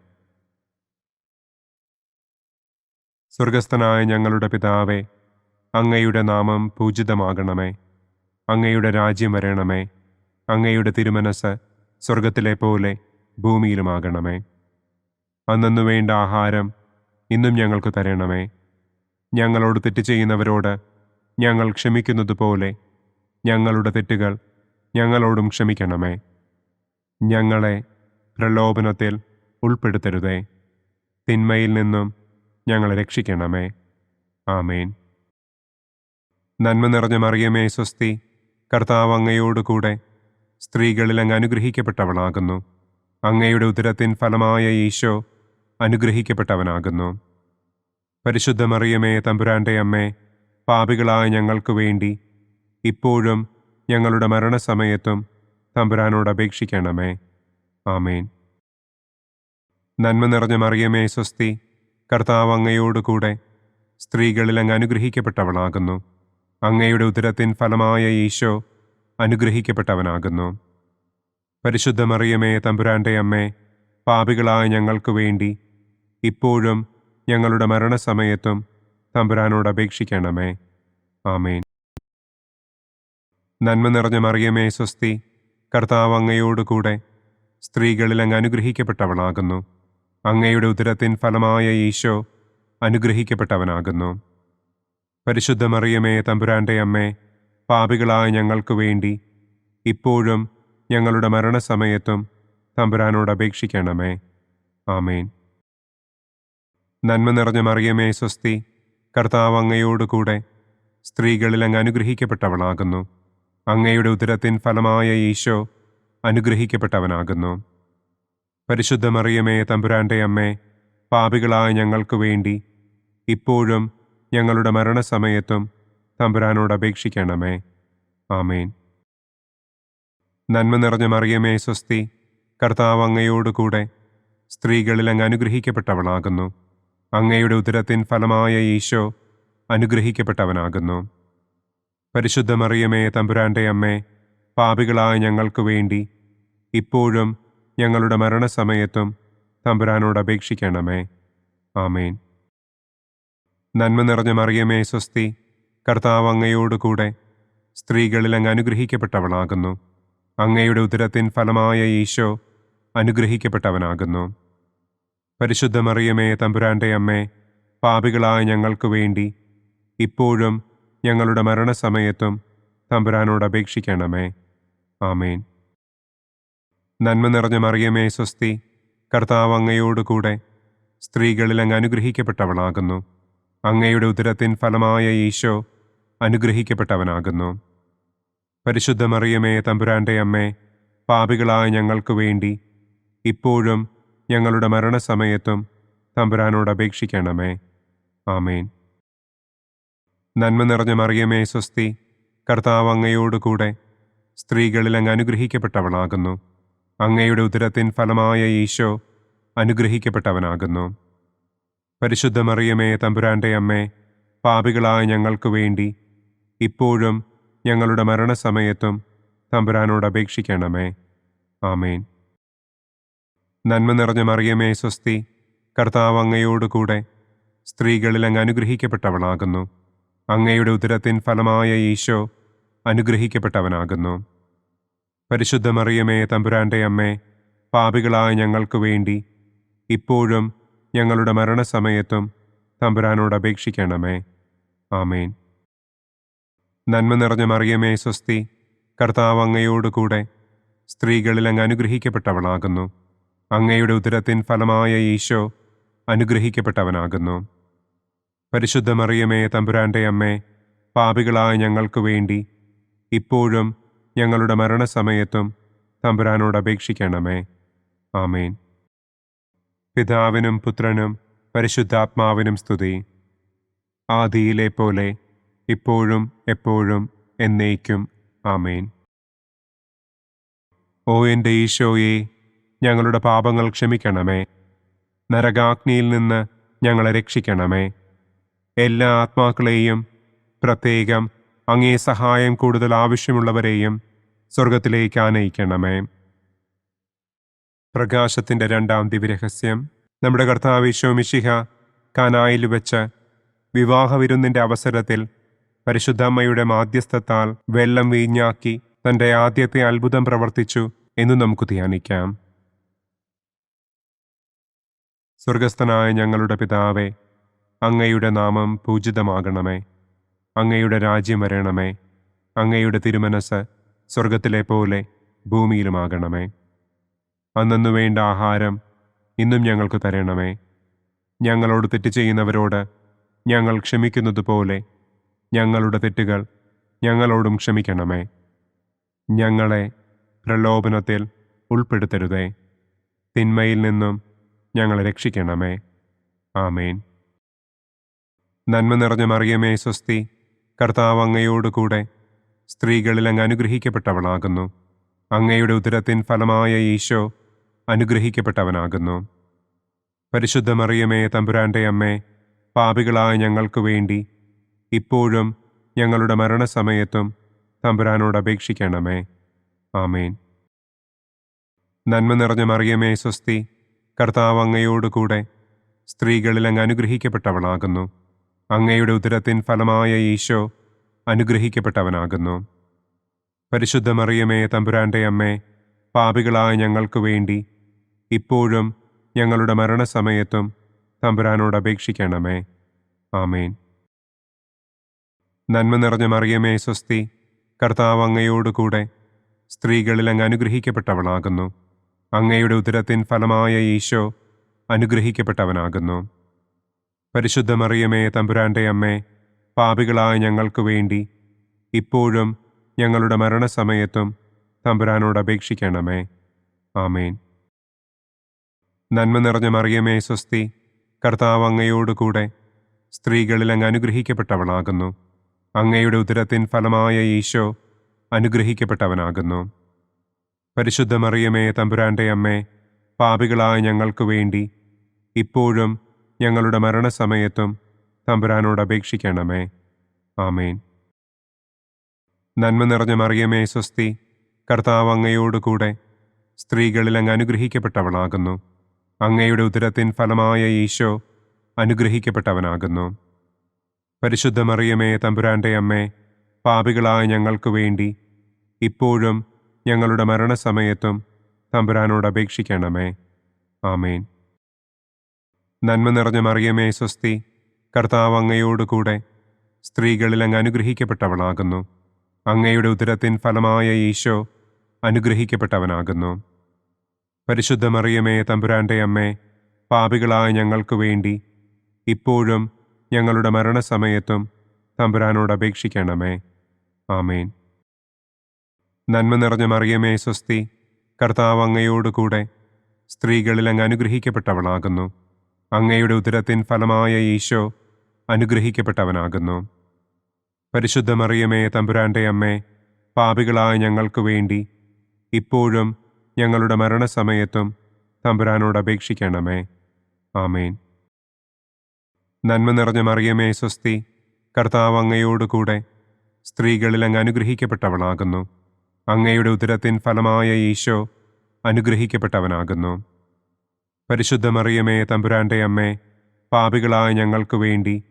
സ്വർഗസ്ഥനായ ഞങ്ങളുടെ പിതാവേ, അങ്ങയുടെ നാമം പൂജിതമാകണമേ. അങ്ങയുടെ രാജ്യം വരണമേ. അങ്ങയുടെ തിരുമനസ് സ്വർഗത്തിലെ പോലെ ഭൂമിയിലുമാകണമേ. അന്നന്നു വേണ്ട ആഹാരം ഇന്നും ഞങ്ങൾക്ക് തരണമേ. ഞങ്ങളോട് തെറ്റ് ചെയ്യുന്നവരോട് ഞങ്ങൾ ക്ഷമിക്കുന്നത് പോലെ ഞങ്ങളുടെ തെറ്റുകൾ ഞങ്ങളോടും ക്ഷമിക്കണമേ. ഞങ്ങളെ പ്രലോഭനത്തിൽ ഉൾപ്പെടുത്തരുതേ, തിന്മയിൽ നിന്നും ഞങ്ങളെ രക്ഷിക്കണമേ. ആമേൻ. നന്മ നിറഞ്ഞ മറിയമേ സ്വസ്തി, കർത്താവ് അങ്ങയോടുകൂടെ സ്ത്രീകളിൽ അങ്ങ് അനുഗ്രഹിക്കപ്പെട്ടവളാകുന്നു. അങ്ങയുടെ ഉദരത്തിൻ ഫലമായ ഈശോ അനുഗ്രഹിക്കപ്പെട്ടവനാകുന്നു. പരിശുദ്ധ മറിയമേ തമ്പുരാന്റെ അമ്മേ, പാപികളായ ഞങ്ങൾക്ക് വേണ്ടി ഇപ്പോഴും ഞങ്ങളുടെ മരണസമയത്തും തമ്പുരാനോട് അപേക്ഷിക്കണമേ. ആമേൻ. നന്മ നിറഞ്ഞ മറിയമേ സ്വസ്തി, കർത്താവ് അങ്ങയോടുകൂടെ സ്ത്രീകളിൽ അങ്ങ് അനുഗ്രഹിക്കപ്പെട്ടവളാകുന്നു. അങ്ങയുടെ ഉദരത്തിൻ ഫലമായ ഈശോ അനുഗ്രഹിക്കപ്പെട്ടവനാകുന്നു. പരിശുദ്ധ മറിയമേ തമ്പുരാന്റെ അമ്മേ, പാപികളായ ഞങ്ങൾക്ക് വേണ്ടി ഇപ്പോഴും ഞങ്ങളുടെ മരണസമയത്തും തമ്പുരാനോട് അപേക്ഷിക്കണമേ. ആമേൻ. നന്മ നിറഞ്ഞ മറിയമേ സ്വസ്തി, കർത്താവ് അങ്ങയോടുകൂടെ സ്ത്രീകളിൽ അങ്ങ് അനുഗ്രഹിക്കപ്പെട്ടവളാകുന്നു. അങ്ങയുടെ ഉദരത്തിൻ ഫലമായ ഈശോ അനുഗ്രഹിക്കപ്പെട്ടവനാകുന്നു. പരിശുദ്ധ മറിയമേ തമ്പുരാന്റെ അമ്മേ, പാപികളായ ഞങ്ങൾക്ക് വേണ്ടി ഇപ്പോഴും ഞങ്ങളുടെ മരണസമയത്തും തമ്പുരാനോട് അപേക്ഷിക്കണമേ. ആമേൻ. നന്മ നിറഞ്ഞ മറിയമേ സ്വസ്തി, കർത്താവ് അങ്ങയോടുകൂടെ സ്ത്രീകളിൽ അങ്ങ് അനുഗ്രഹിക്കപ്പെട്ടവളാകുന്നു. അങ്ങയുടെ ഉദരത്തിൻ ഫലമായ ഈശോ അനുഗ്രഹിക്കപ്പെട്ടവനാകുന്നു. പരിശുദ്ധ മറിയമേ തമ്പുരാന്റെ അമ്മേ, പാപികളായ ഞങ്ങൾക്ക് വേണ്ടി ഇപ്പോഴും ഞങ്ങളുടെ മരണസമയത്തും തമ്പുരാനോട് അപേക്ഷിക്കണമേ. ആമേൻ. നന്മ നിറഞ്ഞ മറിയമേ സ്വസ്തി, കർത്താവ് അങ്ങയോടുകൂടെ സ്ത്രീകളിൽ അങ്ങ് അനുഗ്രഹിക്കപ്പെട്ടവളാകുന്നു. അങ്ങയുടെ ഉദരത്തിൻ ഫലമായ ഈശോ അനുഗ്രഹിക്കപ്പെട്ടവനാകുന്നു. പരിശുദ്ധ മറിയമേ തമ്പുരാന്റെ അമ്മേ, പാപികളായ ഞങ്ങൾക്ക് വേണ്ടി ഇപ്പോഴും ഞങ്ങളുടെ മരണസമയത്തും തമ്പുരാനോട് അപേക്ഷിക്കണമേ. ആമേൻ. നന്മ നിറഞ്ഞ മറിയമേ സ്വസ്തി, കർത്താവ് അങ്ങയോടുകൂടെ സ്ത്രീകളിൽ അങ്ങ് അനുഗ്രഹിക്കപ്പെട്ടവളാകുന്നു. അങ്ങയുടെ ഉദരത്തിൻ ഫലമായ ഈശോ അനുഗ്രഹിക്കപ്പെട്ടവനാകുന്നു. പരിശുദ്ധ മറിയമേ തമ്പുരാന്റെ അമ്മേ, പാപികളായ ഞങ്ങൾക്ക് വേണ്ടി ഇപ്പോഴും ഞങ്ങളുടെ മരണസമയത്തും തമ്പുരാനോട് അപേക്ഷിക്കണമേ. ആമേൻ. നന്മ നിറഞ്ഞ മറിയമേ സ്വസ്തി, കർത്താവ് അങ്ങയോടുകൂടെ സ്ത്രീകളിൽ അങ്ങ് അനുഗ്രഹിക്കപ്പെട്ടവളാകുന്നു. അങ്ങയുടെ ഉദരത്തിൻ ഫലമായ ഈശോ അനുഗ്രഹിക്കപ്പെട്ടവനാകുന്നു. പരിശുദ്ധ മറിയമേ തമ്പുരാന്റെ അമ്മേ, പാപികളായ ഞങ്ങൾക്ക് വേണ്ടി ഇപ്പോഴും ഞങ്ങളുടെ മരണസമയത്തും തമ്പുരാനോട് അപേക്ഷിക്കണമേ. ആമേൻ. നന്മ നിറഞ്ഞ മറിയമേ സ്വസ്തി, കർത്താവ് അങ്ങയോടുകൂടെ സ്ത്രീകളിൽ അങ്ങ് അനുഗ്രഹിക്കപ്പെട്ടവളാകുന്നു. അങ്ങയുടെ ഉദരത്തിൻ ഫലമായ ഈശോ അനുഗ്രഹിക്കപ്പെട്ടവനാകുന്നു. പരിശുദ്ധ മറിയമേ തമ്പുരാന്റെ അമ്മേ, പാപികളായ ഞങ്ങൾക്ക് വേണ്ടി ഇപ്പോഴും ഞങ്ങളുടെ മരണസമയത്തും തമ്പുരാനോട് അപേക്ഷിക്കണമേ. ആമേൻ. നന്മ നിറഞ്ഞ മറിയമേ സ്വസ്തി, കർത്താവ് അങ്ങയോടുകൂടെ സ്ത്രീകളിൽ അങ്ങ് അനുഗ്രഹിക്കപ്പെട്ടവളാകുന്നു. അങ്ങയുടെ ഉദരത്തിൻ ഫലമായ ഈശോ അനുഗ്രഹിക്കപ്പെട്ടവനാകുന്നു. പരിശുദ്ധ മറിയമേ തമ്പുരാന്റെ അമ്മേ, പാപികളായ ഞങ്ങൾക്ക് വേണ്ടി ഇപ്പോഴും ഞങ്ങളുടെ മരണസമയത്തും തമ്പുരാനോട് അപേക്ഷിക്കണമേ. ആമേൻ. നന്മ നിറഞ്ഞ മറിയമേ സ്വസ്തി, കർത്താവ് അങ്ങയോടുകൂടെ സ്ത്രീകളിൽ അങ്ങ് അനുഗ്രഹിക്കപ്പെട്ടവളാകുന്നു. അങ്ങയുടെ ഉദരത്തിൻ ഫലമായ ഈശോ അനുഗ്രഹിക്കപ്പെട്ടവനാകുന്നു. പരിശുദ്ധ മറിയമേ തമ്പുരാന്റെ അമ്മേ, പാപികളായ ഞങ്ങൾക്ക് വേണ്ടി ഇപ്പോഴും ഞങ്ങളുടെ മരണസമയത്തും തമ്പുരാനോട് അപേക്ഷിക്കണമേ. ആമേൻ. പിതാവിനും പുത്രനും പരിശുദ്ധാത്മാവിനും സ്തുതി. ആദിയിലെ പോലെ ഇപ്പോഴും എപ്പോഴും എന്നേക്കും. ആമേൻ. ഓ എൻ്റെ ഈശോയെ, ഞങ്ങളുടെ പാപങ്ങൾ ക്ഷമിക്കണമേ. നരകാഗ്നിയിൽ നിന്ന് ഞങ്ങളെ രക്ഷിക്കണമേ. എല്ലാ ആത്മാക്കളെയും, പ്രത്യേകം അങ്ങേ സഹായം കൂടുതൽ ആവശ്യമുള്ളവരെയും സ്വർഗത്തിലേക്ക് ആനയിക്കണമേ. പ്രകാശത്തിൻ്റെ രണ്ടാം ദിവ്യരഹസ്യം. നമ്മുടെ കർത്താവ് ഈശോ മിശിഹ കാനായിൽ വെച്ച് വിവാഹവിരുന്നിൻ്റെ അവസരത്തിൽ പരിശുദ്ധമ്മയുടെ മാധ്യസ്ഥത്താൽ വെള്ളം വീഞ്ഞാക്കി തൻ്റെ ആദ്യത്തെ അത്ഭുതം പ്രവർത്തിച്ചു എന്ന് നമുക്ക് ധ്യാനിക്കാം. സ്വർഗസ്ഥനായ ഞങ്ങളുടെ പിതാവേ, അങ്ങയുടെ നാമം പൂജിതമാകണമേ. അങ്ങയുടെ രാജ്യം വരണമേ. അങ്ങയുടെ തിരുമനസ് സ്വർഗത്തിലെ പോലെ ഭൂമിയിലുമാകണമേ. അന്നു വേണ്ട ആഹാരം ഇന്നും ഞങ്ങൾക്ക് തരണമേ. ഞങ്ങളോട് തെറ്റ് ചെയ്യുന്നവരോട് ഞങ്ങൾ ക്ഷമിക്കുന്നത് പോലെ ഞങ്ങളുടെ തെറ്റുകൾ ഞങ്ങളോടും ക്ഷമിക്കണമേ. ഞങ്ങളെ പ്രലോഭനത്തിൽ ഉൾപ്പെടുത്തരുതേ. തിന്മയിൽ നിന്നും ഞങ്ങളെ രക്ഷിക്കണമേ. ആമേൻ. നന്മ നിറഞ്ഞ മറിയമേ സ്വസ്തി, കർത്താവ് അങ്ങയോടുകൂടെ സ്ത്രീകളിൽ അങ്ങ് അനുഗ്രഹിക്കപ്പെട്ടവളാകുന്നു. അങ്ങയുടെ ഉദരത്തിൻ ഫലമായ ഈശോ അനുഗ്രഹിക്കപ്പെട്ടവനാകുന്നു. പരിശുദ്ധ മറിയമേ തമ്പുരാന്റെ അമ്മേ, പാപികളായ ഞങ്ങൾക്ക് വേണ്ടി ഇപ്പോഴും ഞങ്ങളുടെ മരണസമയത്തും തമ്പുരാനോട് അപേക്ഷിക്കണമേ. ആമേൻ. നന്മ നിറഞ്ഞ മറിയമേ സ്വസ്തി, കർത്താവ് അങ്ങയോടുകൂടെ സ്ത്രീകളിൽ അങ്ങ് അനുഗ്രഹിക്കപ്പെട്ടവളാകുന്നു. അങ്ങയുടെ ഉദരത്തിൻ ഫലമായ ഈശോ അനുഗ്രഹിക്കപ്പെട്ടവനാകുന്നു. പരിശുദ്ധ മറിയമേ തമ്പുരാന്റെ അമ്മേ, പാപികളായ ഞങ്ങൾക്ക് വേണ്ടി ഇപ്പോഴും ഞങ്ങളുടെ മരണസമയത്തും തമ്പുരാനോട് അപേക്ഷിക്കണമേ. ആമേൻ. നന്മ നിറഞ്ഞ മറിയമേ സ്വസ്തി, കർത്താവ് അങ്ങയോടുകൂടെ സ്ത്രീകളിൽ അങ്ങ് അനുഗ്രഹിക്കപ്പെട്ടവളാകുന്നു. അങ്ങയുടെ ഉദരത്തിൻ ഫലമായ ഈശോ അനുഗ്രഹിക്കപ്പെട്ടവനാകുന്നു. പരിശുദ്ധ മറിയമേ തമ്പുരാന്റെ അമ്മേ, പാപികളായ ഞങ്ങൾക്ക് വേണ്ടി ഇപ്പോഴും ഞങ്ങളുടെ മരണസമയത്തും തമ്പുരാനോട് അപേക്ഷിക്കണമേ. ആമേൻ. നന്മ നിറഞ്ഞ മറിയമേ സ്വസ്തി, കർത്താവ് അങ്ങയോടുകൂടെ സ്ത്രീകളിൽ അങ്ങ് അനുഗ്രഹിക്കപ്പെട്ടവളാകുന്നു. അങ്ങയുടെ ഉദരത്തിൻ ഫലമായ ഈശോ അനുഗ്രഹിക്കപ്പെട്ടവനാകുന്നു. പരിശുദ്ധ മറിയമേ തമ്പുരാന്റെ അമ്മേ, പാപികളായ ഞങ്ങൾക്ക് വേണ്ടി ഇപ്പോഴും ഞങ്ങളുടെ മരണസമയത്തും തമ്പുരാനോട് അപേക്ഷിക്കണമേ. ആമേൻ. നന്മ നിറഞ്ഞ മറിയമേ സ്വസ്തി, കർത്താവ് അങ്ങയോടുകൂടെ സ്ത്രീകളിൽ അങ്ങ് അനുഗ്രഹിക്കപ്പെട്ടവളാകുന്നു. അങ്ങയുടെ ഉദരത്തിൻ ഫലമായ ഈശോ അനുഗ്രഹിക്കപ്പെട്ടവനാകുന്നു. പരിശുദ്ധ മറിയമേ തമ്പുരാന്റെ അമ്മേ, പാപികളായ ഞങ്ങൾക്ക് വേണ്ടി ഇപ്പോഴും ഞങ്ങളുടെ മരണസമയത്തും തമ്പുരാനോട് അപേക്ഷിക്കണമേ. ആമേൻ. നന്മ നിറഞ്ഞ മറിയമേ സ്വസ്തി, കർത്താവ് അങ്ങയോടുകൂടെ സ്ത്രീകളിൽ അങ്ങ് അനുഗ്രഹിക്കപ്പെട്ടവളാകുന്നു. അങ്ങയുടെ ഉദരത്തിൻ ഫലമായ ഈശോ അനുഗ്രഹിക്കപ്പെട്ടവനാകുന്നു. പരിശുദ്ധ മറിയമേ തമ്പുരാന്റെ അമ്മേ, പാപികളായ ഞങ്ങൾക്ക് വേണ്ടി ഇപ്പോഴും ഞങ്ങളുടെ മരണസമയത്തും തമ്പുരാനോട് അപേക്ഷിക്കണമേ. ആമേൻ. നന്മ നിറഞ്ഞ മറിയമേ സ്വസ്തി, കർത്താവ് അങ്ങയോടുകൂടെ സ്ത്രീകളിൽ അങ്ങ് അനുഗ്രഹിക്കപ്പെട്ടവളാകുന്നു. അങ്ങയുടെ ഉദരത്തിൻ ഫലമായ ഈശോ അനുഗ്രഹിക്കപ്പെട്ടവനാകുന്നു. പരിശുദ്ധ മറിയമേ തമ്പുരാന്റെ അമ്മേ, പാപികളായ ഞങ്ങൾക്ക് വേണ്ടി ഇപ്പോഴും ഞങ്ങളുടെ മരണസമയത്തും തമ്പുരാനോട് അപേക്ഷിക്കണമേ. ആമേൻ. നന്മ നിറഞ്ഞ മറിയമേ സ്വസ്തി, കർത്താവ് അങ്ങയോടുകൂടെ സ്ത്രീകളിൽ അങ്ങ് അനുഗ്രഹിക്കപ്പെട്ടവളാകുന്നു. അങ്ങയുടെ ഉദരത്തിൻ ഫലമായ ഈശോ അനുഗ്രഹിക്കപ്പെട്ടവനാകുന്നു. പരിശുദ്ധ മറിയമേ തമ്പുരാന്റെ അമ്മേ, പാപികളായ ഞങ്ങൾക്ക് വേണ്ടി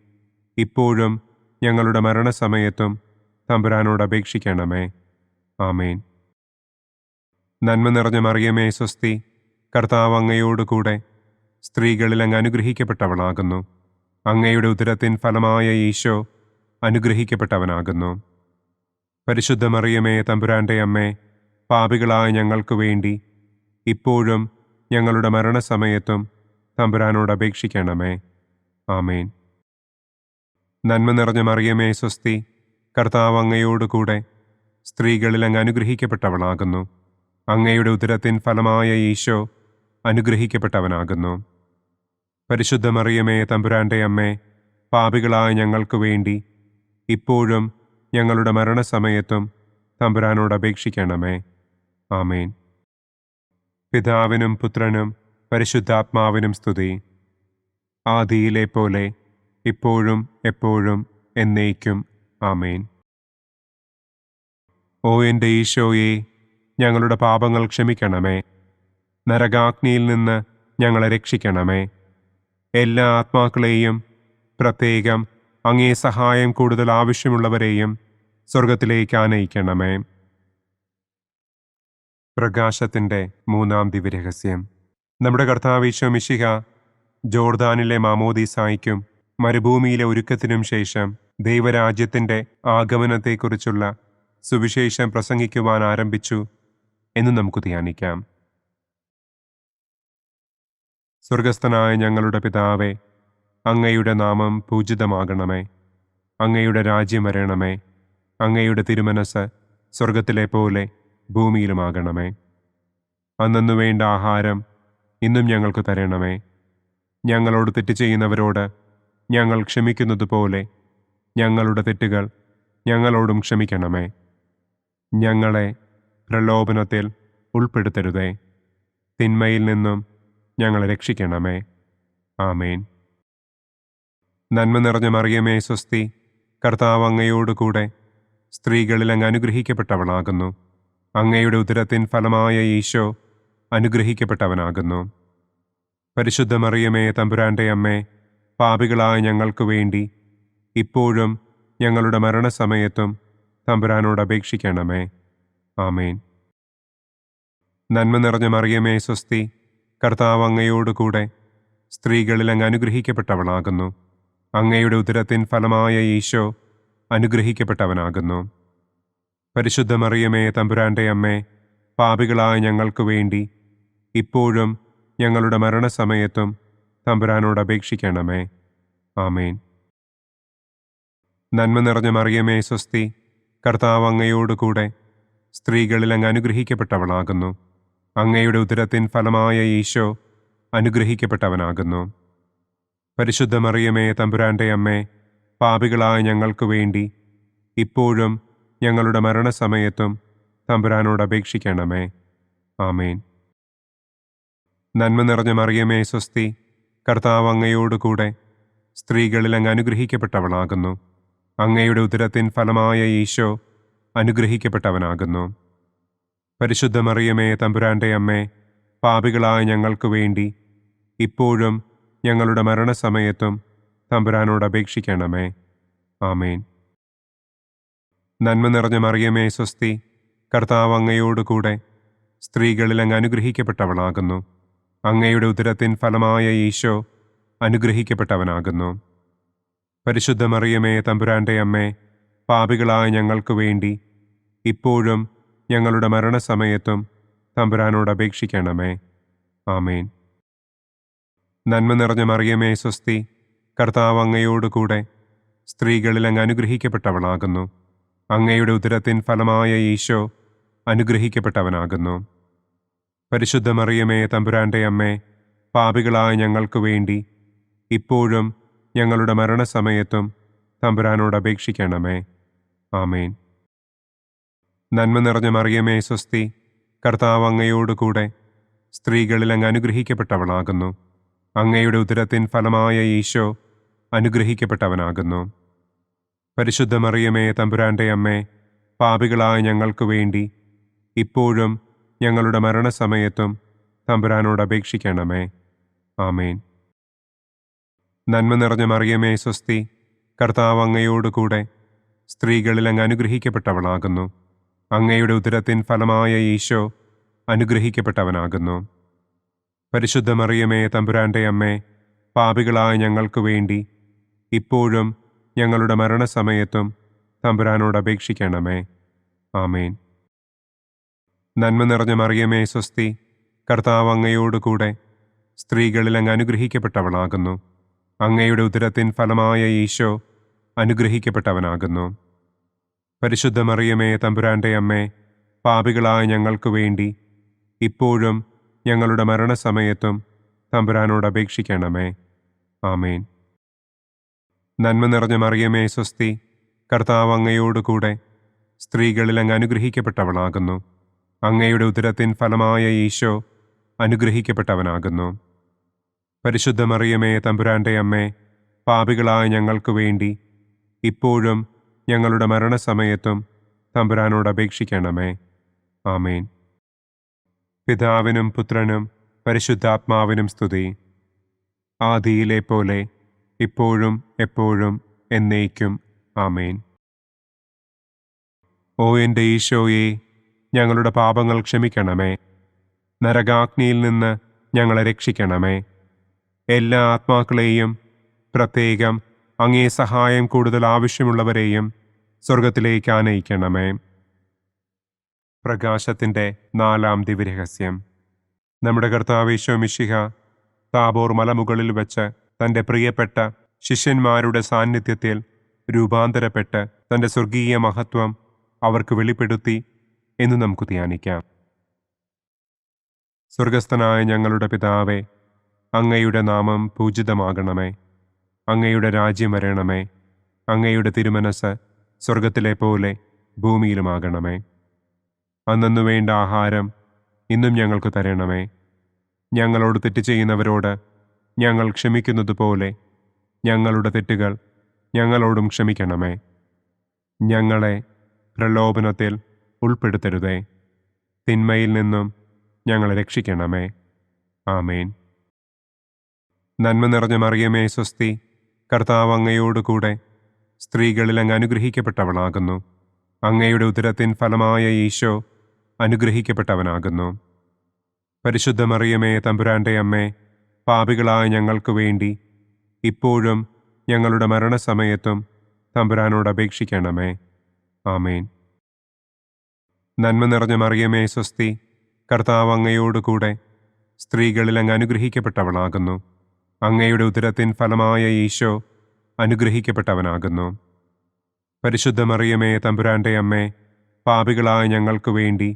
ഇപ്പോഴും ഞങ്ങളുടെ മരണസമയത്തും തമ്പുരാനോട് അപേക്ഷിക്കണമേ. ആമേൻ. നന്മ നിറഞ്ഞ മറിയമേ സ്വസ്തി, കർത്താവ് അങ്ങയോടുകൂടെ സ്ത്രീകളിൽ അങ്ങ് അനുഗ്രഹിക്കപ്പെട്ടവളാകുന്നു. അങ്ങയുടെ ഉദരത്തിൻ ഫലമായ ഈശോ അനുഗ്രഹിക്കപ്പെട്ടവനാകുന്നു. പരിശുദ്ധ മറിയമേ തമ്പുരാന്റെ അമ്മേ, പാപികളായ ഞങ്ങൾക്ക് വേണ്ടി ഇപ്പോഴും ഞങ്ങളുടെ മരണസമയത്തും തമ്പുരാനോട് അപേക്ഷിക്കണമേ. ആമേൻ. നന്മ നിറഞ്ഞ മറിയമേ സ്വസ്തി, കർത്താവ് അങ്ങയോടുകൂടെ സ്ത്രീകളിൽ അങ്ങ് അനുഗ്രഹിക്കപ്പെട്ടവളാകുന്നു. അങ്ങയുടെ ഉദരത്തിൻ ഫലമായ ഈശോ അനുഗ്രഹിക്കപ്പെട്ടവനാകുന്നു. പരിശുദ്ധ മറിയമേ തമ്പുരാന്റെ അമ്മേ, പാപികളായ ഞങ്ങൾക്ക് വേണ്ടി ഇപ്പോഴും ഞങ്ങളുടെ മരണസമയത്തും തമ്പുരാനോട് അപേക്ഷിക്കണമേ. ആമേൻ. പിതാവിനും പുത്രനും പരിശുദ്ധാത്മാവിനും സ്തുതി. ആദിയിലെ പോലെ ഇപ്പോഴും എപ്പോഴും എന്നേക്കും. ആമേൻ. ഓ എൻ്റെ ഈശോയെ, ഞങ്ങളുടെ പാപങ്ങൾ ക്ഷമിക്കണമേ. നരകാഗ്നിയിൽ നിന്ന് ഞങ്ങളെ രക്ഷിക്കണമേ. എല്ലാ ആത്മാക്കളെയും, പ്രത്യേകം അങ്ങേ സഹായം കൂടുതൽ ആവശ്യമുള്ളവരെയും സ്വർഗത്തിലേക്ക് ആനയിക്കണമേ. പ്രകാശത്തിൻ്റെ മൂന്നാം ദിവ്യരഹസ്യം. നമ്മുടെ കർത്താവ് ഈശോ മിശിഹ ജോർദാനിലെ മാമോദീസായ്ക്കും മരുഭൂമിയിലെ ഒരുക്കത്തിനും ശേഷം ദൈവരാജ്യത്തിൻ്റെ ആഗമനത്തെക്കുറിച്ചുള്ള സുവിശേഷം പ്രസംഗിക്കുവാൻ ആരംഭിച്ചു എന്ന് നമുക്ക് ധ്യാനിക്കാം. സ്വർഗസ്ഥനായ ഞങ്ങളുടെ പിതാവേ, അങ്ങയുടെ നാമം പൂജിതമാകണമേ. അങ്ങയുടെ രാജ്യം വരണമേ. അങ്ങയുടെ തിരുമനസ് സ്വർഗത്തിലെ പോലെ ഭൂമിയിലുമാകണമേ. അന്നന്നു വേണ്ട ആഹാരം ഇന്നും ഞങ്ങൾക്ക് തരണമേ. ഞങ്ങളോട് തെറ്റ് ചെയ്യുന്നവരോട് ഞങ്ങൾ ക്ഷമിക്കുന്നതുപോലെ ഞങ്ങളുടെ തെറ്റുകൾ ഞങ്ങളോടും ക്ഷമിക്കണമേ. ഞങ്ങളെ പ്രലോഭനത്തിൽ ഉൾപ്പെടുത്തരുതേ. തിന്മയിൽ നിന്നും ഞങ്ങളെ രക്ഷിക്കണമേ. ആമേൻ. നന്മ നിറഞ്ഞ മറിയമേ സ്വസ്തി, കർത്താവ് അങ്ങയോടുകൂടെ സ്ത്രീകളിൽ അങ്ങ് അനുഗ്രഹിക്കപ്പെട്ടവളാകുന്നു. അങ്ങയുടെ ഉദരത്തിൻ ഫലമായ ഈശോ അനുഗ്രഹിക്കപ്പെട്ടവനാകുന്നു. പരിശുദ്ധ മറിയമേ തമ്പുരാന്റെ അമ്മേ, പാപികളായ ഞങ്ങൾക്ക് വേണ്ടി ഇപ്പോഴും ഞങ്ങളുടെ മരണസമയത്തും തമ്പുരാനോട് അപേക്ഷിക്കണമേ. ആമേൻ. നന്മ നിറഞ്ഞ മറിയമേ സ്വസ്തി, കർത്താവ് അങ്ങയോടുകൂടെ സ്ത്രീകളിൽ അങ്ങ് അനുഗ്രഹിക്കപ്പെട്ടവളാകുന്നു. അങ്ങയുടെ ഉദരത്തിൻ ഫലമായ ഈശോ അനുഗ്രഹിക്കപ്പെട്ടവനാകുന്നു. പരിശുദ്ധ മറിയമേ തമ്പുരാന്റെ അമ്മേ, പാപികളായ ഞങ്ങൾക്ക് വേണ്ടി ഇപ്പോഴും ഞങ്ങളുടെ മരണസമയത്തും തമ്പുരാനോട് അപേക്ഷിക്കണമേ. ആമേൻ. നന്മ നിറഞ്ഞ മറിയമേ സ്വസ്തി, കർത്താവ് അങ്ങയോടുകൂടെ സ്ത്രീകളിൽ അങ്ങ് അനുഗ്രഹിക്കപ്പെട്ടവളാകുന്നു. അങ്ങയുടെ ഉദരത്തിൻ ഫലമായ ഈശോ അനുഗ്രഹിക്കപ്പെട്ടവനാകുന്നു. പരിശുദ്ധ മറിയമേ തമ്പുരാന്റെ അമ്മേ, പാപികളായ ഞങ്ങൾക്ക് വേണ്ടി ഇപ്പോഴും ഞങ്ങളുടെ മരണസമയത്തും തമ്പുരാനോട് അപേക്ഷിക്കണമേ. ആമേൻ. നന്മ നിറഞ്ഞ മറിയമേ സ്വസ്തി, കർത്താവ് അങ്ങയോടുകൂടെ സ്ത്രീകളിൽ അങ്ങ് അനുഗ്രഹിക്കപ്പെട്ടവളാകുന്നു. അങ്ങയുടെ ഉദരത്തിൻ ഫലമായ ഈശോ അനുഗ്രഹിക്കപ്പെട്ടവനാകുന്നു. പരിശുദ്ധ മറിയമേ തമ്പുരാന്റെ അമ്മേ, പാപികളായ ഞങ്ങൾക്ക് വേണ്ടി ഇപ്പോഴും ഞങ്ങളുടെ മരണസമയത്തും തമ്പുരാനോട് അപേക്ഷിക്കണമേ. ആമേൻ. നന്മ നിറഞ്ഞ മറിയമേ സ്വസ്തി, കർത്താവ് അങ്ങയോടുകൂടെ സ്ത്രീകളിൽ അങ്ങ് അനുഗ്രഹിക്കപ്പെട്ടവളാകുന്നു. അങ്ങയുടെ ഉദരത്തിൻ ഫലമായ ഈശോ അനുഗ്രഹിക്കപ്പെട്ടവനാകുന്നു. പരിശുദ്ധ മറിയമേ തമ്പുരാന്റെ അമ്മേ, പാപികളായ ഞങ്ങൾക്ക് വേണ്ടി ഇപ്പോഴും ഞങ്ങളുടെ മരണസമയത്തും തമ്പുരാനോട് അപേക്ഷിക്കണമേ. ആമേൻ. നന്മ നിറഞ്ഞ മറിയമേ സ്വസ്തി, കർത്താവ് അങ്ങയോടുകൂടെ സ്ത്രീകളിൽ അങ്ങ് അനുഗ്രഹിക്കപ്പെട്ടവളാകുന്നു. അങ്ങയുടെ ഉദരത്തിൻ ഫലമായ ഈശോ അനുഗ്രഹിക്കപ്പെട്ടവനാകുന്നു. പരിശുദ്ധ മറിയമേ തമ്പുരാന്റെ അമ്മേ, പാപികളായ ഞങ്ങൾക്ക് വേണ്ടി ഇപ്പോഴും ഞങ്ങളുടെ മരണസമയത്തും തമ്പുരാനോട് അപേക്ഷിക്കണമേ. ആമേൻ. നന്മ നിറഞ്ഞ മറിയമേ സ്വസ്തി, കർത്താവ് അങ്ങയോടുകൂടെ സ്ത്രീകളിൽ അങ്ങ് അനുഗ്രഹിക്കപ്പെട്ടവളാകുന്നു. അങ്ങയുടെ ഉദരത്തിൻ ഫലമായ ഈശോ അനുഗ്രഹിക്കപ്പെട്ടവനാകുന്നു. പരിശുദ്ധ മറിയമേ തമ്പുരാന്റെ അമ്മേ, പാപികളായ ഞങ്ങൾക്ക് വേണ്ടി ഇപ്പോഴും ഞങ്ങളുടെ മരണസമയത്തും തമ്പുരാനോട് അപേക്ഷിക്കണമേ. ആമേൻ. നന്മ നിറഞ്ഞ മറിയമേ സ്വസ്തി, കർത്താവ് അങ്ങയോടുകൂടെ സ്ത്രീകളിൽ അങ്ങ് അനുഗ്രഹിക്കപ്പെട്ടവളാകുന്നു. അങ്ങയുടെ ഉദരത്തിൻ ഫലമായ ഈശോ അനുഗ്രഹിക്കപ്പെട്ടവനാകുന്നു. പരിശുദ്ധ മറിയമേ തമ്പുരാന്റെ അമ്മേ, പാപികളായ ഞങ്ങൾക്ക് വേണ്ടി ഇപ്പോഴും ഞങ്ങളുടെ മരണസമയത്തും തമ്പുരാനോട് അപേക്ഷിക്കണമേ. ആമേൻ. നന്മ നിറഞ്ഞ മറിയമേ സ്വസ്തി, കർത്താവ് അങ്ങയോടുകൂടെ സ്ത്രീകളിൽ അങ്ങ് അനുഗ്രഹിക്കപ്പെട്ടവളാകുന്നു. അങ്ങയുടെ ഉദരത്തിൻ ഫലമായ ഈശോ അനുഗ്രഹിക്കപ്പെട്ടവനാകുന്നു. പരിശുദ്ധ മറിയമേ തമ്പുരാന്റെ അമ്മേ, പാപികളായ ഞങ്ങൾക്ക് വേണ്ടി ഇപ്പോഴും ഞങ്ങളുടെ മരണസമയത്തും തമ്പുരാനോട് അപേക്ഷിക്കണമേ. ആമേൻ. നന്മ നിറഞ്ഞ മറിയമേ സ്വസ്തി, കർത്താവ് അങ്ങയോടുകൂടെ സ്ത്രീകളിൽ അങ്ങ് അനുഗ്രഹിക്കപ്പെട്ടവളാകുന്നു. അങ്ങയുടെ ഉദരത്തിൻ ഫലമായ ഈശോ അനുഗ്രഹിക്കപ്പെട്ടവനാകുന്നു. പരിശുദ്ധ മറിയമേ തമ്പുരാന്റെ അമ്മേ, പാപികളായ ഞങ്ങൾക്ക് വേണ്ടി ഇപ്പോഴും ഞങ്ങളുടെ മരണസമയത്തും തമ്പുരാനോട് അപേക്ഷിക്കണമേ. ആമേൻ. പിതാവിനും പുത്രനും പരിശുദ്ധാത്മാവിനും സ്തുതി. ആദിയിലെ പോലെ ഇപ്പോഴും എപ്പോഴും എന്നേക്കും. ആമേൻ. ഓ എൻ്റെ ഈശോയെ, ഞങ്ങളുടെ പാപങ്ങൾ ക്ഷമിക്കണമേ. നരകാഗ്നിയിൽ നിന്ന് ഞങ്ങളെ രക്ഷിക്കണമേ. എല്ലാ ആത്മാക്കളെയും, പ്രത്യേകം അങ്ങേ സഹായം കൂടുതൽ ആവശ്യമുള്ളവരെയും സ്വർഗത്തിലേക്ക് ആനയിക്കണമേ. പ്രകാശത്തിൻ്റെ 4-ാം ദിവ്യരഹസ്യം. നമ്മുടെ കർത്താവ് ഈശോ മിശിഹ താബോർ മലമുകളിൽ വെച്ച് തൻ്റെ പ്രിയപ്പെട്ട ശിഷ്യന്മാരുടെ സാന്നിധ്യത്തിൽ രൂപാന്തരപ്പെട്ട് തൻ്റെ സ്വർഗീയ മഹത്വം അവർക്ക് വെളിപ്പെടുത്തി എന്ന് നമുക്ക് ധ്യാനിക്കാം. സ്വർഗസ്ഥനായ ഞങ്ങളുടെ പിതാവേ, അങ്ങയുടെ നാമം പൂജിതമാകണമേ. അങ്ങയുടെ രാജ്യം വരണമേ. അങ്ങയുടെ തിരുമനസ് സ്വർഗത്തിലെ പോലെ ഭൂമിയിലുമാകണമേ. അന്നു വേണ്ട ആഹാരം ഇന്നും ഞങ്ങൾക്ക് തരണമേ. ഞങ്ങളോട് തെറ്റ് ചെയ്യുന്നവരോട് ഞങ്ങൾ ക്ഷമിക്കുന്നത് പോലെ ഞങ്ങളുടെ തെറ്റുകൾ ഞങ്ങളോടും ക്ഷമിക്കണമേ. ഞങ്ങളെ പ്രലോഭനത്തിൽ ഉൾപ്പെടുത്തരുതേ. തിന്മയിൽ നിന്നും ഞങ്ങളെ രക്ഷിക്കണമേ. ആമേൻ. നന്മ നിറഞ്ഞ മറിയമേ സ്വസ്തി, കർത്താവ് അങ്ങയോടുകൂടെ സ്ത്രീകളിൽ അങ്ങ് അനുഗ്രഹിക്കപ്പെട്ടവളാകുന്നു. അങ്ങയുടെ ഉദരത്തിൻ ഫലമായ ഈശോ അനുഗ്രഹിക്കപ്പെട്ടവനാകുന്നു. പരിശുദ്ധ മറിയമേ തമ്പുരാന്റെ അമ്മേ, പാപികളായ ഞങ്ങൾക്ക് വേണ്ടി ഇപ്പോഴും ഞങ്ങളുടെ മരണസമയത്തും തമ്പുരാനോട് അപേക്ഷിക്കണമേ. ആമേൻ. നന്മ നിറഞ്ഞ മറിയമേ സ്വസ്തി, കർത്താവ് അങ്ങയോടുകൂടെ സ്ത്രീകളിൽ അങ്ങ് അനുഗ്രഹിക്കപ്പെട്ടവളാകുന്നു. അങ്ങയുടെ ഉദരത്തിൻ ഫലമായ ഈശോ അനുഗ്രഹിക്കപ്പെട്ടവനാകുന്നു. പരിശുദ്ധ മറിയമേ തമ്പുരാന്റെ അമ്മേ, പാപികളായ ഞങ്ങൾക്ക് വേണ്ടി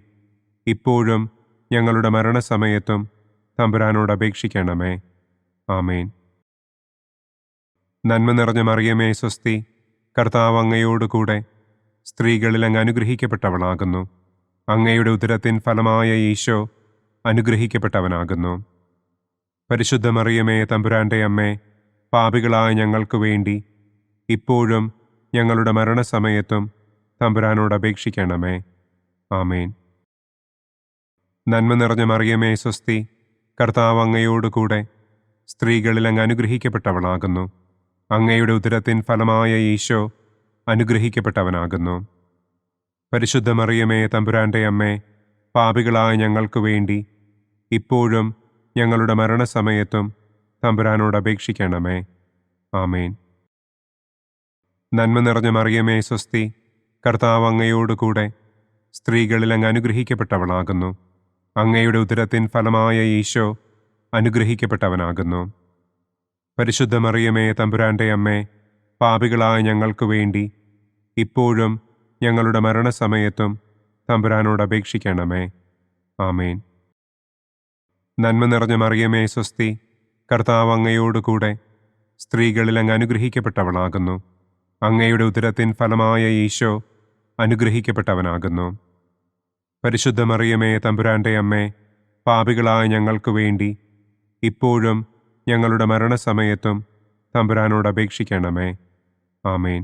ഇപ്പോഴും ഞങ്ങളുടെ മരണസമയത്തും തമ്പുരാനോട് അപേക്ഷിക്കണമേ. ആമേൻ. നന്മ നിറഞ്ഞ മറിയമേ സ്വസ്തി, കർത്താവ് അങ്ങയോടുകൂടെ സ്ത്രീകളിൽ അങ്ങ് അനുഗ്രഹിക്കപ്പെട്ടവളാകുന്നു. അങ്ങയുടെ ഉദരത്തിൻ ഫലമായ ഈശോ അനുഗ്രഹിക്കപ്പെട്ടവനാകുന്നു. പരിശുദ്ധ മറിയമേ തമ്പുരാന്റെ അമ്മേ, പാപികളായ ഞങ്ങൾക്ക് വേണ്ടി ഇപ്പോഴും ഞങ്ങളുടെ മരണസമയത്തും തമ്പുരാനോട് അപേക്ഷിക്കണമേ. ആമേൻ. നന്മ നിറഞ്ഞ മറിയമേ സ്വസ്തി, കർത്താവ് അങ്ങയോടുകൂടെ സ്ത്രീകളിൽ അങ്ങ് അനുഗ്രഹിക്കപ്പെട്ടവളാകുന്നു. അങ്ങയുടെ ഉദരത്തിൻ ഫലമായ ഈശോ അനുഗ്രഹിക്കപ്പെട്ടവനാകുന്നു. പരിശുദ്ധ മറിയമേ തമ്പുരാന്റെ അമ്മേ, പാപികളായ ഞങ്ങൾക്ക് വേണ്ടി ഇപ്പോഴും ഞങ്ങളുടെ മരണസമയത്തും തമ്പുരാനോട് അപേക്ഷിക്കണമേ. ആമേൻ. നന്മ നിറഞ്ഞ മറിയമേ സ്വസ്തി, കർത്താവ് അങ്ങയോടുകൂടെ സ്ത്രീകളിൽ അങ്ങ് അനുഗ്രഹിക്കപ്പെട്ടവളാകുന്നു. അങ്ങയുടെ ഉദരത്തിൻ ഫലമായ ഈശോ അനുഗ്രഹിക്കപ്പെട്ടവനാകുന്നു. പരിശുദ്ധ മറിയമേ തമ്പുരാന്റെ അമ്മേ, പാപികളായ ഞങ്ങൾക്ക് വേണ്ടി ഇപ്പോഴും ഞങ്ങളുടെ മരണസമയത്തും തമ്പുരാനോട് അപേക്ഷിക്കണമേ. ആമേൻ. നന്മ നിറഞ്ഞ മറിയമേ സ്വസ്തി, കർത്താവ് അങ്ങയോടുകൂടെ സ്ത്രീകളിൽ അങ്ങ് അനുഗ്രഹിക്കപ്പെട്ടവളാകുന്നു. അങ്ങയുടെ ഉദരത്തിൻ ഫലമായ ഈശോ അനുഗ്രഹിക്കപ്പെട്ടവനാകുന്നു. പരിശുദ്ധ മറിയമേ തമ്പുരാന്റെ അമ്മേ, പാപികളായ ഞങ്ങൾക്ക് വേണ്ടി ഇപ്പോഴും ഞങ്ങളുടെ മരണസമയത്തും തമ്പുരാനോട് അപേക്ഷിക്കണമേ. ആമേൻ.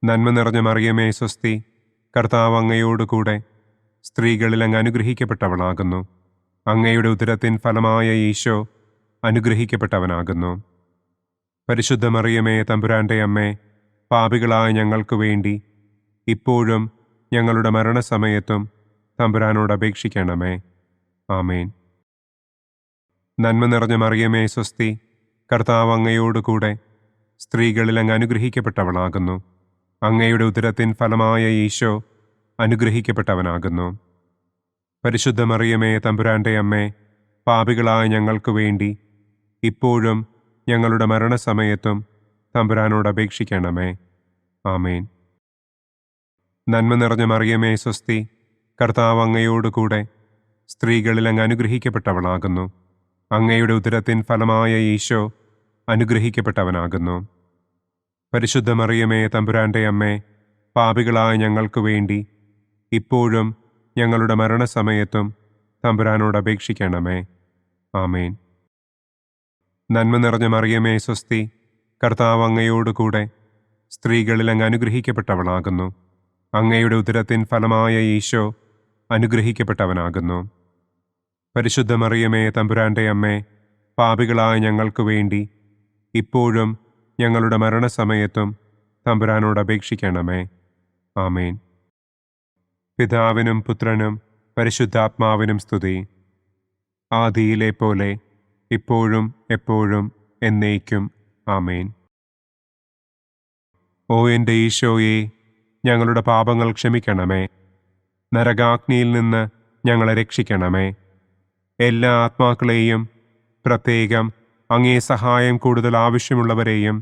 നന്മ നിറഞ്ഞ മറിയമേ സ്വസ്തി, കർത്താവ് അങ്ങയോടുകൂടെ സ്ത്രീകളിൽ അങ്ങ് അനുഗ്രഹിക്കപ്പെട്ടവളാകുന്നു. അങ്ങയുടെ ഉദരത്തിൻ ഫലമായ ഈശോ അനുഗ്രഹിക്കപ്പെട്ടവനാകുന്നു. പരിശുദ്ധ മറിയമേ, തമ്പുരാന്റെ അമ്മേ, പാപികളായ ഞങ്ങൾക്ക് വേണ്ടി ഇപ്പോഴും ഞങ്ങളുടെ മരണസമയത്തും തമ്പുരാനോട് അപേക്ഷിക്കണമേ. ആമേൻ. നന്മ നിറഞ്ഞ മറിയമേ, സ്വസ്തി, കർത്താവ് അങ്ങയോടുകൂടെ സ്ത്രീകളിൽ അങ്ങ് അനുഗ്രഹിക്കപ്പെട്ടവളാകുന്നു. അങ്ങയുടെ ഉദരത്തിൻ ഫലമായ ഈശോ അനുഗ്രഹിക്കപ്പെട്ടവനാകുന്നു. പരിശുദ്ധ മറിയമേ, തമ്പുരാന്റെ അമ്മേ, പാപികളായ ഞങ്ങൾക്ക് വേണ്ടി ഇപ്പോഴും ഞങ്ങളുടെ മരണസമയത്തും തമ്പുരാനോട് അപേക്ഷിക്കണമേ. ആമേൻ. നന്മ നിറഞ്ഞ മറിയമേ, സ്വസ്തി, കർത്താവ് അങ്ങയോടുകൂടെ സ്ത്രീകളിൽ അങ്ങ് അനുഗ്രഹിക്കപ്പെട്ടവളാകുന്നു. അങ്ങയുടെ ഉദരത്തിൻ ഫലമായ ഈശോ അനുഗ്രഹിക്കപ്പെട്ടവനാകുന്നു. പരിശുദ്ധ മറിയമേ, തമ്പുരാന്റെ അമ്മേ, പാപികളായ ഞങ്ങൾക്ക് വേണ്ടി ഇപ്പോഴും ഞങ്ങളുടെ മരണസമയത്തും തമ്പുരാനോട് അപേക്ഷിക്കണമേ. ആമേൻ. നന്മ നിറഞ്ഞ മറിയമേ, സ്വസ്തി, കർത്താവ് അങ്ങയോടുകൂടെ സ്ത്രീകളിൽ അങ്ങ് അനുഗ്രഹിക്കപ്പെട്ടവളാകുന്നു. അങ്ങയുടെ ഉദരത്തിൻ ഫലമായ ഈശോ അനുഗ്രഹിക്കപ്പെട്ടവനാകുന്നു. പരിശുദ്ധ മറിയമേ, തമ്പുരാന്റെ അമ്മേ, പാപികളായ ഞങ്ങൾക്ക് വേണ്ടി ഇപ്പോഴും ഞങ്ങളുടെ മരണസമയത്തും തമ്പുരാനോട് അപേക്ഷിക്കണമേ. ആമേൻ. പിതാവിനും പുത്രനും പരിശുദ്ധാത്മാവിനും സ്തുതി. ആദിയിലെ പോലെ ഇപ്പോഴും എപ്പോഴും എന്നേക്കും. ആമേൻ. ഓ എൻ്റെ ഈശോയെ, ഞങ്ങളുടെ പാപങ്ങൾ ക്ഷമിക്കണമേ. നരകാഗ്നിയിൽ നിന്ന് ഞങ്ങളെ രക്ഷിക്കണമേ. എല്ലാ ആത്മാക്കളെയും, പ്രത്യേകം അങ്ങേ സഹായം കൂടുതൽ ആവശ്യമുള്ളവരെയും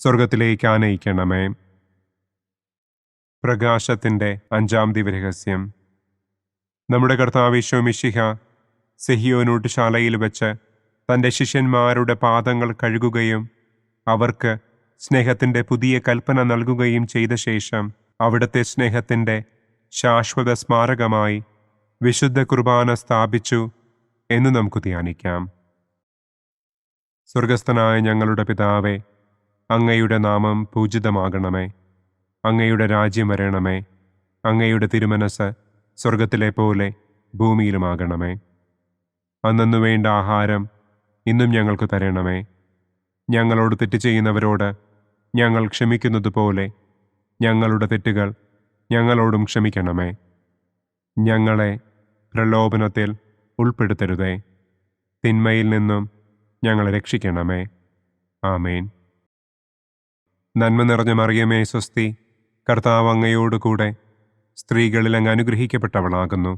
സ്വർഗത്തിലേക്ക് ആനയിക്കണമേ. പ്രകാശത്തിൻ്റെ 5-ാം ദിവ്യരഹസ്യം. നമ്മുടെ കർത്താവ് ഈശോ മിശിഹ സെഹിയോനൂട്ടുശാലയിൽ വെച്ച് തൻ്റെ ശിഷ്യന്മാരുടെ പാദങ്ങൾ കഴുകുകയും അവർക്ക് സ്നേഹത്തിൻ്റെ പുതിയ കൽപ്പന നൽകുകയും ചെയ്ത ശേഷം അവിടുത്തെ സ്നേഹത്തിൻ്റെ ശാശ്വത സ്മാരകമായി വിശുദ്ധ കുർബാന സ്ഥാപിച്ചു എന്ന് നമുക്ക് ധ്യാനിക്കാം. സ്വർഗസ്ഥനായ ഞങ്ങളുടെ പിതാവേ, അങ്ങയുടെ നാമം പൂജിതമാകണമേ. അങ്ങയുടെ രാജ്യം വരണമേ. അങ്ങയുടെ തിരുമനസ് സ്വർഗത്തിലെ പോലെ ഭൂമിയിലുമാകണമേ. അന്നന്നു വേണ്ട ആഹാരം ഇന്നും ഞങ്ങൾക്ക് തരണമേ. ഞങ്ങളോട് തെറ്റ് ചെയ്യുന്നവരോട് ഞങ്ങൾ ക്ഷമിക്കുന്നത് പോലെ ഞങ്ങളുടെ തെറ്റുകൾ ഞങ്ങളോടും ക്ഷമിക്കണമേ. ഞങ്ങളെ പ്രലോഭനത്തിൽ ഉൾപ്പെടുത്തരുതേ. തിന്മയിൽ നിന്നും ഞങ്ങളെ രക്ഷിക്കണമേ. ആമേൻ. നന്മ നിറഞ്ഞ മറിയമേ, സ്വസ്തി, കർത്താവ് അങ്ങയോടുകൂടെ സ്ത്രീകളിൽ അങ്ങ് അനുഗ്രഹിക്കപ്പെട്ടവളാകുന്നു.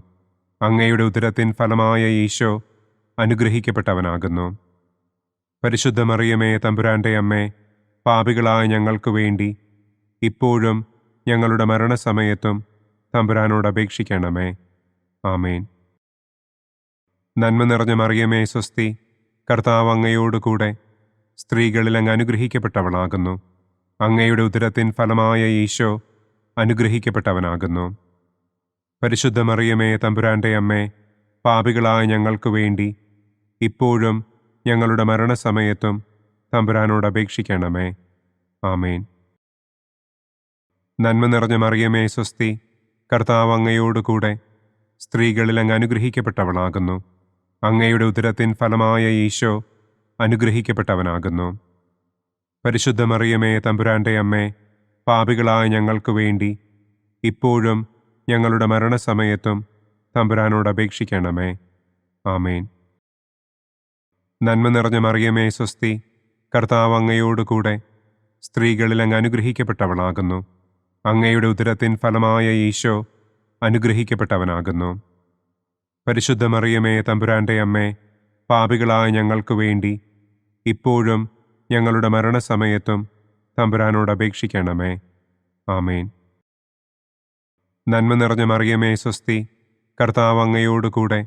അങ്ങയുടെ ഉദരത്തിൻ ഫലമായ ഈശോ അനുഗ്രഹിക്കപ്പെട്ടവനാകുന്നു. പരിശുദ്ധ മറിയമേ, തമ്പുരാന്റെ അമ്മേ, പാപികളായ ഞങ്ങൾക്ക് വേണ്ടി ഇപ്പോഴും ഞങ്ങളുടെ മരണസമയത്തും തമ്പുരാനോട് അപേക്ഷിക്കണമേ. ആമേൻ. നന്മ നിറഞ്ഞ മറിയമേ, സ്വസ്തി, കർത്താവ് അങ്ങയോടുകൂടെ സ്ത്രീകളിൽ അങ്ങ് അനുഗ്രഹിക്കപ്പെട്ടവളാകുന്നു. അങ്ങയുടെ ഉദരത്തിൻ ഫലമായ ഈശോ അനുഗ്രഹിക്കപ്പെട്ടവനാകുന്നു. പരിശുദ്ധ മറിയമേ, തമ്പുരാന്റെ അമ്മേ, പാപികളായ ഞങ്ങൾക്ക് വേണ്ടി ഇപ്പോഴും ഞങ്ങളുടെ മരണസമയത്തും തമ്പുരാനോട് അപേക്ഷിക്കണമേ. ആമേൻ. നന്മ നിറഞ്ഞ മറിയമേ, സ്വസ്തി, കർത്താവ് അങ്ങയോടുകൂടെ സ്ത്രീകളിൽ അങ്ങ് അനുഗ്രഹിക്കപ്പെട്ടവളാകുന്നു. അങ്ങയുടെ ഉദരത്തിൻ ഫലമായ ഈശോ അനുഗ്രഹിക്കപ്പെട്ടവനാകുന്നു. പരിശുദ്ധ മറിയമേ, തമ്പുരാന്റെ അമ്മേ, പാപികളായ ഞങ്ങൾക്ക് വേണ്ടി ഇപ്പോഴും ഞങ്ങളുടെ മരണസമയത്തും തമ്പുരാനോട് അപേക്ഷിക്കണമേ. ആമേൻ. നന്മ നിറഞ്ഞ മറിയമേ, സ്വസ്തി, കർത്താവ് അങ്ങയോടുകൂടെ സ്ത്രീകളിൽ അങ്ങ് അനുഗ്രഹിക്കപ്പെട്ടവളാകുന്നു. അങ്ങയുടെ ഉദരത്തിൻ ഫലമായ ഈശോ അനുഗ്രഹിക്കപ്പെട്ടവനാകുന്നു. പരിശുദ്ധ മറിയമേ, തമ്പുരാന്റെ അമ്മേ, പാപികളായ ഞങ്ങൾക്ക് വേണ്ടി ഇപ്പോഴും ഞങ്ങളുടെ മരണസമയത്തും തമ്പുരാനോട് അപേക്ഷിക്കണമേ. ആമേൻ. നന്മ നിറഞ്ഞ മറിയമേ, സ്വസ്തി, കർത്താവ് അങ്ങയോടുകൂടെ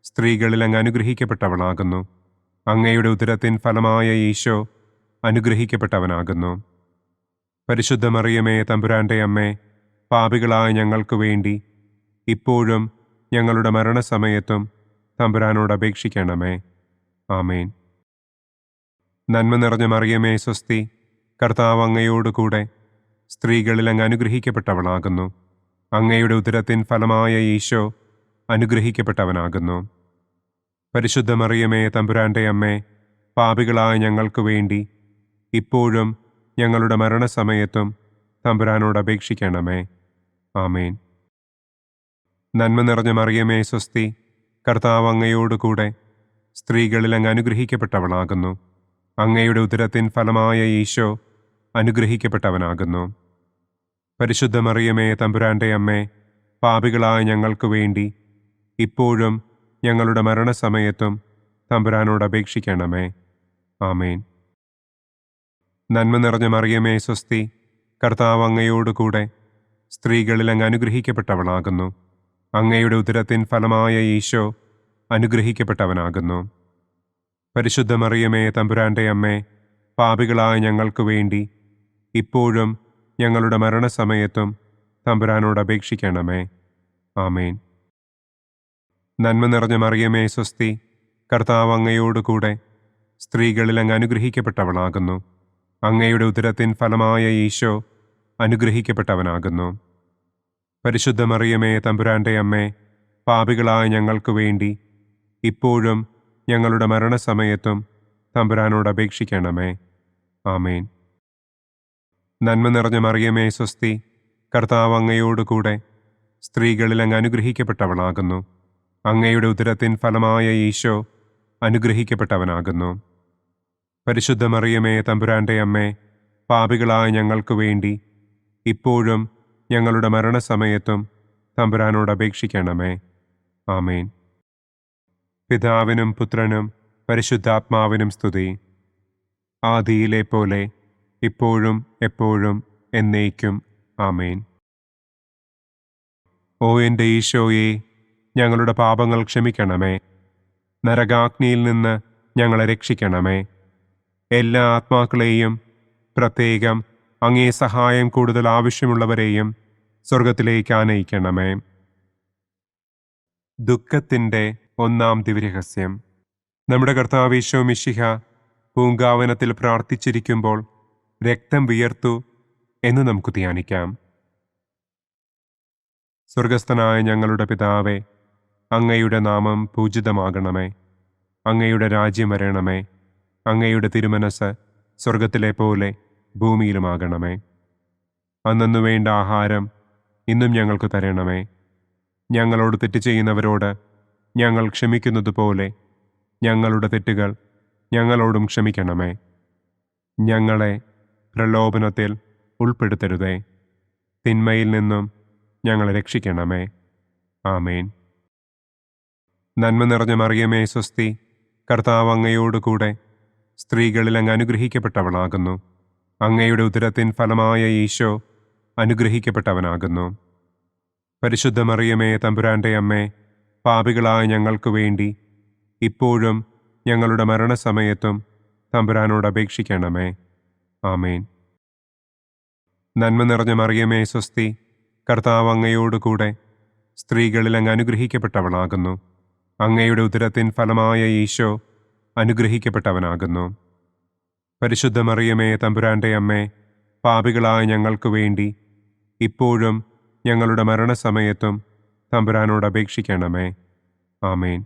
സ്ത്രീകളിൽ അങ്ങ് അനുഗ്രഹിക്കപ്പെട്ടവളാകുന്നു. അങ്ങയുടെ ഉദരത്തിൻ ഫലമായ ഈശോ അനുഗ്രഹിക്കപ്പെട്ടവനാകുന്നു. പരിശുദ്ധ മറിയമേ, തമ്പുരാന്റെ അമ്മേ, പാപികളായ ഞങ്ങൾക്ക് വേണ്ടി ഇപ്പോഴും ഞങ്ങളുടെ മരണസമയത്തും തമ്പുരാനോട് അപേക്ഷിക്കണമേ. ആമേൻ. നന്മ നിറഞ്ഞ മറിയമേ, സ്വസ്തി, കർത്താവ് അങ്ങയോടുകൂടെ സ്ത്രീകളിൽ അങ്ങ് അനുഗ്രഹിക്കപ്പെട്ടവളാകുന്നു. അങ്ങയുടെ ഉദരത്തിൻ ഫലമായ ഈശോ അനുഗ്രഹിക്കപ്പെട്ടവനാകുന്നു. പരിശുദ്ധ മറിയമേ, തമ്പുരാന്റെ അമ്മേ, പാപികളായ ഞങ്ങൾക്ക് വേണ്ടി ഇപ്പോഴും ഞങ്ങളുടെ മരണസമയത്തും തമ്പുരാനോട് അപേക്ഷിക്കണമേ. ആമേൻ. നന്മ നിറഞ്ഞ മറിയമേ സ്വസ്തി, കർത്താവ് അങ്ങയോട് കൂടെ സ്ത്രീകളിൽ അങ്ങ് അനുഗ്രഹിക്കപ്പെട്ടവളാകുന്നു. അങ്ങയുടെ ഉദരത്തിൻ ഫലമായ ഈശോ അനുഗ്രഹിക്കപ്പെട്ടവനാകുന്നു. പരിശുദ്ധ മറിയമേ തമ്പുരാൻ്റെ അമ്മേ, പാപികളായ ഞങ്ങൾക്ക് വേണ്ടി ഇപ്പോഴും ഞങ്ങളുടെ മരണസമയത്തും തമ്പുരാനോട് അപേക്ഷിക്കണമേ. ആമേൻ. നന്മ നിറഞ്ഞ മറിയമേ സ്വസ്തി, കർത്താവ് അങ്ങയോട് കൂടെ സ്ത്രീകളിൽ അങ്ങ് അനുഗ്രഹിക്കപ്പെട്ടവളാകുന്നു. അങ്ങയുടെ ഉദരത്തിൻ ഫലമായ ഈശോ അനുഗ്രഹിക്കപ്പെട്ടവനാകുന്നു. പരിശുദ്ധ മറിയമേ തമ്പുരാൻ്റെ അമ്മേ, പാപികളായ ഞങ്ങൾക്ക് വേണ്ടി ഇപ്പോഴും ഞങ്ങളുടെ മരണസമയത്തും തമ്പുരാനോട് അപേക്ഷിക്കണമേ. ആമേൻ. നന്മ നിറഞ്ഞ മറിയമേ സ്വസ്തി, കർത്താവ് അങ്ങയോട് കൂടെ സ്ത്രീകളിൽ അങ്ങ് അനുഗ്രഹിക്കപ്പെട്ടവളാകുന്നു. അങ്ങയുടെ ഉദരത്തിൻ ഫലമായ ഈശോ അനുഗ്രഹിക്കപ്പെട്ടവനാകുന്നു. പരിശുദ്ധ മറിയമേ തമ്പുരാൻ്റെ അമ്മേ, പാപികളായ ഞങ്ങൾക്ക് വേണ്ടി ഇപ്പോഴും ഞങ്ങളുടെ മരണസമയത്തും തമ്പുരാനോട് അപേക്ഷിക്കണമേ. ആമേൻ. നന്മ നിറഞ്ഞ മറിയമേ സ്വസ്തി, കർത്താവ് അങ്ങയോട് കൂടെ സ്ത്രീകളിൽ അങ്ങ് അനുഗ്രഹിക്കപ്പെട്ടവളാകുന്നു. അങ്ങയുടെ ഉദരത്തിൻ ഫലമായ ഈശോ അനുഗ്രഹിക്കപ്പെട്ടവനാകുന്നു. പരിശുദ്ധ മറിയമേ തമ്പുരാൻ്റെ അമ്മേ, പാപികളായ ഞങ്ങൾക്ക് വേണ്ടി ഇപ്പോഴും ഞങ്ങളുടെ മരണസമയത്തും തമ്പുരാനോട് അപേക്ഷിക്കണമേ. ആമേൻ. പിതാവിനും പുത്രനും പരിശുദ്ധാത്മാവിനും സ്തുതി. ആദിയിലെ പോലെ ഇപ്പോഴും എപ്പോഴും എന്നേക്കും. ആമേൻ. ഓ എൻ്റെ ഈശോയെ, ഞങ്ങളുടെ പാപങ്ങൾ ക്ഷമിക്കണമേ. നരകാഗ്നിയിൽ നിന്ന് ഞങ്ങളെ രക്ഷിക്കണമേ. എല്ലാ ആത്മാക്കളെയും, പ്രത്യേകം അങ്ങേ സഹായം കൂടുതൽ ആവശ്യമുള്ളവരെയും സ്വർഗത്തിലേക്ക് ആനയിക്കണമേ. ദുഃഖത്തിൻ്റെ ഒന്നാം ദിവ്യരഹസ്യം. നമ്മുടെ കർത്താവ് ഈശോ മിശിഹ പൂങ്കാവനത്തിൽ പ്രാർത്ഥിച്ചിരിക്കുമ്പോൾ രക്തം വിയർത്തു എന്ന് നമുക്ക് ധ്യാനിക്കാം. സ്വർഗസ്ഥനായ ഞങ്ങളുടെ പിതാവേ, അങ്ങയുടെ നാമം പൂജിതമാകണമേ. അങ്ങയുടെ രാജ്യം വരണമേ. അങ്ങയുടെ തിരുമനസ് സ്വർഗത്തിലെ പോലെ ഭൂമിയിലുമാകണമേ. അന്നു വേണ്ട ആഹാരം ഇന്നും ഞങ്ങൾക്ക് തരണമേ. ഞങ്ങളോട് തെറ്റ് ചെയ്യുന്നവരോട് ഞങ്ങൾ ക്ഷമിക്കുന്നതുപോലെ ഞങ്ങളുടെ തെറ്റുകൾ ഞങ്ങളോടും ക്ഷമിക്കണമേ. ഞങ്ങളെ പ്രലോഭനത്തിൽ ഉൾപ്പെടുത്തരുതേ. തിന്മയിൽ നിന്നും ഞങ്ങളെ രക്ഷിക്കണമേ. ആമേൻ. നന്മ നിറഞ്ഞ മറിയമേ സ്വസ്തി, കർത്താവ് അങ്ങയോട് കൂടെ സ്ത്രീകളിൽ അങ്ങ് അനുഗ്രഹിക്കപ്പെട്ടവളാകുന്നു. അങ്ങയുടെ ഉദരത്തിൻ ഫലമായ ഈശോ അനുഗ്രഹിക്കപ്പെട്ടവനാകുന്നു. പരിശുദ്ധ മറിയമേ തമ്പുരാൻ്റെ അമ്മേ, പാപികളായ ഞങ്ങൾക്ക് വേണ്ടി ഇപ്പോഴും ഞങ്ങളുടെ മരണസമയത്തും തമ്പുരാനോട് അപേക്ഷിക്കണമേ. ആമേൻ. നന്മ നിറഞ്ഞ മറിയമേ സ്വസ്തി, കർത്താവ് അങ്ങയോട് കൂടെ സ്ത്രീകളിൽ അങ്ങ് അനുഗ്രഹിക്കപ്പെട്ടവളാകുന്നു. അങ്ങയുടെ ഉദരത്തിൻ ഫലമായ ഈശോ അനുഗ്രഹിക്കപ്പെട്ടവനാകുന്നു. പരിശുദ്ധ മറിയമേ തമ്പുരാൻ്റെ അമ്മേ, പാപികളായ ഞങ്ങൾക്ക് വേണ്ടി ഇപ്പോഴും ഞങ്ങളുടെ മരണസമയത്തും തമ്പുരാനോട് അപേക്ഷിക്കണമേ. ആമേൻ.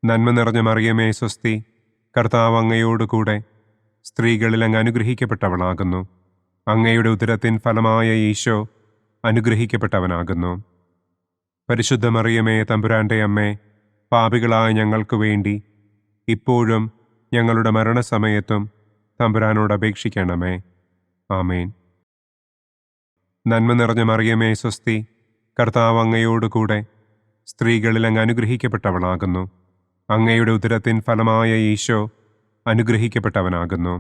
നന്മ നിറഞ്ഞ മറിയമേ സ്വസ്തി, കർത്താവ് അങ്ങയോട് കൂടെ സ്ത്രീകളിൽ അങ്ങ് അനുഗ്രഹിക്കപ്പെട്ടവളാകുന്നു. അങ്ങയുടെ ഉദരത്തിൻ ഫലമായ ഈശോ അനുഗ്രഹിക്കപ്പെട്ടവനാകുന്നു. പരിശുദ്ധ മറിയമേ തമ്പുരാൻ്റെ അമ്മേ, പാപികളായ ഞങ്ങൾക്ക് വേണ്ടി ഇപ്പോഴും ഞങ്ങളുടെ മരണസമയത്തും തമ്പുരാനോട് അപേക്ഷിക്കണമേ. ആമേൻ. നന്മ നിറഞ്ഞ മറിയമേ സ്വസ്തി, കർത്താവ് അങ്ങയോട് കൂടെ സ്ത്രീകളിൽ അങ്ങ് അനുഗ്രഹിക്കപ്പെട്ടവളാകുന്നു. അങ്ങയുടെ ഉദരത്തിൻ ഫലമായ ഈശോ അനുഗ്രഹിക്കപ്പെട്ടവനാകുന്നു.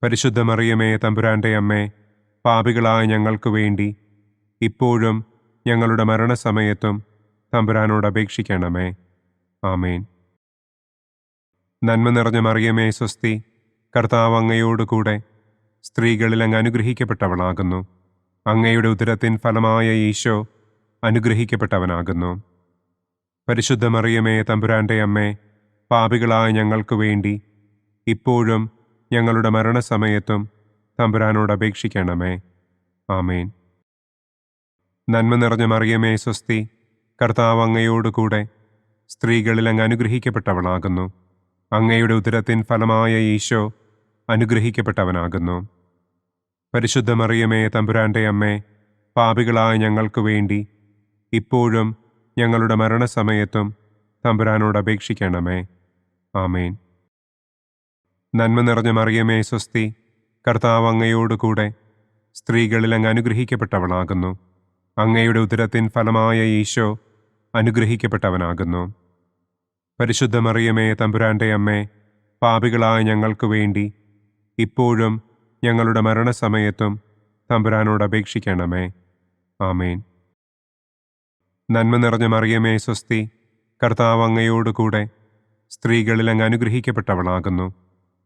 പരിശുദ്ധ മറിയമേ തമ്പുരാൻ്റെ അമ്മേ, പാപികളായ ഞങ്ങൾക്ക് വേണ്ടി ഇപ്പോഴും ഞങ്ങളുടെ മരണസമയത്തും തമ്പുരാനോട് അപേക്ഷിക്കണമേ. ആമേൻ. നന്മ നിറഞ്ഞ മറിയമേ സ്വസ്തി, കർത്താവ് അങ്ങയോട് കൂടെ സ്ത്രീകളിൽ അങ്ങ് അനുഗ്രഹിക്കപ്പെട്ടവളാകുന്നു. അങ്ങയുടെ ഉദരത്തിൻ ഫലമായ ഈശോ അനുഗ്രഹിക്കപ്പെട്ടവനാകുന്നു. പരിശുദ്ധ മറിയമേ തമ്പുരാൻ്റെ അമ്മേ, പാപികളായ ഞങ്ങൾക്ക് വേണ്ടി ഇപ്പോഴും ഞങ്ങളുടെ മരണസമയത്തും തമ്പുരാനോട് അപേക്ഷിക്കണമേ. ആമേൻ. നന്മ നിറഞ്ഞ മറിയമേ സ്വസ്തി, കർത്താവ് അങ്ങയോട് കൂടെ സ്ത്രീകളിൽ അങ്ങ് അനുഗ്രഹിക്കപ്പെട്ടവളാകുന്നു. അങ്ങയുടെ ഉദരത്തിൻ ഫലമായ ഈശോ അനുഗ്രഹിക്കപ്പെട്ടവനാകുന്നു. പരിശുദ്ധ മറിയമേ, തമ്പുരാന്റെ അമ്മേ, പാപികളായ ഞങ്ങൾക്ക് വേണ്ടി ഇപ്പോഴും ഞങ്ങളുടെ മരണസമയത്തും തമ്പുരാനോട് അപേക്ഷിക്കണമേ. ആമേൻ. നന്മ നിറഞ്ഞ മറിയമേ, സ്വസ്തി, കർത്താവ് അങ്ങയോടുകൂടെ സ്ത്രീകളിൽ അങ്ങ് അനുഗ്രഹിക്കപ്പെട്ടവളാകുന്നു. അങ്ങയുടെ ഉദരത്തിൻ ഫലമായ ഈശോ അനുഗ്രഹിക്കപ്പെട്ടവനാകുന്നു. പരിശുദ്ധ മറിയമേ, തമ്പുരാന്റെ അമ്മേ, പാപികളായ ഞങ്ങൾക്ക് വേണ്ടി ഇപ്പോഴും ഞങ്ങളുടെ മരണസമയത്തും തമ്പുരാനോട് അപേക്ഷിക്കണമേ. ആമേൻ. നന്മ നിറഞ്ഞ മറിയമേ, സ്വസ്തി, കർത്താവ് അങ്ങയോടുകൂടെ സ്ത്രീകളിൽ അങ്ങ് അനുഗ്രഹിക്കപ്പെട്ടവളാകുന്നു.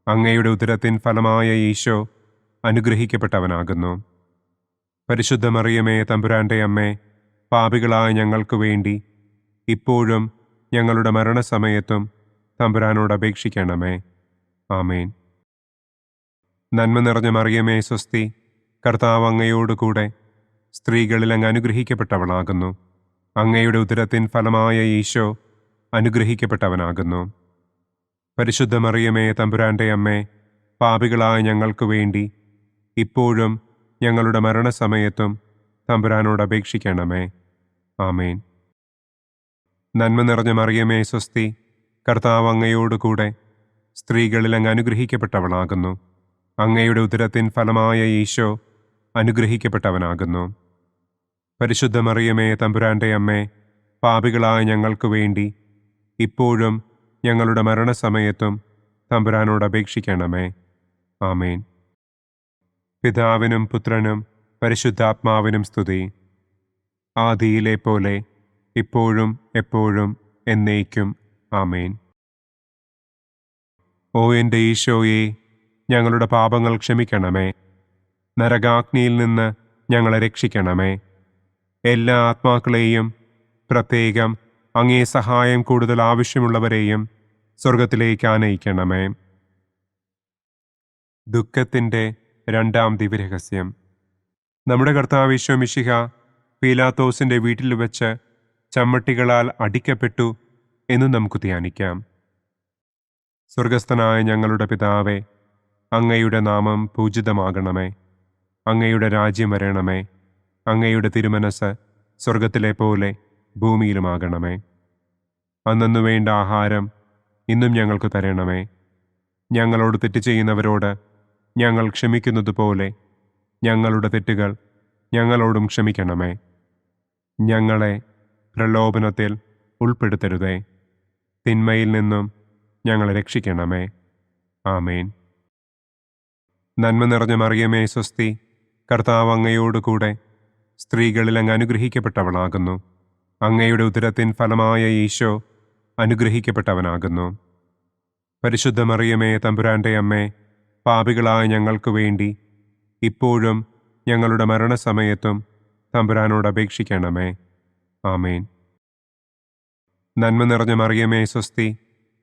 അങ്ങയുടെ ഉദരത്തിൻ ഫലമായ ഈശോ അനുഗ്രഹിക്കപ്പെട്ടവനാകുന്നു. പരിശുദ്ധ മറിയമേ, തമ്പുരാന്റെ അമ്മേ, പാപികളായ ഞങ്ങൾക്ക് വേണ്ടി ഇപ്പോഴും ഞങ്ങളുടെ മരണസമയത്തും തമ്പുരാനോട് അപേക്ഷിക്കണമേ. ആമേൻ. നന്മ നിറഞ്ഞ മറിയമേ, സ്വസ്തി, കർത്താവ് അങ്ങയോടുകൂടെ സ്ത്രീകളിൽ അങ്ങ് അനുഗ്രഹിക്കപ്പെട്ടവളാകുന്നു. അങ്ങയുടെ ഉദരത്തിൻ ഫലമായ ഈശോ അനുഗ്രഹിക്കപ്പെട്ടവനാകുന്നു. പരിശുദ്ധ മറിയമേ, തമ്പുരാന്റെ അമ്മേ, പാപികളായ ഞങ്ങൾക്ക് വേണ്ടി ഇപ്പോഴും ഞങ്ങളുടെ മരണസമയത്തും തമ്പുരാനോട് അപേക്ഷിക്കണമേ. ആമേൻ. നന്മ നിറഞ്ഞ മറിയമേ, സ്വസ്തി, കർത്താവ് അങ്ങയോടുകൂടെ സ്ത്രീകളിൽ അങ്ങ് അനുഗ്രഹിക്കപ്പെട്ടവളാകുന്നു. അങ്ങയുടെ ഉദരത്തിൻ ഫലമായ ഈശോ അനുഗ്രഹിക്കപ്പെട്ടവനാകുന്നു. പരിശുദ്ധ മറിയമേ, തമ്പുരാന്റെ അമ്മേ, പാപികളായ ഞങ്ങൾക്ക് വേണ്ടി ഇപ്പോഴും ഞങ്ങളുടെ മരണസമയത്തും തമ്പുരാനോട് അപേക്ഷിക്കണമേ. ആമേൻ. പിതാവിനും പുത്രനും പരിശുദ്ധാത്മാവിനും സ്തുതി. ആദിയിലെ പോലെ ഇപ്പോഴും എപ്പോഴും എന്നേക്കും. ആമേൻ. ഓ എൻ്റെ ഈശോയെ, ഞങ്ങളുടെ പാപങ്ങൾ ക്ഷമിക്കണമേ. നരകാഗ്നിയിൽ നിന്ന് ഞങ്ങളെ രക്ഷിക്കണമേ. എല്ലാ ആത്മാക്കളെയും, പ്രത്യേകം അങ്ങേ സഹായം കൂടുതൽ ആവശ്യമുള്ളവരെയും സ്വർഗത്തിലേക്ക് ആനയിക്കണമേ. ദുഃഖത്തിൻ്റെ രണ്ടാം ദിവ്യരഹസ്യം. നമ്മുടെ കർത്താവ് ഈശോ മിശിഹ പീലാത്തോസിൻ്റെ വീട്ടിൽ വെച്ച് ചമ്മട്ടികളാൽ അടിക്കപ്പെട്ടു എന്ന് നമുക്ക് ധ്യാനിക്കാം. സ്വർഗസ്ഥനായ ഞങ്ങളുടെ പിതാവേ, അങ്ങയുടെ നാമം പൂജിതമാകണമേ. അങ്ങയുടെ രാജ്യം വരണമേ. അങ്ങയുടെ തിരുമനസ് സ്വർഗത്തിലെ പോലെ ഭൂമിയിലുമാകണമേ. അന്നന്നു വേണ്ട ആഹാരം ഇന്നും ഞങ്ങൾക്ക് തരണമേ. ഞങ്ങളോട് തെറ്റ് ചെയ്യുന്നവരോട് ഞങ്ങൾ ക്ഷമിക്കുന്നത് പോലെ ഞങ്ങളുടെ തെറ്റുകൾ ഞങ്ങളോടും ക്ഷമിക്കണമേ. ഞങ്ങളെ പ്രലോഭനത്തിൽ ഉൾപ്പെടുത്തരുതേ. തിന്മയിൽ നിന്നും ഞങ്ങളെ രക്ഷിക്കണമേ. ആമേൻ. നന്മ നിറഞ്ഞ മറിയമേ, സ്വസ്തി, കർത്താവ് അങ്ങയോടുകൂടെ സ്ത്രീകളിൽ അങ്ങ് അനുഗ്രഹിക്കപ്പെട്ടവളാകുന്നു. അങ്ങയുടെ ഉദരത്തിൻ ഫലമായ ഈശോ അനുഗ്രഹിക്കപ്പെട്ടവനാകുന്നു. പരിശുദ്ധ മറിയമേ, തമ്പുരാന്റെ അമ്മേ, പാപികളായ ഞങ്ങൾക്ക് വേണ്ടി ഇപ്പോഴും ഞങ്ങളുടെ മരണസമയത്തും തമ്പുരാനോട് അപേക്ഷിക്കണമേ. ആമേൻ. നന്മ നിറഞ്ഞ മറിയമേ, സ്വസ്തി,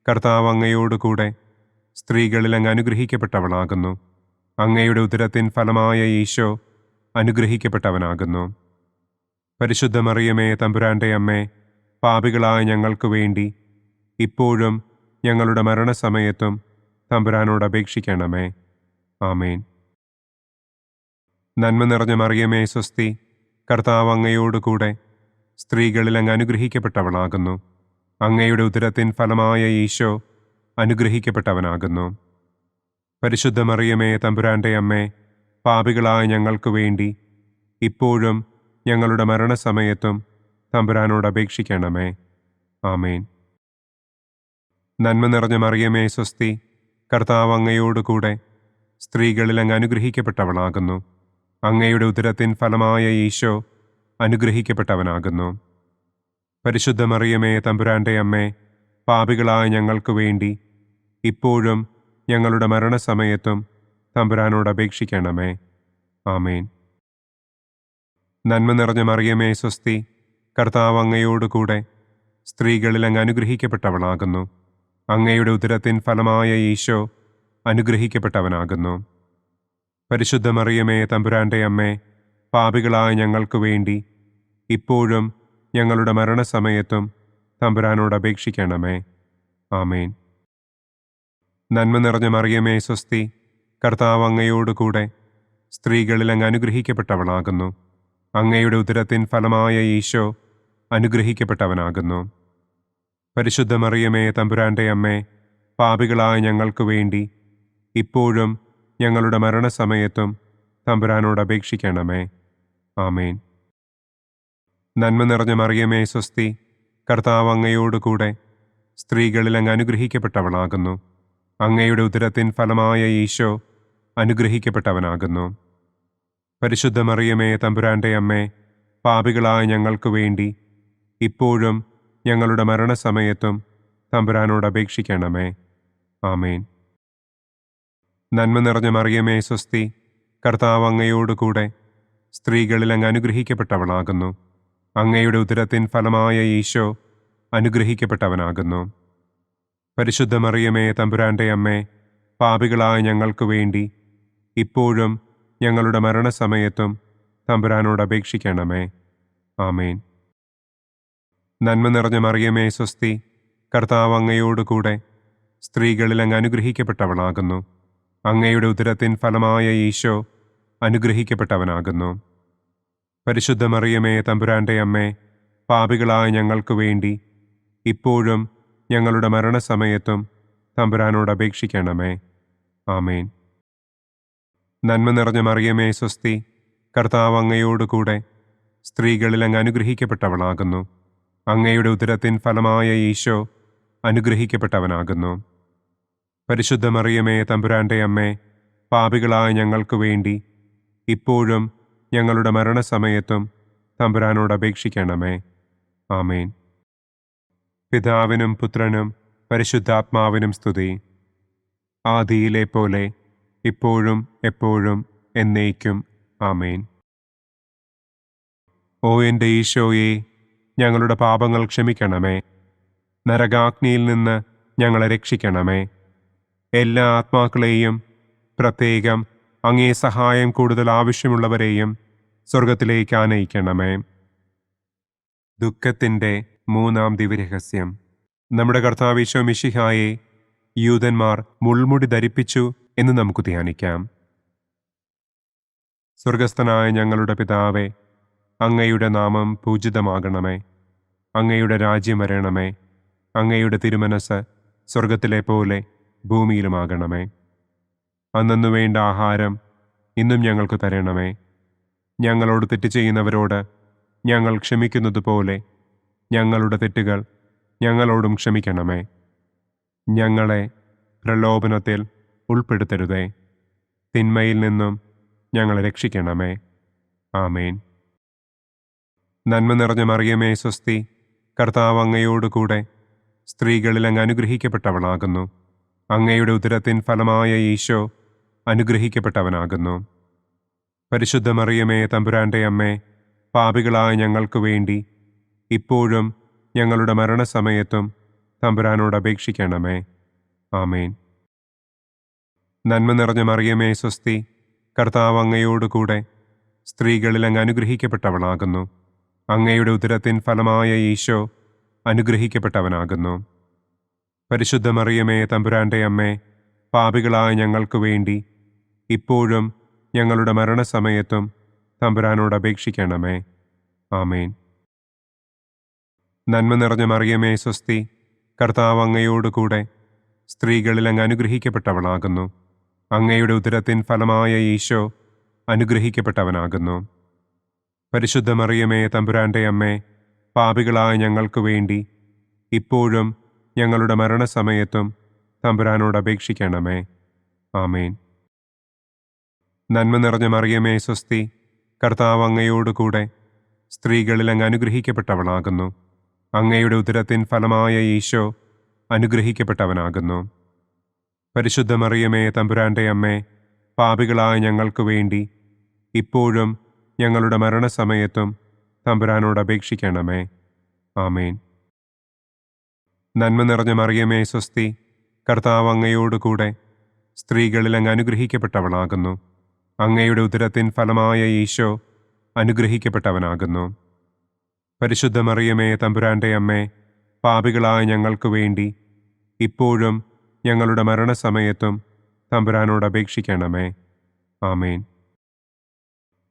കർത്താവ് അങ്ങയോടുകൂടെ സ്ത്രീകളിൽ അങ്ങ് അനുഗ്രഹിക്കപ്പെട്ടവളാകുന്നു. അങ്ങയുടെ ഉദരത്തിൻ ഫലമായ ഈശോ അനുഗ്രഹിക്കപ്പെട്ടവനാകുന്നു. പരിശുദ്ധ മറിയമേ, തമ്പുരാന്റെ അമ്മേ, പാപികളായ ഞങ്ങൾക്ക് വേണ്ടി ഇപ്പോഴും ഞങ്ങളുടെ മരണസമയത്തും തമ്പുരാനോട് അപേക്ഷിക്കണമേ. ആമേൻ. നന്മ നിറഞ്ഞ മറിയമേ, സ്വസ്തി, കർത്താവ് അങ്ങയോടുകൂടെ സ്ത്രീകളിൽ അങ്ങ് അനുഗ്രഹിക്കപ്പെട്ടവളാകുന്നു. അങ്ങയുടെ ഉദരത്തിൻ ഫലമായ ഈശോ അനുഗ്രഹിക്കപ്പെട്ടവനാകുന്നു. പരിശുദ്ധ മറിയമേ, തമ്പുരാന്റെ അമ്മേ, പാപികളായ ഞങ്ങൾക്ക് വേണ്ടി ഇപ്പോഴും ഞങ്ങളുടെ മരണസമയത്തും തമ്പുരാനോട് അപേക്ഷിക്കണമേ. ആമേൻ. നന്മ നിറഞ്ഞ മറിയമേ, സ്വസ്തി, കർത്താവ് അങ്ങയോടുകൂടെ സ്ത്രീകളിൽ അങ്ങ് അനുഗ്രഹിക്കപ്പെട്ടവളാകുന്നു. അങ്ങയുടെ ഉദരത്തിൻ ഫലമായ ഈശോ അനുഗ്രഹിക്കപ്പെട്ടവനാകുന്നു. പരിശുദ്ധ മറിയമേ, തമ്പുരാന്റെ അമ്മേ, പാപികളായ ഞങ്ങൾക്ക് വേണ്ടി ഇപ്പോഴും ഞങ്ങളുടെ മരണസമയത്തും തമ്പുരാനോട് അപേക്ഷിക്കണമേ. ആമേൻ. നന്മ നിറഞ്ഞ മറിയമേ, സ്വസ്തി, കർത്താവ് അങ്ങയോടുകൂടെ സ്ത്രീകളിൽ അങ്ങ് അനുഗ്രഹിക്കപ്പെട്ടവളാകുന്നു. അങ്ങയുടെ ഉദരത്തിൻ ഫലമായ ഈശോ അനുഗ്രഹിക്കപ്പെട്ടവനാകുന്നു. പരിശുദ്ധ മറിയമേ, തമ്പുരാന്റെ അമ്മേ, പാപികളായ ഞങ്ങൾക്ക് വേണ്ടി ഇപ്പോഴും ഞങ്ങളുടെ മരണസമയത്തും തമ്പുരാനോട് അപേക്ഷിക്കണമേ. ആമേൻ. നന്മ നിറഞ്ഞ മറിയമേ സ്വസ്തി, കർത്താവ് അങ്ങയോട് കൂടെ സ്ത്രീകളിൽ അങ്ങ് അനുഗ്രഹിക്കപ്പെട്ടവളാകുന്നു. അങ്ങയുടെ ഉദരത്തിൻ ഫലമായ ഈശോ അനുഗ്രഹിക്കപ്പെട്ടവനാകുന്നു. പരിശുദ്ധ മറിയമേ തമ്പുരാന്റെ അമ്മേ, പാപികളായ ഞങ്ങൾക്ക് വേണ്ടി ഇപ്പോഴും ഞങ്ങളുടെ മരണസമയത്തും തമ്പുരാനോട് അപേക്ഷിക്കണമേ. ആമേൻ. നന്മ നിറഞ്ഞ മറിയമേ സ്വസ്തി, കർത്താവ് അങ്ങയോട് കൂടെ സ്ത്രീകളിൽ അങ്ങ് അനുഗ്രഹിക്കപ്പെട്ടവളാകുന്നു. അങ്ങയുടെ ഉദരത്തിൻ ഫലമായ ഈശോ അനുഗ്രഹിക്കപ്പെട്ടവനാകുന്നു. പരിശുദ്ധ മറിയമേ തമ്പുരാന്റെ അമ്മേ, പാപികളായ ഞങ്ങൾക്ക് വേണ്ടി ഇപ്പോഴും ഞങ്ങളുടെ മരണസമയത്തും തമ്പുരാനോട് അപേക്ഷിക്കണമേ. ആമേൻ. നന്മ നിറഞ്ഞ മറിയമേ സ്വസ്തി, കർത്താവ് അങ്ങയോട് കൂടെ സ്ത്രീകളിൽ അങ്ങ് അനുഗ്രഹിക്കപ്പെട്ടവളാകുന്നു. അങ്ങയുടെ ഉദരത്തിൻ ഫലമായ ഈശോ അനുഗ്രഹിക്കപ്പെട്ടവനാകുന്നു. പരിശുദ്ധ മറിയമേ തമ്പുരാന്റെ അമ്മേ, പാപികളായ ഞങ്ങൾക്ക് വേണ്ടി ഇപ്പോഴും ഞങ്ങളുടെ മരണസമയത്തും തമ്പുരാനോട് അപേക്ഷിക്കണമേ. ആമേൻ. നന്മ നിറഞ്ഞ മറിയമേ സ്വസ്തി, കർത്താവ് അങ്ങയോട് കൂടെ സ്ത്രീകളിൽ അങ്ങ് അനുഗ്രഹിക്കപ്പെട്ടവളാകുന്നു. അങ്ങയുടെ ഉദരത്തിൻ ഫലമായ ഈശോ അനുഗ്രഹിക്കപ്പെട്ടവനാകുന്നു. പരിശുദ്ധ മറിയമേ തമ്പുരാന്റെ അമ്മേ, പാപികളായ ഞങ്ങൾക്ക് വേണ്ടി ഇപ്പോഴും ഞങ്ങളുടെ മരണസമയത്തും തമ്പുരാനോട് അപേക്ഷിക്കണമേ. ആമേൻ. നന്മ നിറഞ്ഞ മറിയമേ സ്വസ്തി, കർത്താവ് അങ്ങയോട് കൂടെ സ്ത്രീകളിൽ അങ്ങ് അനുഗ്രഹിക്കപ്പെട്ടവളാകുന്നു. അങ്ങയുടെ ഉദരത്തിൻ ഫലമായ ഈശോ അനുഗ്രഹിക്കപ്പെട്ടവനാകുന്നു. പരിശുദ്ധ മറിയമേ തമ്പുരാന്റെ അമ്മേ, പാപികളായ ഞങ്ങൾക്ക് വേണ്ടി ഇപ്പോഴും ഞങ്ങളുടെ മരണസമയത്തും തമ്പുരാനോട് അപേക്ഷിക്കണമേ. ആമേൻ. പിതാവിനും പുത്രനും പരിശുദ്ധാത്മാവിനും സ്തുതി. ആദിയിലെ പോലെ ഇപ്പോഴും എപ്പോഴും എന്നേക്കും. ആമേൻ. ഓ എൻ്റെ ഈശോയെ, ഞങ്ങളുടെ പാപങ്ങൾ ക്ഷമിക്കണമേ. നരകാഗ്നിയിൽ നിന്ന് ഞങ്ങളെ രക്ഷിക്കണമേ. എല്ലാ ആത്മാക്കളെയും, പ്രത്യേകം അങ്ങേ സഹായം കൂടുതൽ ആവശ്യമുള്ളവരെയും സ്വർഗത്തിലേക്ക് ആനയിക്കണമേ. ദുഃഖത്തിൻ്റെ മൂന്നാം ദിവ്യരഹസ്യം. നമ്മുടെ കർത്താവ് ഈശോ മിശിഹായെ യൂദന്മാർ മുൾമുടി ധരിപ്പിച്ചു എന്ന് നമുക്ക് ധ്യാനിക്കാം. സ്വർഗസ്ഥനായ ഞങ്ങളുടെ പിതാവേ, അങ്ങയുടെ നാമം പൂജിതമാകണമേ. അങ്ങയുടെ രാജ്യം വരണമേ. അങ്ങയുടെ തിരുമനസ് സ്വർഗത്തിലെ പോലെ ഭൂമിയിലുമാകണമേ. അന്നന്നു വേണ്ട ആഹാരം ഇന്നും ഞങ്ങൾക്ക് തരണമേ. ഞങ്ങളോട് തെറ്റ് ചെയ്യുന്നവരോട് ഞങ്ങൾ ക്ഷമിക്കുന്നത് പോലെ ഞങ്ങളുടെ തെറ്റുകൾ ഞങ്ങളോടും ക്ഷമിക്കണമേ. ഞങ്ങളെ പ്രലോഭനത്തിൽ ഉൾപ്പെടുത്തരുതേ. തിന്മയിൽ നിന്നും ഞങ്ങളെ രക്ഷിക്കണമേ. ആമേൻ. നന്മ നിറഞ്ഞ മറിയമേ സ്വസ്തി, കർത്താവ് അങ്ങയോട് കൂടെ സ്ത്രീകളിൽ അങ്ങ് അനുഗ്രഹിക്കപ്പെട്ടവളാകുന്നു. അങ്ങയുടെ ഉദരത്തിൻ ഫലമായ ഈശോ അനുഗ്രഹിക്കപ്പെട്ടവനാകുന്നു. പരിശുദ്ധ മറിയമേ തമ്പുരാന്റെ അമ്മേ, പാപികളായ ഞങ്ങൾക്ക് വേണ്ടി ഇപ്പോഴും ഞങ്ങളുടെ മരണസമയത്തും തമ്പുരാനോട് അപേക്ഷിക്കണമേ. ആമേൻ. നന്മ നിറഞ്ഞ മറിയമേ സ്വസ്തി, കർത്താവ് അങ്ങയോട് കൂടെ സ്ത്രീകളിൽ അങ്ങ് അനുഗ്രഹിക്കപ്പെട്ടവളാകുന്നു. അങ്ങയുടെ ഉദരത്തിൻ ഫലമായ ഈശോ അനുഗ്രഹിക്കപ്പെട്ടവനാകുന്നു. പരിശുദ്ധ മറിയമേ തമ്പുരാന്റെ അമ്മേ, പാപികളായ ഞങ്ങൾക്ക് വേണ്ടി ഇപ്പോഴും ഞങ്ങളുടെ മരണസമയത്തും തമ്പുരാനോട് അപേക്ഷിക്കണമേ. ആമേൻ. നന്മ നിറഞ്ഞ മറിയമേ സ്വസ്തി, കർത്താവ് അങ്ങയോട് കൂടെ സ്ത്രീകളിൽ അങ്ങ് അനുഗ്രഹിക്കപ്പെട്ടവളാകുന്നു. അങ്ങയുടെ ഉദരത്തിൻ ഫലമായ ഈശോ അനുഗ്രഹിക്കപ്പെട്ടവനാകുന്നു. പരിശുദ്ധ മറിയമേ തമ്പുരാന്റെ അമ്മേ, പാപികളായ ഞങ്ങൾക്ക് വേണ്ടി ഇപ്പോഴും ഞങ്ങളുടെ മരണസമയത്തും തമ്പുരാനോട് അപേക്ഷിക്കണമേ. ആമേൻ. നന്മ നിറഞ്ഞ മറിയമേ സ്വസ്തി, കർത്താവ് അങ്ങയോട് കൂടെ സ്ത്രീകളിൽ അങ്ങ് അനുഗ്രഹിക്കപ്പെട്ടവളാകുന്നു. അങ്ങയുടെ ഉദരത്തിൻ ഫലമായ ഈശോ അനുഗ്രഹിക്കപ്പെട്ടവനാകുന്നു. പരിശുദ്ധ മറിയമേ തമ്പുരാന്റെ അമ്മേ, പാപികളായ ഞങ്ങൾക്ക് വേണ്ടി ഇപ്പോഴും ഞങ്ങളുടെ മരണസമയത്തും തമ്പുരാനോട് അപേക്ഷിക്കണമേ. ആമേൻ. നന്മ നിറഞ്ഞ മറിയമേ സ്വസ്തി, കർത്താവ് അങ്ങയോട് കൂടെ സ്ത്രീകളിൽ അങ്ങ് അനുഗ്രഹിക്കപ്പെട്ടവളാകുന്നു. അങ്ങയുടെ ഉദരത്തിൻ ഫലമായ ഈശോ അനുഗ്രഹിക്കപ്പെട്ടവനാകുന്നു. പരിശുദ്ധ മറിയമേ തമ്പുരാന്റെ അമ്മേ, പാപികളായ ഞങ്ങൾക്ക് വേണ്ടി ഇപ്പോഴും ഞങ്ങളുടെ മരണസമയത്തും തമ്പുരാനോട് അപേക്ഷിക്കണമേ. ആമേൻ.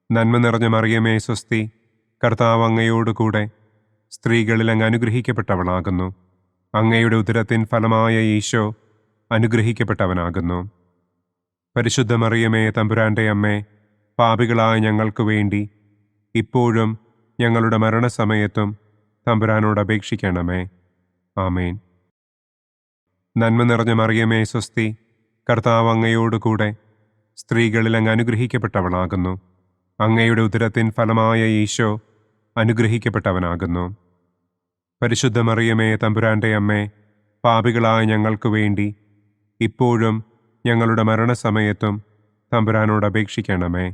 നന്മ നിറഞ്ഞ മറിയമേ സ്വസ്തി, കർത്താവ് അങ്ങയോട് കൂടെ സ്ത്രീകളിൽ അങ്ങ് അനുഗ്രഹിക്കപ്പെട്ടവളാകുന്നു. അങ്ങയുടെ ഉദരത്തിൻ ഫലമായ ഈശോ അനുഗ്രഹിക്കപ്പെട്ടവനാകുന്നു. പരിശുദ്ധ മറിയമേ തമ്പുരാന്റെ അമ്മേ, പാപികളായ ഞങ്ങൾക്ക് വേണ്ടി ഇപ്പോഴും ഞങ്ങളുടെ മരണസമയത്തും തമ്പുരാനോട് അപേക്ഷിക്കണമേ. ആമേൻ. നന്മ നിറഞ്ഞ മറിയമേ സ്വസ്തി, കർത്താവ് അങ്ങയോട് കൂടെ സ്ത്രീകളിൽ അങ്ങ് അനുഗ്രഹിക്കപ്പെട്ടവളാകുന്നു. അങ്ങയുടെ ഉദരത്തിൻ ഫലമായ ഈശോ അനുഗ്രഹിക്കപ്പെട്ടവനാകുന്നു. പരിശുദ്ധ മറിയമേ തമ്പുരാന്റെ അമ്മേ, പാപികളായ ഞങ്ങൾക്ക് വേണ്ടി ഇപ്പോഴും ഞങ്ങളുടെ മരണസമയത്തും തമ്പുരാനോട് അപേക്ഷിക്കണമേ.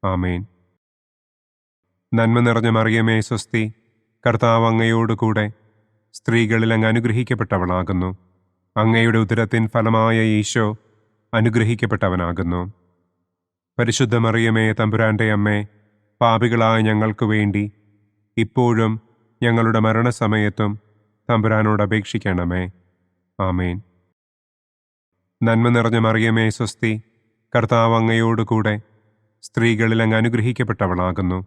ആമേൻ. നന്മ നിറഞ്ഞ മറിയമേ സ്വസ്തി, കർത്താവ് അങ്ങയോട് കൂടെ സ്ത്രീകളിൽ അങ്ങ് അനുഗ്രഹിക്കപ്പെട്ടവളാകുന്നു. അങ്ങയുടെ ഉദരത്തിൻ ഫലമായ ഈശോ അനുഗ്രഹിക്കപ്പെട്ടവനാകുന്നു. പരിശുദ്ധ മറിയമേ തമ്പുരാന്റെ അമ്മേ, പാപികളായ ഞങ്ങൾക്ക് വേണ്ടി ഇപ്പോഴും ഞങ്ങളുടെ മരണസമയത്തും തമ്പുരാനോട് അപേക്ഷിക്കണമേ. ആമേൻ. നന്മ നിറഞ്ഞ മറിയമേ സ്വസ്തി, കർത്താവ് അങ്ങയോട് കൂടെ സ്ത്രീകളിൽ അങ്ങ് അനുഗ്രഹിക്കപ്പെട്ടവളാകുന്നു.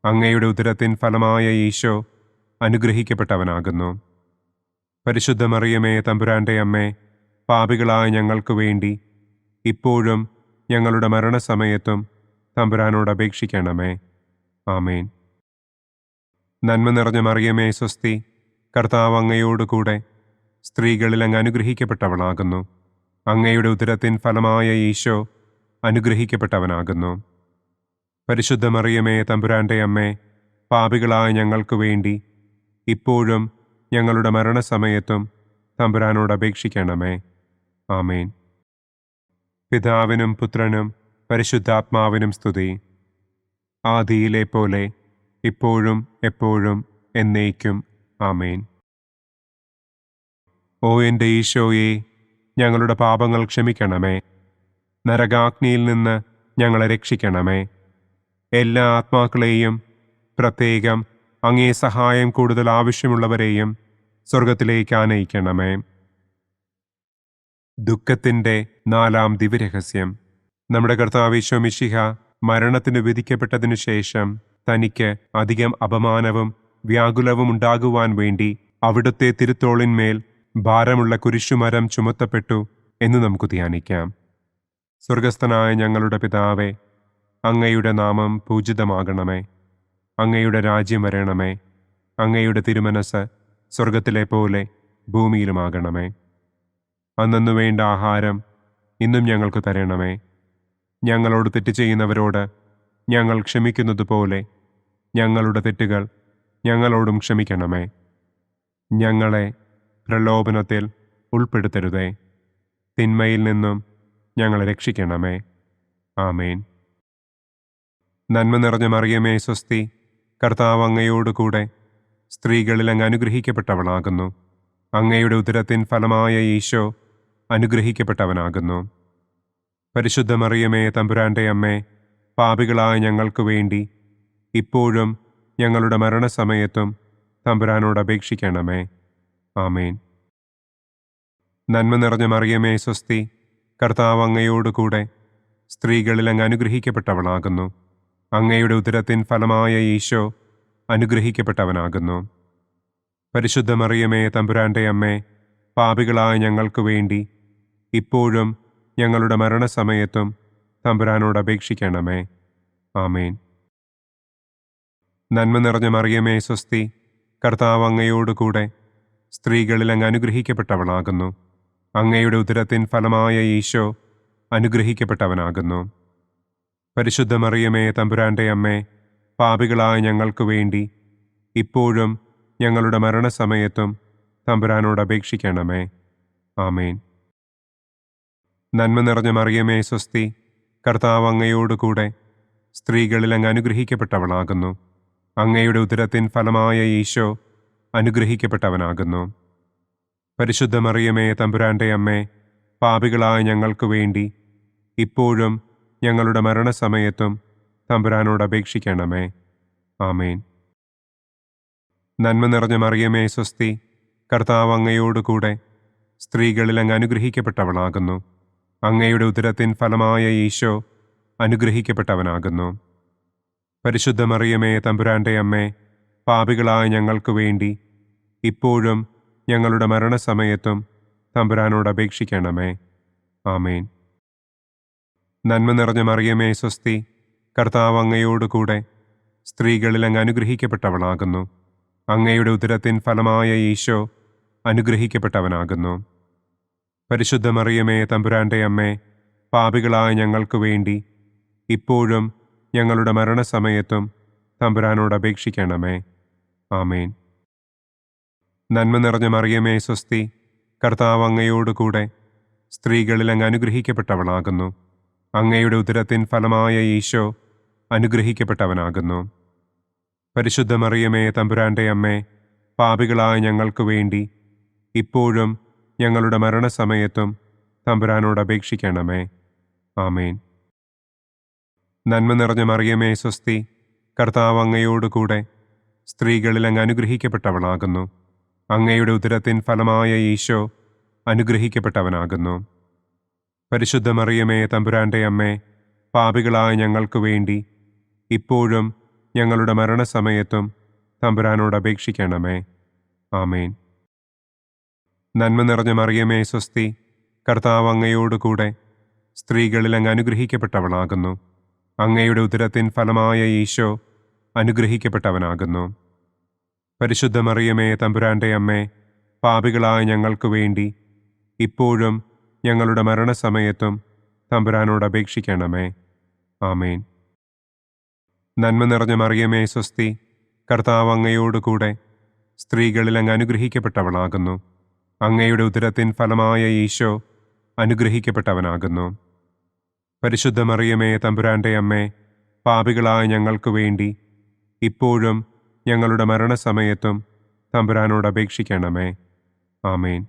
അങ്ങയുടെ ഉദരത്തിൻ ഫലമായ ഈശോ അനുഗ്രഹിക്കപ്പെട്ടവനാകുന്നു. പരിശുദ്ധ മറിയമേ തമ്പുരാന്റെ അമ്മേ, പാപികളായ ഞങ്ങൾക്ക് വേണ്ടി ഇപ്പോഴും ഞങ്ങളുടെ മരണസമയത്തും തമ്പുരാനോട് അപേക്ഷിക്കണമേ. ആമേൻ. നന്മ നിറഞ്ഞ മറിയമേ സ്വസ്തി, കർത്താവ് അങ്ങയോട് കൂടെ സ്ത്രീകളിൽ അങ്ങ് അനുഗ്രഹിക്കപ്പെട്ടവളാകുന്നു. അങ്ങയുടെ ഉദരത്തിൻ ഫലമായ ഈശോ അനുഗ്രഹിക്കപ്പെട്ടവനാകുന്നു. പരിശുദ്ധ മറിയമേ തമ്പുരാന്റെ അമ്മേ, പാപികളായ ഞങ്ങൾക്ക് വേണ്ടി ഇപ്പോഴും ഞങ്ങളുടെ മരണസമയത്തും തമ്പുരാനോട് അപേക്ഷിക്കണമേ. ആമേൻ. പിതാവിനും പുത്രനും പരിശുദ്ധാത്മാവിനും സ്തുതി. ആദിയിലെ പോലെ ഇപ്പോഴും എപ്പോഴും എന്നേക്കും. ആമേൻ. ഓ എൻ്റെ ഈശോയെ, ഞങ്ങളുടെ പാപങ്ങൾ ക്ഷമിക്കണമേ. നരകാഗ്നിയിൽ നിന്ന് ഞങ്ങളെ രക്ഷിക്കണമേ. എല്ലാ ആത്മാക്കളെയും, പ്രത്യേകം അങ്ങേ സഹായം കൂടുതൽ ആവശ്യമുള്ളവരെയും സ്വർഗത്തിലേക്ക് ആനയിക്കണമേ. ദുഃഖത്തിൻ്റെ 4-ാം ദിവ്യരഹസ്യം. നമ്മുടെ കർത്താവ് ഈശോ മിശിഹ മരണത്തിന് വിധിക്കപ്പെട്ടതിനു ശേഷം തനിക്ക് അധികം അപമാനവും വ്യാകുലവും ഉണ്ടാകുവാൻ വേണ്ടി അവിടുത്തെ തിരുത്തോളിന്മേൽ ഭാരമുള്ള കുരിശുമരം ചുമത്തപ്പെട്ടു എന്ന് നമുക്ക് ധ്യാനിക്കാം. സ്വർഗസ്ഥനായ ഞങ്ങളുടെ പിതാവേ, അങ്ങയുടെ നാമം പൂജിതമാകണമേ. അങ്ങയുടെ രാജ്യം വരണമേ. അങ്ങയുടെ തിരുമനസ് സ്വർഗത്തിലെ പോലെ ഭൂമിയിലുമാകണമേ. അന്നന്നു വേണ്ട ആഹാരം ഇന്നും ഞങ്ങൾക്ക് തരണമേ. ഞങ്ങളോട് തെറ്റ് ചെയ്യുന്നവരോട് ഞങ്ങൾ ക്ഷമിക്കുന്നത് പോലെ ഞങ്ങളുടെ തെറ്റുകൾ ഞങ്ങളോടും ക്ഷമിക്കണമേ. ഞങ്ങളെ പ്രലോഭനത്തിൽ ഉൾപ്പെടുത്തരുതേ. തിന്മയിൽ നിന്നും ഞങ്ങളെ രക്ഷിക്കണമേ. ആമേൻ. നന്മ നിറഞ്ഞ മറിയമേ സ്വസ്തി, കർത്താവ് അങ്ങയോട് കൂടെ സ്ത്രീകളിൽ അങ്ങ് അനുഗ്രഹിക്കപ്പെട്ടവളാകുന്നു. അങ്ങയുടെ ഉദരത്തിൻ ഫലമായ ഈശോ അനുഗ്രഹിക്കപ്പെട്ടവനാകുന്നു. പരിശുദ്ധ മറിയമേ തമ്പുരാന്റെ അമ്മേ, പാപികളായ ഞങ്ങൾക്ക് വേണ്ടി ഇപ്പോഴും ഞങ്ങളുടെ മരണസമയത്തും തമ്പുരാനോട് അപേക്ഷിക്കണമേ. ആമേൻ. നന്മ നിറഞ്ഞ മറിയമേ സ്വസ്തി, കർത്താവ് അങ്ങയോട് കൂടെ സ്ത്രീകളിൽ അങ്ങ് അനുഗ്രഹിക്കപ്പെട്ടവളാകുന്നു. അങ്ങയുടെ ഉദരത്തിൻ ഫലമായ ഈശോ അനുഗ്രഹിക്കപ്പെട്ടവനാകുന്നു. പരിശുദ്ധ മറിയമേ തമ്പുരാന്റെ അമ്മേ, പാപികളായ ഞങ്ങൾക്ക് വേണ്ടി ഇപ്പോഴും ഞങ്ങളുടെ മരണസമയത്തും തമ്പുരാനോട് അപേക്ഷിക്കണമേ. ആമേൻ. നന്മ നിറഞ്ഞ മറിയമേ സ്വസ്തി, കർത്താവ് അങ്ങയോട് കൂടെ സ്ത്രീകളിൽ അങ്ങ് അനുഗ്രഹിക്കപ്പെട്ടവളാകുന്നു. അങ്ങയുടെ ഉദരത്തിൻ ഫലമായ ഈശോ അനുഗ്രഹിക്കപ്പെട്ടവനാകുന്നു. പരിശുദ്ധ മറിയമേ തമ്പുരാന്റെ അമ്മേ, പാപികളായ ഞങ്ങൾക്ക് വേണ്ടി ഇപ്പോഴും ഞങ്ങളുടെ മരണസമയത്തും തമ്പുരാനോട് അപേക്ഷിക്കണമേ. ആമേൻ. നന്മ നിറഞ്ഞ മറിയമേ സ്വസ്തി, കർത്താവ് അങ്ങയോട് കൂടെ സ്ത്രീകളിൽ അങ്ങ് അനുഗ്രഹിക്കപ്പെട്ടവളാകുന്നു. അങ്ങയുടെ ഉദരത്തിൻ ഫലമായ ഈശോ അനുഗ്രഹിക്കപ്പെട്ടവനാകുന്നു. പരിശുദ്ധ മറിയമേ തമ്പുരാന്റെ അമ്മേ, പാപികളായ ഞങ്ങൾക്ക് വേണ്ടി ഇപ്പോഴും ഞങ്ങളുടെ മരണസമയത്തും തമ്പുരാനോട് അപേക്ഷിക്കണമേ. ആമേൻ. നന്മ നിറഞ്ഞ മറിയമേ സ്വസ്തി, കർത്താവ് അങ്ങയോട് കൂടെ സ്ത്രീകളിൽ അങ്ങ് അനുഗ്രഹിക്കപ്പെട്ടവളാകുന്നു. അങ്ങയുടെ ഉദരത്തിൻ ഫലമായ ഈശോ അനുഗ്രഹിക്കപ്പെട്ടവനാകുന്നു. പരിശുദ്ധ മറിയമേ, തമ്പുരാന്റെ അമ്മേ, പാപികളായ ഞങ്ങൾക്ക് വേണ്ടി ഇപ്പോഴും ഞങ്ങളുടെ മരണസമയത്തും തമ്പുരാനോട് അപേക്ഷിക്കണമേ. ആമേൻ. നന്മ നിറഞ്ഞ മറിയമേ, സ്വസ്തി, കർത്താവ് അങ്ങയോടുകൂടെ സ്ത്രീകളിൽ അങ്ങ് അനുഗ്രഹിക്കപ്പെട്ടവളാകുന്നു. അങ്ങയുടെ ഉദരത്തിൻ ഫലമായ ഈശോ അനുഗ്രഹിക്കപ്പെട്ടവനാകുന്നു. പരിശുദ്ധ മറിയമേ, തമ്പുരാന്റെ അമ്മേ, പാപികളായ ഞങ്ങൾക്ക് വേണ്ടി ഇപ്പോഴും ഞങ്ങളുടെ മരണസമയത്തും തമ്പുരാനോട് അപേക്ഷിക്കണമേ. ആമേൻ. നന്മ നിറഞ്ഞ മറിയമേ, സ്വസ്തി, കർത്താവ് അങ്ങയോടുകൂടെ സ്ത്രീകളിൽ അങ്ങ് അനുഗ്രഹിക്കപ്പെട്ടവളാകുന്നു. അങ്ങയുടെ ഉദരത്തിൻ ഫലമായ ഈശോ അനുഗ്രഹിക്കപ്പെട്ടവനാകുന്നു. പരിശുദ്ധ മറിയമേ, തമ്പുരാന്റെ അമ്മേ, പാപികളായ ഞങ്ങൾക്ക് വേണ്ടി ഇപ്പോഴും ഞങ്ങളുടെ മരണസമയത്തും തമ്പുരാനോട് അപേക്ഷിക്കണമേ. ആമേൻ. നന്മ നിറഞ്ഞ മറിയമേ, സ്വസ്തി, കർത്താവ് അങ്ങയോടുകൂടെ സ്ത്രീകളിൽ അങ്ങ് അനുഗ്രഹിക്കപ്പെട്ടവളാകുന്നു. അങ്ങയുടെ ഉദരത്തിൻ ഫലമായ ഈശോ അനുഗ്രഹിക്കപ്പെട്ടവനാകുന്നു. പരിശുദ്ധ മറിയമേ, തമ്പുരാന്റെ അമ്മേ, പാപികളായ ഞങ്ങൾക്ക് വേണ്ടി ഇപ്പോഴും ഞങ്ങളുടെ മരണസമയത്തും തമ്പുരാനോട് അപേക്ഷിക്കണമേ. ആമേൻ. നന്മ നിറഞ്ഞ മറിയമേ, സ്വസ്തി, കർത്താവ് അങ്ങയോടുകൂടെ സ്ത്രീകളിൽ അങ്ങ് അനുഗ്രഹിക്കപ്പെട്ടവളാകുന്നു. അങ്ങയുടെ ഉദരത്തിൻ ഫലമായ ഈശോ അനുഗ്രഹിക്കപ്പെട്ടവനാകുന്നു. പരിശുദ്ധ മറിയമേ, തമ്പുരാന്റെ അമ്മേ, പാപികളായ ഞങ്ങൾക്ക് വേണ്ടി ഇപ്പോഴും ഞങ്ങളുടെ മരണസമയത്തും തമ്പുരാനോട് അപേക്ഷിക്കണമേ. ആമേൻ. നന്മ നിറഞ്ഞ മറിയമേ, സ്വസ്തി, കർത്താവ് അങ്ങയോടുകൂടെ സ്ത്രീകളിൽ അങ്ങ് അനുഗ്രഹിക്കപ്പെട്ടവളാകുന്നു. അങ്ങയുടെ ഉദരത്തിൻ ഫലമായ ഈശോ അനുഗ്രഹിക്കപ്പെട്ടവനാകുന്നു. പരിശുദ്ധ മറിയമേ, തമ്പുരാന്റെ അമ്മേ, പാപികളായ ഞങ്ങൾക്ക് വേണ്ടി ഇപ്പോഴും ഞങ്ങളുടെ മരണസമയത്തും തമ്പുരാനോട് അപേക്ഷിക്കണമേ. ആമേൻ.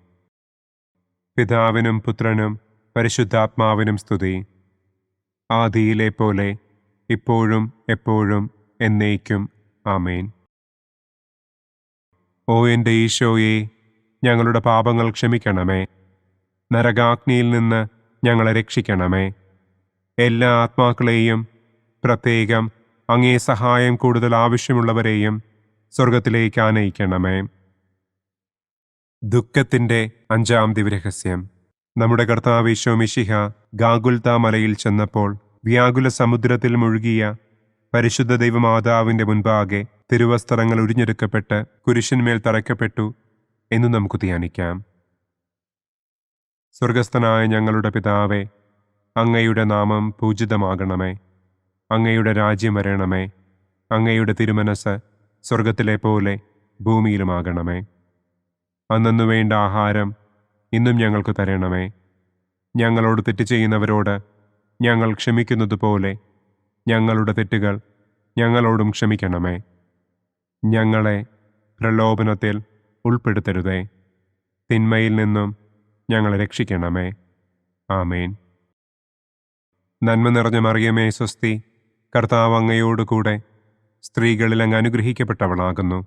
പിതാവിനും പുത്രനും പരിശുദ്ധാത്മാവിനും സ്തുതി. ആദിയിലെ പോലെ ഇപ്പോഴും എപ്പോഴും എന്നേക്കും. ആമേൻ. ഓ എൻ്റെ ഈശോയെ, ഞങ്ങളുടെ പാപങ്ങൾ ക്ഷമിക്കണമേ. നരകാഗ്നിയിൽ നിന്ന് ഞങ്ങളെ രക്ഷിക്കണമേ. എല്ലാ ആത്മാക്കളെയും, പ്രത്യേകം അങ്ങേ സഹായം കൂടുതൽ ആവശ്യമുള്ളവരെയും സ്വർഗത്തിലേക്ക് ആനയിക്കണമേ. ദുഃഖത്തിൻ്റെ 5-ാം ദിവ്യരഹസ്യം. നമ്മുടെ കർത്താവ് ഈശോ മിശിഹ ഗാഗുൽത്ത മലയിൽ ചെന്നപ്പോൾ വ്യാകുല സമുദ്രത്തിൽ മുഴുകിയ പരിശുദ്ധ ദൈവമാതാവിൻ്റെ മുൻപാകെ തിരുവസ്ത്രങ്ങൾ ഉരിഞ്ഞെടുക്കപ്പെട്ട് കുരിശിന്മേൽ തറയ്ക്കപ്പെട്ടു എന്ന് നമുക്ക് ധ്യാനിക്കാം. സ്വർഗസ്ഥനായ ഞങ്ങളുടെ പിതാവേ, അങ്ങയുടെ നാമം പൂജിതമാകണമേ. അങ്ങയുടെ രാജ്യം വരണമേ. അങ്ങയുടെ തിരുമനസ് സ്വർഗത്തിലെ പോലെ ഭൂമിയിലുമാകണമേ. അന്നന്നു വേണ്ട ആഹാരം ഇന്നും ഞങ്ങൾക്ക് തരണമേ. ഞങ്ങളോട് തെറ്റ് ചെയ്യുന്നവരോട് ഞങ്ങൾ ക്ഷമിക്കുന്നത് പോലെ ഞങ്ങളുടെ തെറ്റുകൾ ഞങ്ങളോടും ക്ഷമിക്കണമേ. ഞങ്ങളെ പ്രലോഭനത്തിൽ ഉൾപ്പെടുത്തരുതേ. തിന്മയിൽ നിന്നും ഞങ്ങളെ രക്ഷിക്കണമേ. ആമേൻ. നന്മ നിറഞ്ഞ മറിയമേ, സ്വസ്തി, കർത്താവ് അങ്ങയോടുകൂടെ സ്ത്രീകളിൽ അങ്ങ് അനുഗ്രഹിക്കപ്പെട്ടവളാകുന്നു.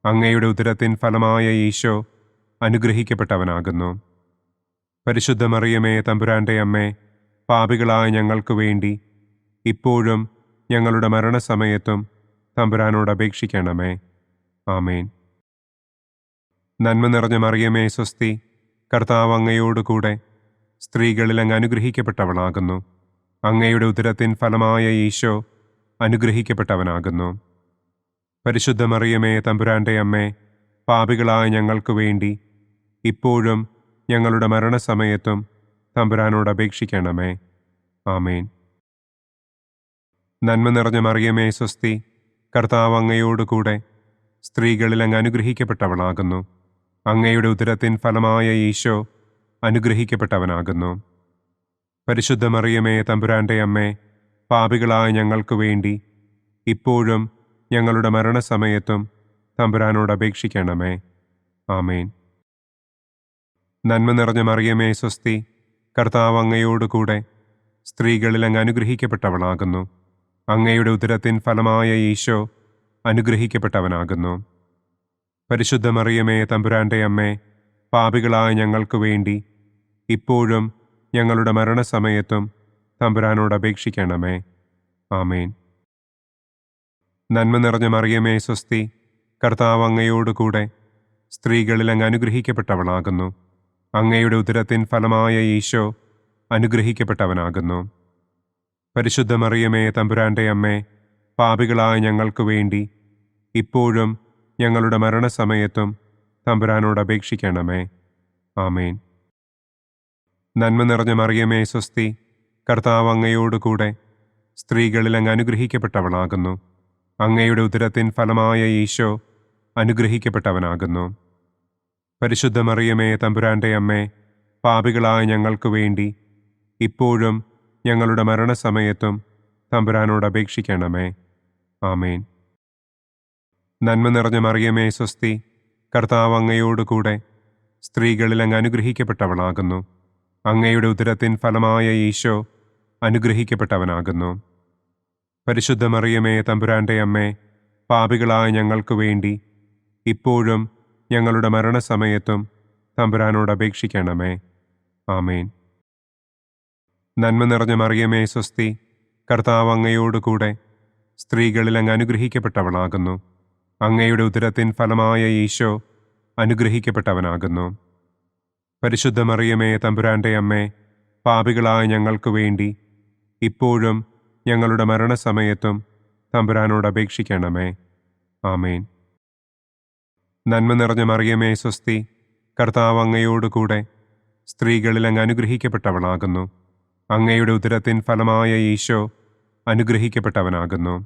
അങ്ങയുടെ ഉദരത്തിൻ ഫലമായ ഈശോ അനുഗ്രഹിക്കപ്പെട്ടവനാകുന്നു. പരിശുദ്ധ മറിയമേ, തമ്പുരാന്റെ അമ്മേ, പാപികളായ ഞങ്ങൾക്ക് വേണ്ടി ഇപ്പോഴും ഞങ്ങളുടെ മരണസമയത്തും തമ്പുരാനോട് അപേക്ഷിക്കണമേ. ആമേൻ. നന്മ നിറഞ്ഞ മറിയമേ, സ്വസ്തി, കർത്താവ് അങ്ങയോടുകൂടെ സ്ത്രീകളിൽ അങ്ങ് അനുഗ്രഹിക്കപ്പെട്ടവളാകുന്നു. അങ്ങയുടെ ഉദരത്തിൻ ഫലമായ ഈശോ അനുഗ്രഹിക്കപ്പെട്ടവനാകുന്നു. പരിശുദ്ധ മറിയമേ, തമ്പുരാന്റെ അമ്മേ, പാപികളായ ഞങ്ങൾക്ക് വേണ്ടി ഇപ്പോഴും ഞങ്ങളുടെ മരണസമയത്തും തമ്പുരാനോട് അപേക്ഷിക്കണമേ. ആമേൻ. നന്മ നിറഞ്ഞ മറിയമേ, സ്വസ്തി, കർത്താവ് അങ്ങയോടുകൂടെ സ്ത്രീകളിൽ അങ്ങ് അനുഗ്രഹിക്കപ്പെട്ടവളാകുന്നു. അങ്ങയുടെ ഉദരത്തിൻ ഫലമായ ഈശോ അനുഗ്രഹിക്കപ്പെട്ടവനാകുന്നു. പരിശുദ്ധ മറിയമേ, തമ്പുരാന്റെ അമ്മേ, പാപികളായ ഞങ്ങൾക്ക് വേണ്ടി ഇപ്പോഴും ഞങ്ങളുടെ മരണസമയത്തും തമ്പുരാനോട് അപേക്ഷിക്കണമേ. ആമേൻ. നന്മ നിറഞ്ഞ മറിയമേ, സ്വസ്തി, കർത്താവ് അങ്ങയോടുകൂടെ സ്ത്രീകളിൽ അങ്ങ് അനുഗ്രഹിക്കപ്പെട്ടവളാകുന്നു. അങ്ങയുടെ ഉദരത്തിൻ ഫലമായ ഈശോ അനുഗ്രഹിക്കപ്പെട്ടവനാകുന്നു. പരിശുദ്ധ മറിയമേ, തമ്പുരാന്റെ അമ്മേ, പാപികളായ ഞങ്ങൾക്ക് വേണ്ടി ഇപ്പോഴും ഞങ്ങളുടെ മരണസമയത്തും തമ്പുരാനോട് അപേക്ഷിക്കണമേ. ആമേൻ. നന്മ നിറഞ്ഞ മറിയമേ സ്വസ്തി, കർത്താവ് അങ്ങയോടുകൂടെ സ്ത്രീകളിൽ അങ്ങ് അനുഗ്രഹിക്കപ്പെട്ടവളാകുന്നു. അങ്ങയുടെ ഉദരത്തിൻ ഫലമായ ഈശോ അനുഗ്രഹിക്കപ്പെട്ടവനാകുന്നു. പരിശുദ്ധ മറിയമേ തമ്പുരാന്റെ അമ്മേ, പാപികളായ ഞങ്ങൾക്ക് വേണ്ടി ഇപ്പോഴും ഞങ്ങളുടെ മരണസമയത്തും തമ്പുരാനോട് അപേക്ഷിക്കണമേ. ആമേൻ. നന്മ നിറഞ്ഞ മറിയമേ സ്വസ്തി, കർത്താവ് അങ്ങയോടുകൂടെ സ്ത്രീകളിൽ അങ്ങ് അനുഗ്രഹിക്കപ്പെട്ടവളാകുന്നു. അങ്ങയുടെ ഉദരത്തിൻ ഫലമായ ഈശോ അനുഗ്രഹിക്കപ്പെട്ടവനാകുന്നു. പരിശുദ്ധ മറിയമേ തമ്പുരാന്റെ അമ്മേ, പാപികളായ ഞങ്ങൾക്ക് വേണ്ടി ഇപ്പോഴും ഞങ്ങളുടെ മരണസമയത്തും തമ്പുരാനോട് അപേക്ഷിക്കണമേ. ആമേൻ. നന്മ നിറഞ്ഞ മറിയമേ സ്വസ്തി, കർത്താവ് അങ്ങയോടുകൂടെ സ്ത്രീകളിൽ അങ്ങ് അനുഗ്രഹിക്കപ്പെട്ടവളാകുന്നു. അങ്ങയുടെ ഉദരത്തിൻ ഫലമായ ഈശോ അനുഗ്രഹിക്കപ്പെട്ടവനാകുന്നു. പരിശുദ്ധ മറിയമേ തമ്പുരാന്റെ അമ്മേ, പാപികളായ ഞങ്ങൾക്ക് വേണ്ടി ഇപ്പോഴും ഞങ്ങളുടെ മരണസമയത്തും തമ്പുരാനോട് അപേക്ഷിക്കണമേ. ആമേൻ. നന്മ നിറഞ്ഞ മറിയമേ സ്വസ്തി, കർത്താവ് അങ്ങയോടുകൂടെ സ്ത്രീകളിൽ അങ്ങ് അനുഗ്രഹിക്കപ്പെട്ടവളാകുന്നു. അങ്ങയുടെ ഉദരത്തിൻ ഫലമായ ഈശോ അനുഗ്രഹിക്കപ്പെട്ടവനാകുന്നു. പരിശുദ്ധ മറിയമേ തമ്പുരാന്റെ അമ്മേ, പാപികളായ ഞങ്ങൾക്ക് വേണ്ടി ഇപ്പോഴും ഞങ്ങളുടെ മരണസമയത്തും തമ്പുരാനോട് അപേക്ഷിക്കണമേ. ആമേൻ. നന്മ നിറഞ്ഞ മറിയമേ സ്വസ്തി, കർത്താവ് അങ്ങയോടുകൂടെ സ്ത്രീകളിൽ അങ്ങ് അനുഗ്രഹിക്കപ്പെട്ടവളാകുന്നു. അങ്ങയുടെ ഉദരത്തിൻ ഫലമായ ഈശോ അനുഗ്രഹിക്കപ്പെട്ടവനാകുന്നു.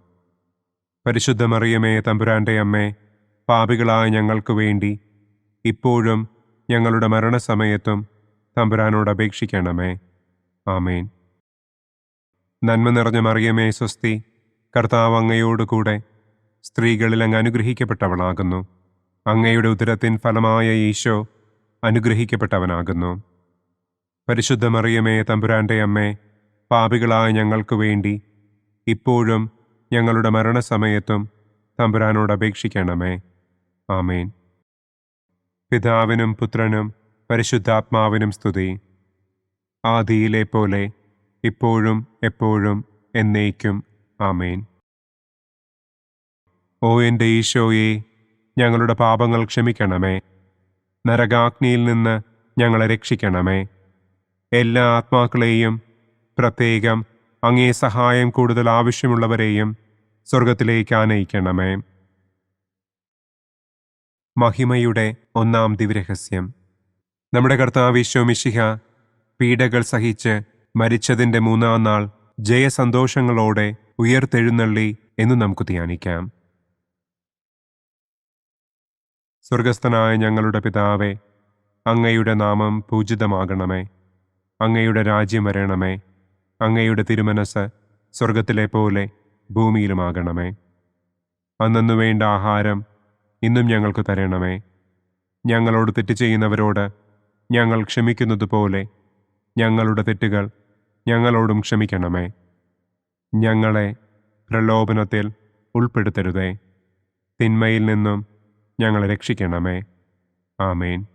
പരിശുദ്ധ മറിയമേ തമ്പുരാന്റെ അമ്മേ, പാപികളായ ഞങ്ങൾക്ക് വേണ്ടി ഇപ്പോഴും ഞങ്ങളുടെ മരണസമയത്തും തമ്പുരാനോട് അപേക്ഷിക്കണമേ. ആമേൻ. നന്മ നിറഞ്ഞ മറിയമേ സ്വസ്തി, കർത്താവ് അങ്ങയോടുകൂടെ സ്ത്രീകളിൽ അങ്ങ് അനുഗ്രഹിക്കപ്പെട്ടവളാകുന്നു. അങ്ങയുടെ ഉദരത്തിൻ ഫലമായ ഈശോ അനുഗ്രഹിക്കപ്പെട്ടവനാകുന്നു. പരിശുദ്ധ മറിയമേ തമ്പുരാന്റെ അമ്മേ, പാപികളായ ഞങ്ങൾക്ക് വേണ്ടി ഇപ്പോഴും ഞങ്ങളുടെ മരണസമയത്തും തമ്പുരാനോട് അപേക്ഷിക്കണമേ. ആമേൻ. പിതാവിനും പുത്രനും പരിശുദ്ധാത്മാവിനും സ്തുതി. ആദിയിലെ പോലെ ഇപ്പോഴും എപ്പോഴും എന്നേക്കും. ആമേൻ. ഓ എൻ്റെ ഈശോയെ, ഞങ്ങളുടെ പാപങ്ങൾ ക്ഷമിക്കണമേ. നരകാഗ്നിയിൽ നിന്ന് ഞങ്ങളെ രക്ഷിക്കണമേ. എല്ലാ ആത്മാക്കളെയും, പ്രത്യേകം അങ്ങേ സഹായം കൂടുതൽ ആവശ്യമുള്ളവരെയും സ്വർഗത്തിലേക്ക് ആനയിക്കണമേ. മഹിമയുടെ ഒന്നാം ദിവ്യരഹസ്യം. നമ്മുടെ കർത്താവ് ഈശോ മിശിഹ പീഡകൾ സഹിച്ച് മരിച്ചതിൻ്റെ മൂന്നാം നാൾ ജയസന്തോഷങ്ങളോടെ ഉയർത്തെഴുന്നള്ളി എന്ന് നമുക്ക് ധ്യാനിക്കാം. സ്വർഗസ്ഥനായ ഞങ്ങളുടെ പിതാവേ, അങ്ങയുടെ നാമം പൂജിതമാകണമേ. അങ്ങയുടെ രാജ്യം വരണമേ. അങ്ങയുടെ തിരുമനസ് സ്വർഗത്തിലെ പോലെ ഭൂമിയിലുമാകണമേ. അന്നന്നു വേണ്ട ആഹാരം ഇന്നും ഞങ്ങൾക്ക് തരണമേ. ഞങ്ങളോട് തെറ്റ് ചെയ്യുന്നവരോട് ഞങ്ങൾ ക്ഷമിക്കുന്നത് പോലെ ഞങ്ങളുടെ തെറ്റുകൾ ഞങ്ങളോടും ക്ഷമിക്കണമേ. ഞങ്ങളെ പ്രലോഭനത്തിൽ ഉൾപ്പെടുത്തരുതേ. തിന്മയിൽ നിന്നും ഞങ്ങളെ രക്ഷിക്കണമേ. ആമേൻ.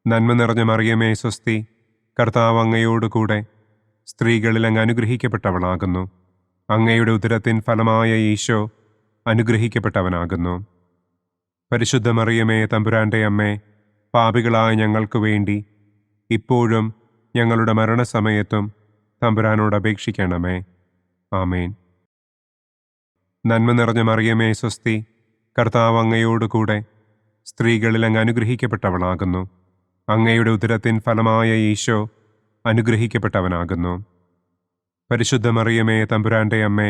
നന്മ നിറഞ്ഞ മറിയമേ സ്വസ്തി, കർത്താവ് അങ്ങയോടുകൂടെ സ്ത്രീകളിൽ അങ്ങ് അനുഗ്രഹിക്കപ്പെട്ടവളാകുന്നു. അങ്ങയുടെ ഉദരത്തിൻ ഫലമായ ഈശോ അനുഗ്രഹിക്കപ്പെട്ടവനാകുന്നു. പരിശുദ്ധ മറിയമേ തമ്പുരാന്റെ അമ്മേ, പാപികളായ ഞങ്ങൾക്ക് വേണ്ടി ഇപ്പോഴും ഞങ്ങളുടെ മരണസമയത്തും തമ്പുരാനോട് അപേക്ഷിക്കണമേ. ആമേൻ. നന്മ നിറഞ്ഞ മറിയമേ സ്വസ്തി, കർത്താവ് അങ്ങയോടുകൂടെ സ്ത്രീകളിൽ അങ്ങ് അനുഗ്രഹിക്കപ്പെട്ടവളാകുന്നു. അങ്ങയുടെ ഉദരത്തിൻ ഫലമായ ഈശോ അനുഗ്രഹിക്കപ്പെട്ടവനാകുന്നു. പരിശുദ്ധ മറിയമേ തമ്പുരാന്റെ അമ്മേ,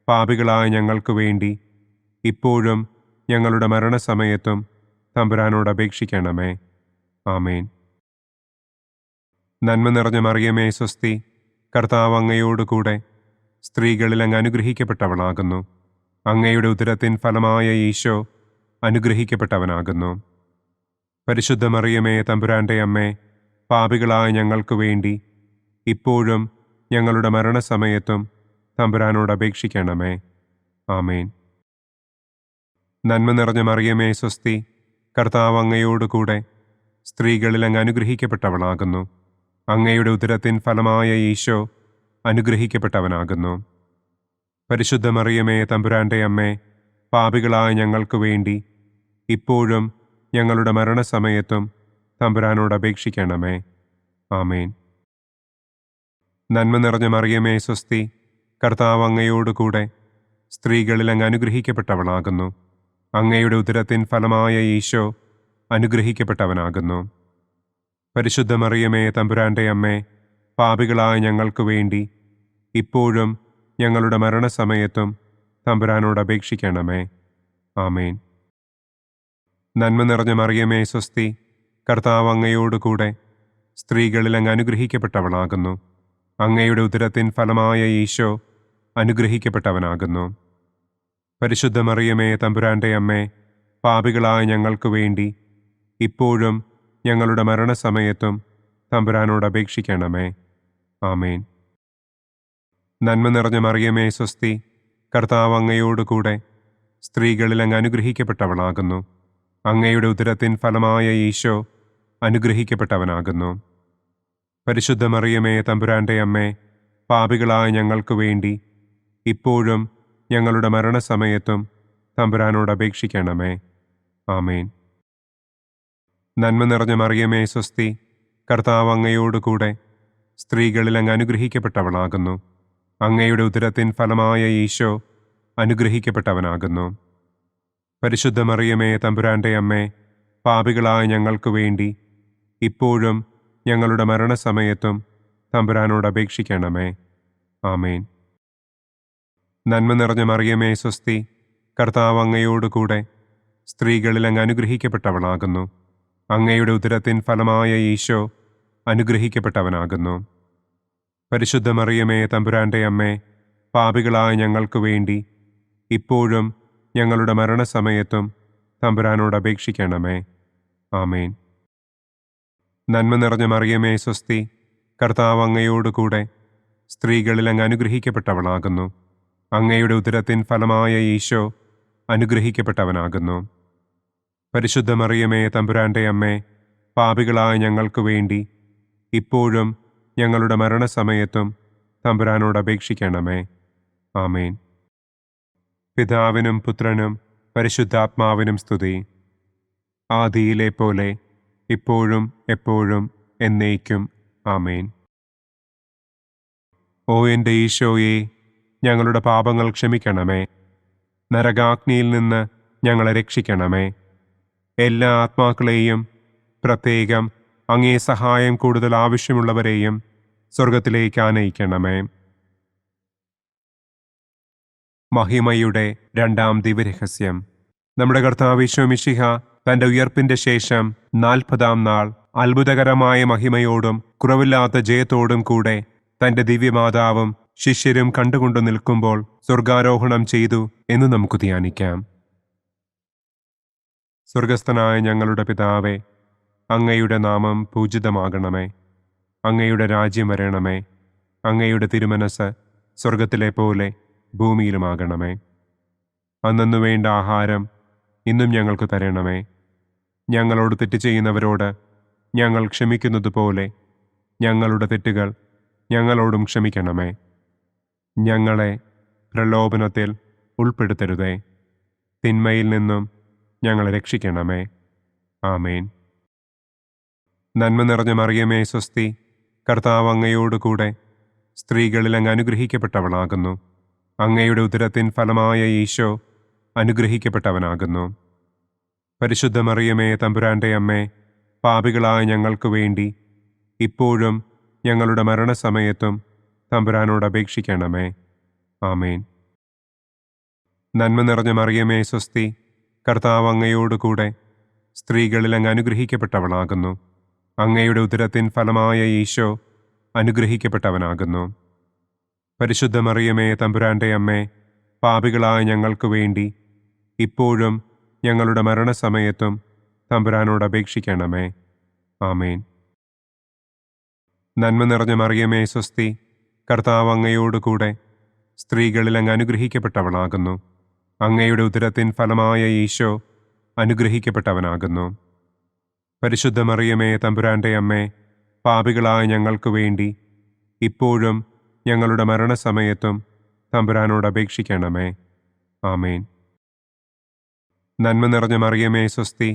പാപികളായ ഞങ്ങൾക്ക് വേണ്ടി ഇപ്പോഴും ഞങ്ങളുടെ മരണസമയത്തും തമ്പുരാനോട് അപേക്ഷിക്കണമേ. ആമേൻ. നന്മ നിറഞ്ഞ മറിയമേ സ്വസ്തി, കർത്താവ് അങ്ങയോടുകൂടെ സ്ത്രീകളിൽ അങ്ങ് അനുഗ്രഹിക്കപ്പെട്ടവളാകുന്നു. അങ്ങയുടെ ഉദരത്തിൻ ഫലമായ ഈശോ അനുഗ്രഹിക്കപ്പെട്ടവനാകുന്നു. പരിശുദ്ധ മറിയമേ തമ്പുരാന്റെ അമ്മേ, പാപികളായ ഞങ്ങൾക്ക് വേണ്ടി ഇപ്പോഴും ഞങ്ങളുടെ മരണസമയത്തും തമ്പുരാനോട് അപേക്ഷിക്കണമേ. ആമേൻ. നന്മ നിറഞ്ഞ മറിയമേ സ്വസ്തി, കർത്താവ് അങ്ങയോടുകൂടെ സ്ത്രീകളിൽ അങ്ങ് അനുഗ്രഹിക്കപ്പെട്ടവളാകുന്നു. അങ്ങയുടെ ഉദരത്തിൻ ഫലമായ ഈശോ അനുഗ്രഹിക്കപ്പെട്ടവനാകുന്നു. പരിശുദ്ധ മറിയമേ, തമ്പുരാന്റെ അമ്മേ, പാപികളായ ഞങ്ങൾക്ക് വേണ്ടി ഇപ്പോഴും ഞങ്ങളുടെ മരണസമയത്തും തമ്പുരാനോട് അപേക്ഷിക്കണമേ. ആമേൻ. നന്മ നിറഞ്ഞ മറിയമേ, സ്വസ്തി, കർത്താവ് അങ്ങയോടുകൂടെ സ്ത്രീകളിൽ അങ്ങ് അനുഗ്രഹിക്കപ്പെട്ടവളാകുന്നു. അങ്ങയുടെ ഉദരത്തിൻ ഫലമായ ഈശോ അനുഗ്രഹിക്കപ്പെട്ടവനാകുന്നു. പരിശുദ്ധ മറിയമേ, തമ്പുരാന്റെ അമ്മേ, പാപികളായ ഞങ്ങൾക്ക് വേണ്ടി ഇപ്പോഴും ഞങ്ങളുടെ മരണസമയത്തും തമ്പുരാനോട് അപേക്ഷിക്കണമേ. ആമേൻ. നന്മ നിറഞ്ഞ മറിയമേ, സ്വസ്തി, കർത്താവ് അങ്ങയോടുകൂടെ സ്ത്രീകളിൽ അങ്ങ് അനുഗ്രഹിക്കപ്പെട്ടവളാകുന്നു. അങ്ങയുടെ ഉദരത്തിൻ ഫലമായ ഈശോ അനുഗ്രഹിക്കപ്പെട്ടവനാകുന്നു. പരിശുദ്ധ മറിയമേ, തമ്പുരാന്റെ അമ്മേ, പാപികളായ ഞങ്ങൾക്ക് വേണ്ടി ഇപ്പോഴും ഞങ്ങളുടെ മരണസമയത്തും തമ്പുരാനോട് അപേക്ഷിക്കണമേ. ആമേൻ. നന്മ നിറഞ്ഞ മറിയമേ, സ്വസ്തി, കർത്താവ് അങ്ങയോടുകൂടെ സ്ത്രീകളിൽ അങ്ങ് അനുഗ്രഹിക്കപ്പെട്ടവളാകുന്നു. അങ്ങയുടെ ഉദരത്തിൻ ഫലമായ ഈശോ അനുഗ്രഹിക്കപ്പെട്ടവനാകുന്നു. പരിശുദ്ധ മറിയമേ, തമ്പുരാന്റെ അമ്മേ, പാപികളായ ഞങ്ങൾക്ക് വേണ്ടി ഇപ്പോഴും ഞങ്ങളുടെ മരണസമയത്തും തമ്പുരാനോട് അപേക്ഷിക്കണമേ. ആമേൻ. നന്മ നിറഞ്ഞ മറിയമേ, സ്വസ്തി, കർത്താവ് അങ്ങയോടുകൂടെ സ്ത്രീകളിൽ അങ്ങ് അനുഗ്രഹിക്കപ്പെട്ടവളാകുന്നു. അങ്ങയുടെ ഉദരത്തിൻ ഫലമായ ഈശോ അനുഗ്രഹിക്കപ്പെട്ടവനാകുന്നു. പരിശുദ്ധ മറിയമേ, തമ്പുരാന്റെ അമ്മേ, പാപികളായ ഞങ്ങൾക്ക് വേണ്ടി ഇപ്പോഴും ഞങ്ങളുടെ മരണസമയത്തും തമ്പുരാനോട് അപേക്ഷിക്കണമേ. ആമേൻ. നന്മ നിറഞ്ഞ മറിയമേ, സ്വസ്തി, കർത്താവ് അങ്ങയോടുകൂടെ സ്ത്രീകളിൽ അങ്ങ് അനുഗ്രഹിക്കപ്പെട്ടവളാകുന്നു. അങ്ങയുടെ ഉദരത്തിൻ ഫലമായ ഈശോ അനുഗ്രഹിക്കപ്പെട്ടവനാകുന്നു. പരിശുദ്ധ മറിയമേ, തമ്പുരാന്റെ അമ്മേ, പാപികളായ ഞങ്ങൾക്ക് വേണ്ടി ഇപ്പോഴും ഞങ്ങളുടെ മരണസമയത്തും തമ്പുരാനോട് അപേക്ഷിക്കണമേ. ആമേൻ. നന്മ നിറഞ്ഞ മറിയമേ, സ്വസ്തി, കർത്താവ് അങ്ങയോടുകൂടെ സ്ത്രീകളിൽ അങ്ങ് അനുഗ്രഹിക്കപ്പെട്ടവളാകുന്നു. അങ്ങയുടെ ഉദരത്തിൻ ഫലമായ ഈശോ അനുഗ്രഹിക്കപ്പെട്ടവനാകുന്നു. പരിശുദ്ധ മറിയമേ, തമ്പുരാന്റെ അമ്മേ, പാപികളായ ഞങ്ങൾക്ക് വേണ്ടി ഇപ്പോഴും ഞങ്ങളുടെ മരണസമയത്തും തമ്പുരാനോട് അപേക്ഷിക്കണമേ. ആമേൻ. പിതാവിനും പുത്രനും പരിശുദ്ധാത്മാവിനും സ്തുതി. ആദിയിലെ പോലെ ഇപ്പോഴും എപ്പോഴും എന്നേക്കും. ആമേൻ. ഓ എൻ്റെ ഈശോയെ, ഞങ്ങളുടെ പാപങ്ങൾ ക്ഷമിക്കണമേ. നരകാഗ്നിയിൽ നിന്ന് ഞങ്ങളെ രക്ഷിക്കണമേ. എല്ലാ ആത്മാക്കളെയും, പ്രത്യേകം അങ്ങേ സഹായം കൂടുതൽ ആവശ്യമുള്ളവരെയും സ്വർഗത്തിലേക്ക് ആനയിക്കണമേ. മഹിമയുടെ രണ്ടാം ദിവ്യരഹസ്യം. നമ്മുടെ കർത്താവ് ഈശോ മിശിഹ തന്റെ ഉയർപ്പിന്റെ ശേഷം 40-ാം നാൾ അത്ഭുതകരമായ മഹിമയോടും കുറവില്ലാത്ത ജയത്തോടും കൂടെ തന്റെ ദിവ്യമാതാവും ശിഷ്യരും കണ്ടുകൊണ്ടു നിൽക്കുമ്പോൾ സ്വർഗാരോഹണം ചെയ്തു എന്ന് നമുക്ക് ധ്യാനിക്കാം. സ്വർഗസ്ഥനായ ഞങ്ങളുടെ പിതാവേ, അങ്ങയുടെ നാമം പൂജിതമാകണമേ. അങ്ങയുടെ രാജ്യം വരണമേ. അങ്ങയുടെ തിരുമനസ് സ്വർഗത്തിലെ പോലെ ഭൂമിയിലുമാകണമേ. അന്നു വേണ്ട ആഹാരം ഇന്നും ഞങ്ങൾക്ക് തരണമേ. ഞങ്ങളോട് തെറ്റ് ചെയ്യുന്നവരോട് ഞങ്ങൾ ക്ഷമിക്കുന്നത് പോലെ ഞങ്ങളുടെ തെറ്റുകൾ ഞങ്ങളോടും ക്ഷമിക്കണമേ. ഞങ്ങളെ പ്രലോഭനത്തിൽ ഉൾപ്പെടുത്തരുതേ. തിന്മയിൽ നിന്നും ഞങ്ങളെ രക്ഷിക്കണമേ. ആമേൻ. നന്മ നിറഞ്ഞ മറിയമേ, സ്വസ്തി, കർത്താവ് അങ്ങയോടുകൂടെ സ്ത്രീകളിൽ അങ്ങ് അനുഗ്രഹിക്കപ്പെട്ടവളാകുന്നു. അങ്ങയുടെ ഉദരത്തിൻ ഫലമായ ഈശോ അനുഗ്രഹിക്കപ്പെട്ടവനാകുന്നു. പരിശുദ്ധ മറിയമേ, തമ്പുരാന്റെ അമ്മേ, പാപികളായ ഞങ്ങൾക്ക് വേണ്ടി ഇപ്പോഴും ഞങ്ങളുടെ മരണസമയത്തും തമ്പുരാനോട് അപേക്ഷിക്കണമേ. ആമേൻ. നന്മ നിറഞ്ഞ മറിയമേ, സ്വസ്തി, കർത്താവ് അങ്ങയോടുകൂടെ സ്ത്രീകളിൽ അങ്ങ് അനുഗ്രഹിക്കപ്പെട്ടവളാകുന്നു. അങ്ങയുടെ ഉദരത്തിൻ ഫലമായ ഈശോ അനുഗ്രഹിക്കപ്പെട്ടവനാകുന്നു. പരിശുദ്ധ മറിയമേ, തമ്പുരാന്റെ അമ്മേ, പാപികളായ ഞങ്ങൾക്ക് വേണ്ടി ഇപ്പോഴും ഞങ്ങളുടെ മരണസമയത്തും തമ്പുരാനോട് അപേക്ഷിക്കണമേ. ആമേൻ. നന്മ നിറഞ്ഞ മറിയമേ, സ്വസ്തി, കർത്താവ് അങ്ങയോടുകൂടെ സ്ത്രീകളിൽ അങ്ങ് അനുഗ്രഹിക്കപ്പെട്ടവളാകുന്നു. അങ്ങയുടെ ഉദരത്തിൻ ഫലമായ ഈശോ അനുഗ്രഹിക്കപ്പെട്ടവനാകുന്നു. പരിശുദ്ധ മറിയമേ തമ്പുരാന്റെ അമ്മേ, പാപികളായ ഞങ്ങൾക്ക് വേണ്ടി ഇപ്പോഴും ഞങ്ങളുടെ മരണസമയത്തും തമ്പുരാനോട് അപേക്ഷിക്കണമേ. ആമേൻ. നന്മ നിറഞ്ഞ മറിയമേ സ്വസ്തി,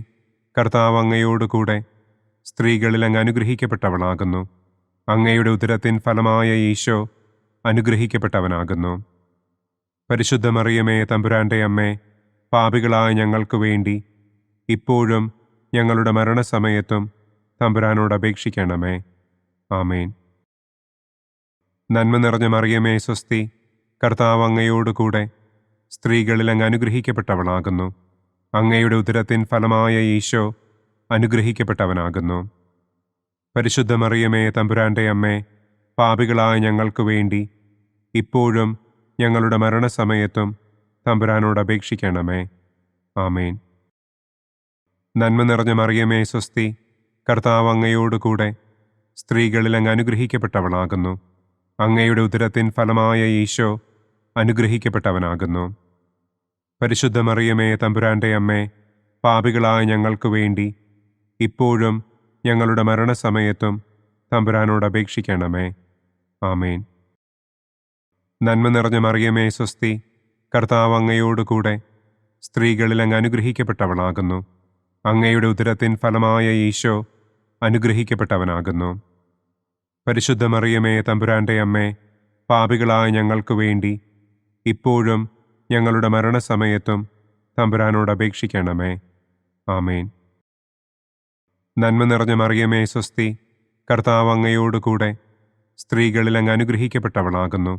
കർത്താവ് അങ്ങയോടുകൂടെ സ്ത്രീകളിൽ അങ്ങ് അനുഗ്രഹിക്കപ്പെട്ടവളാകുന്നു. അങ്ങയുടെ ഉദരത്തിൻ ഫലമായ ഈശോ അനുഗ്രഹിക്കപ്പെട്ടവനാകുന്നു. പരിശുദ്ധ മറിയമേ തമ്പുരാന്റെ അമ്മേ, പാപികളായ ഞങ്ങൾക്ക് വേണ്ടി ഇപ്പോഴും ഞങ്ങളുടെ മരണസമയത്തും തമ്പുരാനോട് അപേക്ഷിക്കണമേ. ആമേൻ. നന്മ നിറഞ്ഞ മറിയമേ സ്വസ്തി, കർത്താവ് അങ്ങയോടുകൂടെ സ്ത്രീകളിൽ അങ്ങ് അനുഗ്രഹിക്കപ്പെട്ടവളാകുന്നു. അങ്ങയുടെ ഉദരത്തിൻ ഫലമായ ഈശോ അനുഗ്രഹിക്കപ്പെട്ടവനാകുന്നു. പരിശുദ്ധ മറിയമേ തമ്പുരാന്റെ അമ്മേ, പാപികളായ ഞങ്ങൾക്ക് വേണ്ടി ഇപ്പോഴും ഞങ്ങളുടെ മരണസമയത്തും തമ്പുരാനോട് അപേക്ഷിക്കണമേ. ആമേൻ. നന്മ നിറഞ്ഞ മറിയമേ സ്വസ്തി, കർത്താവ് അങ്ങയോടുകൂടെ സ്ത്രീകളിൽ അങ്ങ് അനുഗ്രഹിക്കപ്പെട്ടവളാകുന്നു. അങ്ങയുടെ ഉദരത്തിൻ ഫലമായ ഈശോ അനുഗ്രഹിക്കപ്പെട്ടവനാകുന്നു. പരിശുദ്ധ മറിയമേ തമ്പുരാന്റെ അമ്മേ, പാപികളായ ഞങ്ങൾക്ക് വേണ്ടി ഇപ്പോഴും ഞങ്ങളുടെ മരണസമയത്തും തമ്പുരാനോട് അപേക്ഷിക്കണമേ. ആമേൻ. നന്മ നിറഞ്ഞ മറിയമേ സ്വസ്തി, കർത്താവ് അങ്ങയോടുകൂടെ സ്ത്രീകളിൽ അങ്ങ് അനുഗ്രഹിക്കപ്പെട്ടവളാകുന്നു. അങ്ങയുടെ ഉദരത്തിൻ ഫലമായ ഈശോ അനുഗ്രഹിക്കപ്പെട്ടവനാകുന്നു. പരിശുദ്ധ മറിയമേ തമ്പുരാന്റെ അമ്മേ, പാപികളായ ഞങ്ങൾക്ക് വേണ്ടി ഇപ്പോഴും ഞങ്ങളുടെ മരണസമയത്തും തമ്പുരാനോട് അപേക്ഷിക്കണമേ. ആമേൻ. നന്മ നിറഞ്ഞ മറിയമേ സ്വസ്തി, കർത്താവ് അങ്ങയോടുകൂടെ സ്ത്രീകളിൽ അങ്ങ് അനുഗ്രഹിക്കപ്പെട്ടവളാകുന്നു.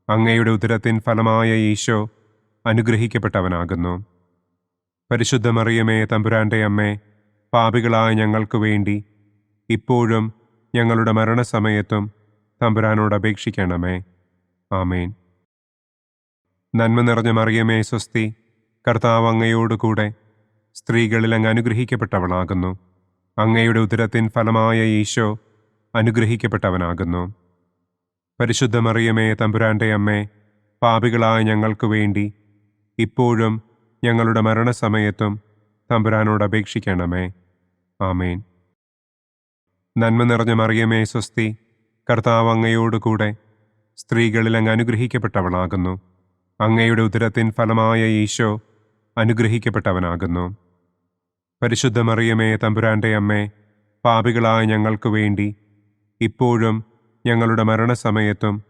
അങ്ങയുടെ ഉദരത്തിൻ ഫലമായ ഈശോ അനുഗ്രഹിക്കപ്പെട്ടവനാകുന്നു. പരിശുദ്ധ മറിയമേ തമ്പുരാന്റെ അമ്മേ, പാപികളായ ഞങ്ങൾക്ക് വേണ്ടി ഇപ്പോഴും ഞങ്ങളുടെ മരണസമയത്തും തമ്പുരാനോട് അപേക്ഷിക്കണമേ. ആമേൻ. നന്മ നിറഞ്ഞ മറിയമേ സ്വസ്തി, കർത്താവ് അങ്ങയോടുകൂടെ സ്ത്രീകളിൽ അങ്ങ് അനുഗ്രഹിക്കപ്പെട്ടവളാകുന്നു. അങ്ങയുടെ ഉദരത്തിൻ ഫലമായ ഈശോ അനുഗ്രഹിക്കപ്പെട്ടവനാകുന്നു. പരിശുദ്ധ മറിയമേ തമ്പുരാന്റെ അമ്മേ, പാപികളായ ഞങ്ങൾക്ക് വേണ്ടി ഇപ്പോഴും ഞങ്ങളുടെ മരണസമയത്തും തമ്പുരാനോട് അപേക്ഷിക്കണമേ. ആമേൻ. നന്മ നിറഞ്ഞ മറിയമേ സ്വസ്തി, കർത്താവ് അങ്ങയോടുകൂടെ സ്ത്രീകളിൽ അങ്ങ് അനുഗ്രഹിക്കപ്പെട്ടവളാകുന്നു. അങ്ങയുടെ ഉദരത്തിൻ ഫലമായ ഈശോ അനുഗ്രഹിക്കപ്പെട്ടവനാകുന്നു. പരിശുദ്ധ മറിയമേ തമ്പുരാന്റെ അമ്മേ, പാപികളായ ഞങ്ങൾക്ക് വേണ്ടി ഇപ്പോഴും ഞങ്ങളുടെ മരണസമയത്തും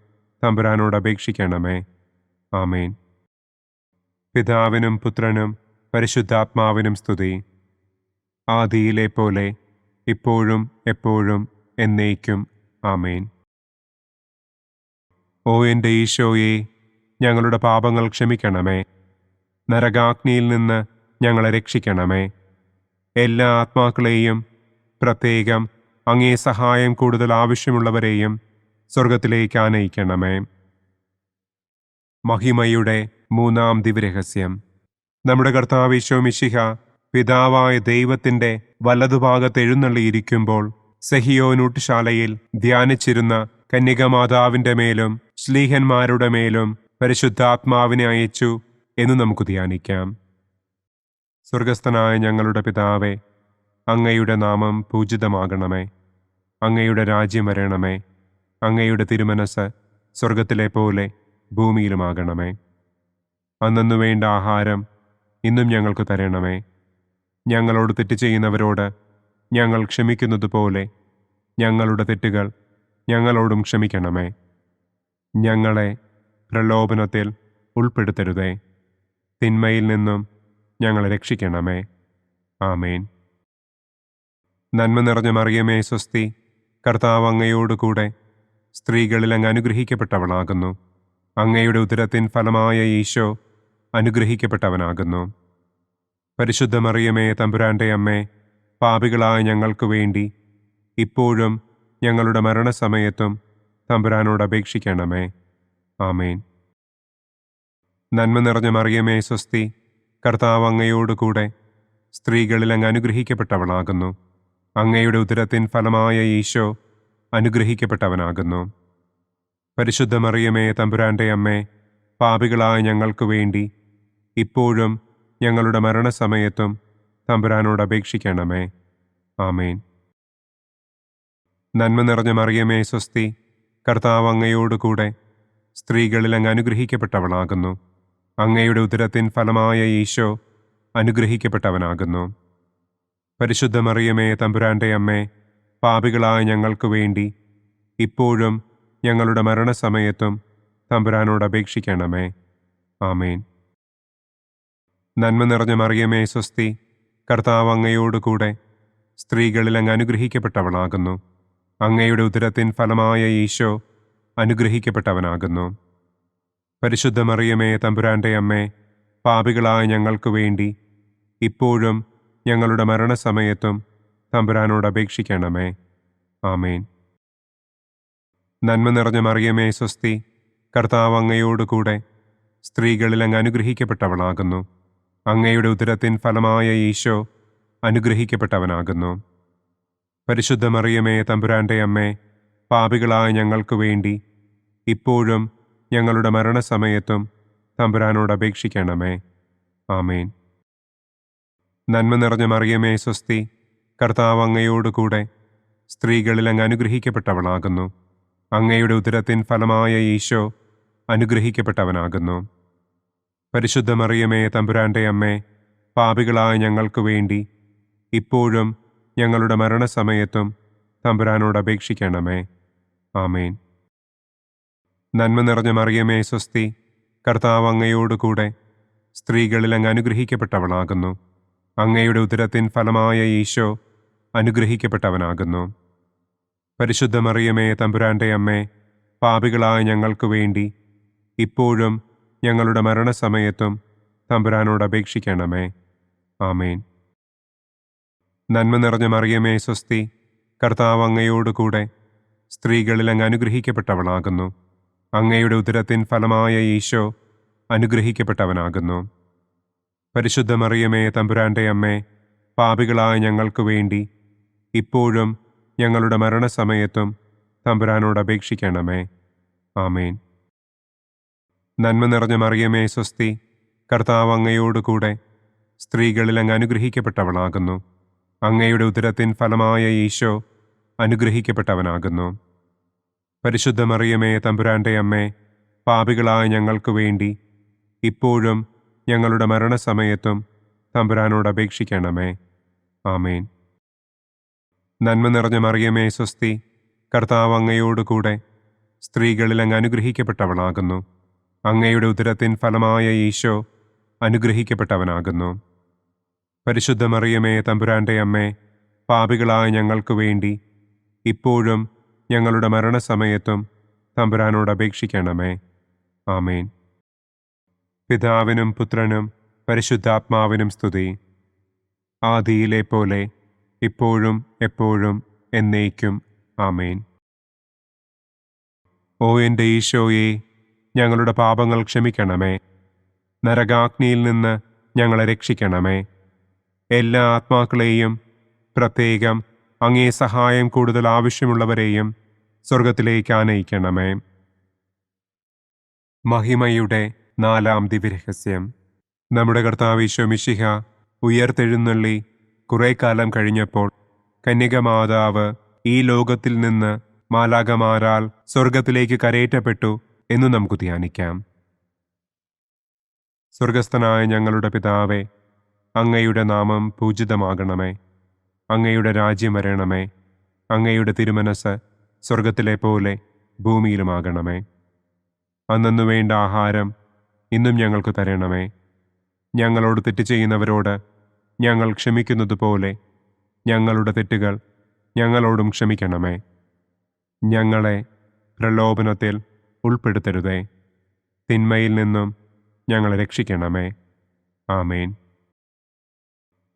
തമ്പുരാനോട് അപേക്ഷിക്കണമേ. ആമേൻ. പിതാവിനും പുത്രനും പരിശുദ്ധാത്മാവിനും സ്തുതി. ആദിയിലെ പോലെ ഇപ്പോഴും എപ്പോഴും എന്നേക്കും. ആമേൻ. ഓ എൻ്റെ ഈശോയെ, ഞങ്ങളുടെ പാപങ്ങൾ ക്ഷമിക്കണമേ. നരകാഗ്നിയിൽ നിന്ന് ഞങ്ങളെ രക്ഷിക്കണമേ. എല്ലാ ആത്മാക്കളെയും, പ്രത്യേകം അങ്ങേ സഹായം കൂടുതൽ ആവശ്യമുള്ളവരെയും സ്വർഗത്തിലേക്ക് ആനയിക്കണമേ. മഹിമയുടെ മൂന്നാം ദിവ്യരഹസ്യം. നമ്മുടെ കർത്താവ് ഈശോ മിശിഹ പിതാവായ ദൈവത്തിൻ്റെ വലതുഭാഗത്ത് എഴുന്നള്ളിയിരിക്കുമ്പോൾ സെഹിയോനൂട്ടുശാലയിൽ ധ്യാനിച്ചിരുന്ന കന്യകമാതാവിൻ്റെ മേലും ശ്ലീഹന്മാരുടെ മേലും പരിശുദ്ധാത്മാവിനെ അയച്ചു എന്ന് നമുക്ക് ധ്യാനിക്കാം. സ്വർഗസ്ഥനായ ഞങ്ങളുടെ പിതാവേ, അങ്ങയുടെ നാമം പൂജിതമാകണമേ. അങ്ങയുടെ രാജ്യം വരണമേ. അങ്ങയുടെ തിരുമനസ് സ്വർഗത്തിലെ പോലെ ഭൂമിയിലുമാകണമേ. അന്നു വേണ്ട ആഹാരം ഇന്നും ഞങ്ങൾക്ക് തരണമേ. ഞങ്ങളോട് തെറ്റ് ചെയ്യുന്നവരോട് ഞങ്ങൾ ക്ഷമിക്കുന്നത് പോലെ ഞങ്ങളുടെ തെറ്റുകൾ ഞങ്ങളോടും ക്ഷമിക്കണമേ. ഞങ്ങളെ പ്രലോഭനത്തിൽ ഉൾപ്പെടുത്തരുതേ. തിന്മയിൽ നിന്നും ഞങ്ങളെ രക്ഷിക്കണമേ. ആമേൻ. നന്മ നിറഞ്ഞ മറിയമേ സ്വസ്തി, കർത്താവ് അങ്ങയോടുകൂടെ സ്ത്രീകളിൽ അങ്ങ് അനുഗ്രഹിക്കപ്പെട്ടവളാകുന്നു. അങ്ങയുടെ ഉദരത്തിൻ ഫലമായ ഈശോ അനുഗ്രഹിക്കപ്പെട്ടവനാകുന്നു. പരിശുദ്ധ മറിയമേ തമ്പുരാന്റെ അമ്മേ, പാപികളായ ഞങ്ങൾക്ക് വേണ്ടി ഇപ്പോഴും ഞങ്ങളുടെ മരണസമയത്തും തമ്പുരാനോട് അപേക്ഷിക്കണമേ. ആമേൻ. നന്മ നിറഞ്ഞ മറിയമേ സ്വസ്തി, കർത്താവ് അങ്ങയോടുകൂടെ സ്ത്രീകളിൽ അങ്ങ് അനുഗ്രഹിക്കപ്പെട്ടവളാകുന്നു. അങ്ങയുടെ ഉദരത്തിൻ ഫലമായ ഈശോ അനുഗ്രഹിക്കപ്പെട്ടവനാകുന്നു. പരിശുദ്ധ മറിയമേ തമ്പുരാന്റെ അമ്മേ, പാപികളായ ഞങ്ങൾക്ക് വേണ്ടി ഇപ്പോഴും ഞങ്ങളുടെ മരണസമയത്തും തമ്പുരാനോട് അപേക്ഷിക്കണമേ. ആമേൻ. നന്മ നിറഞ്ഞ മറിയമേ സ്വസ്തി, കർത്താവ് അങ്ങയോടുകൂടെ സ്ത്രീകളിൽ അങ്ങ് അനുഗ്രഹിക്കപ്പെട്ടവളാകുന്നു. അങ്ങയുടെ ഉദരത്തിൻ ഫലമായ ഈശോ അനുഗ്രഹിക്കപ്പെട്ടവനാകുന്നു. പരിശുദ്ധ മറിയമേ തമ്പുരാന്റെ അമ്മേ, പാപികളായ ഞങ്ങൾക്ക് വേണ്ടി ഇപ്പോഴും ഞങ്ങളുടെ മരണസമയത്തും തമ്പുരാനോട് അപേക്ഷിക്കണമേ. ആമേൻ. നന്മ നിറഞ്ഞ മറിയമേ സ്വസ്തി, കർത്താവ് അങ്ങയോടുകൂടെ സ്ത്രീകളിൽ അങ്ങ് അനുഗ്രഹിക്കപ്പെട്ടവളാകുന്നു. അങ്ങയുടെ ഉദരത്തിൻ ഫലമായ ഈശോ അനുഗ്രഹിക്കപ്പെട്ടവനാകുന്നു. പരിശുദ്ധ മറിയമേ തമ്പുരാന്റെ അമ്മേ, പാപികളായ ഞങ്ങൾക്ക് വേണ്ടി ഇപ്പോഴും ഞങ്ങളുടെ മരണസമയത്തും തമ്പുരാനോട് അപേക്ഷിക്കണമേ. ആമേൻ. നന്മ നിറഞ്ഞ മറിയമേ സ്വസ്തി, കർത്താവ് അങ്ങയോടുകൂടെ സ്ത്രീകളിൽ അങ്ങ് അനുഗ്രഹിക്കപ്പെട്ടവളാകുന്നു. അങ്ങയുടെ ഉദരത്തിൻ ഫലമായ ഈശോ അനുഗ്രഹിക്കപ്പെട്ടവനാകുന്നു. പരിശുദ്ധ മറിയമേ തമ്പുരാന്റെ അമ്മേ, പാപികളായ ഞങ്ങൾക്ക് വേണ്ടി ഇപ്പോഴും ഞങ്ങളുടെ മരണസമയത്തും തമ്പുരാനോട് അപേക്ഷിക്കണമേ. ആമേൻ. നന്മ നിറഞ്ഞ മറിയമേ സ്വസ്തി, കർത്താവ് അങ്ങയോടുകൂടെ സ്ത്രീകളിൽ അങ്ങ് അനുഗ്രഹിക്കപ്പെട്ടവളാകുന്നു. അങ്ങയുടെ ഉദരത്തിൻ ഫലമായ ഈശോ അനുഗ്രഹിക്കപ്പെട്ടവനാകുന്നു. പരിശുദ്ധ മറിയമേ തമ്പുരാന്റെ അമ്മേ, പാപികളായ ഞങ്ങൾക്ക് വേണ്ടി ഇപ്പോഴും ഞങ്ങളുടെ മരണസമയത്തും തമ്പുരാനോട് അപേക്ഷിക്കണമേ. ആമേൻ. നന്മ നിറഞ്ഞ മറിയമേ സ്വസ്തി, കർത്താവ് അങ്ങയോടുകൂടെ സ്ത്രീകളിൽ അങ്ങ് അനുഗ്രഹിക്കപ്പെട്ടവളാകുന്നു. അങ്ങയുടെ ഉദരത്തിൻ ഫലമായ ഈശോ അനുഗ്രഹിക്കപ്പെട്ടവനാകുന്നു. പരിശുദ്ധ മറിയമേ തമ്പുരാന്റെ അമ്മേ, പാപികളായ ഞങ്ങൾക്ക് വേണ്ടി ഇപ്പോഴും ഞങ്ങളുടെ മരണസമയത്തും തമ്പുരാനോട് അപേക്ഷിക്കണമേ. ആമേൻ. നന്മ നിറഞ്ഞ മറിയമേ സ്വസ്തി, കർത്താവ് അങ്ങയോടുകൂടെ സ്ത്രീകളിൽ അങ്ങ് അനുഗ്രഹിക്കപ്പെട്ടവളാകുന്നു. അങ്ങയുടെ ഉദരത്തിൻ ഫലമായ ഈശോ അനുഗ്രഹിക്കപ്പെട്ടവനാകുന്നു. പരിശുദ്ധ മറിയമേ തമ്പുരാന്റെ അമ്മേ, പാപികളായ ഞങ്ങൾക്ക് വേണ്ടി ഇപ്പോഴും ഞങ്ങളുടെ മരണസമയത്തും തമ്പുരാനോട് അപേക്ഷിക്കണമേ. ആമേൻ. നന്മ നിറഞ്ഞ മറിയമേ സ്വസ്തി, കർത്താവ് അങ്ങയോടുകൂടെ സ്ത്രീകളിൽ അങ്ങ് അനുഗ്രഹിക്കപ്പെട്ടവളാകുന്നു. അങ്ങയുടെ ഉദരത്തിൻ ഫലമായ ഈശോ അനുഗ്രഹിക്കപ്പെട്ടവനാകുന്നു. പരിശുദ്ധ മറിയമേ തമ്പുരാന്റെ അമ്മേ, പാപികളായ ഞങ്ങൾക്ക് വേണ്ടി ഇപ്പോഴും ഞങ്ങളുടെ മരണസമയത്തും തമ്പുരാനോട് അപേക്ഷിക്കണമേ. ആമേൻ. നന്മ നിറഞ്ഞ മറിയമേ സ്വസ്തി, കർത്താവ് അങ്ങയോടുകൂടെ സ്ത്രീകളിൽ അങ്ങ് അനുഗ്രഹിക്കപ്പെട്ടവളാകുന്നു. അങ്ങയുടെ ഉദരത്തിൻ ഫലമായ ഈശോ അനുഗ്രഹിക്കപ്പെട്ടവനാകുന്നു. പരിശുദ്ധ മറിയമേ തമ്പുരാന്റെ അമ്മേ, പാപികളായ ഞങ്ങൾക്ക് വേണ്ടി ഇപ്പോഴും ഞങ്ങളുടെ മരണസമയത്തും തമ്പുരാനോട് അപേക്ഷിക്കണമേ. ആമേൻ. പിതാവിനും പുത്രനും പരിശുദ്ധാത്മാവിനും സ്തുതി. ആദിയിലെ പോലെ ഇപ്പോഴും എപ്പോഴും എന്നേക്കും. ആമേൻ. ഓ എൻ്റെ ഈശോയെ, ഞങ്ങളുടെ പാപങ്ങൾ ക്ഷമിക്കണമേ. നരകാഗ്നിയിൽ നിന്ന് ഞങ്ങളെ രക്ഷിക്കണമേ. എല്ലാ ആത്മാക്കളെയും, പ്രത്യേകം അങ്ങേ സഹായം കൂടുതൽ ആവശ്യമുള്ളവരെയും സ്വർഗത്തിലേക്ക് ആനയിക്കണമേ. മഹിമയുടെ 4-ാം ദിവ്യരഹസ്യം. നമ്മുടെ കർത്താവ് ഈശോ മിശിഹ ഉയർത്തെഴുന്നള്ളി കുറെ കാലം കഴിഞ്ഞപ്പോൾ കന്യകമാതാവ് ഈ ലോകത്തിൽ നിന്ന് മാലാഖമാരാൽ സ്വർഗത്തിലേക്ക് കരയേറ്റപ്പെട്ടു എന്നു നമുക്ക് ധ്യാനിക്കാം. സ്വർഗസ്ഥനായ ഞങ്ങളുടെ പിതാവേ, അങ്ങയുടെ നാമം പൂജിതമാകണമേ. അങ്ങയുടെ രാജ്യം വരണമേ. അങ്ങയുടെ തിരുമനസ് സ്വർഗത്തിലെ പോലെ ഭൂമിയിലുമാകണമേ. അന്നന്നു വേണ്ട ആഹാരം ഇന്നും ഞങ്ങൾക്ക് തരണമേ. ഞങ്ങളോട് തെറ്റ് ചെയ്യുന്നവരോട് ഞങ്ങൾ ക്ഷമിക്കുന്നത് പോലെ ഞങ്ങളുടെ തെറ്റുകൾ ഞങ്ങളോടും ക്ഷമിക്കണമേ. ഞങ്ങളെ പ്രലോഭനത്തിൽ ഉൾപ്പെടുത്തരുതേ. തിന്മയിൽ നിന്നും ഞങ്ങളെ രക്ഷിക്കണമേ. ആമേൻ.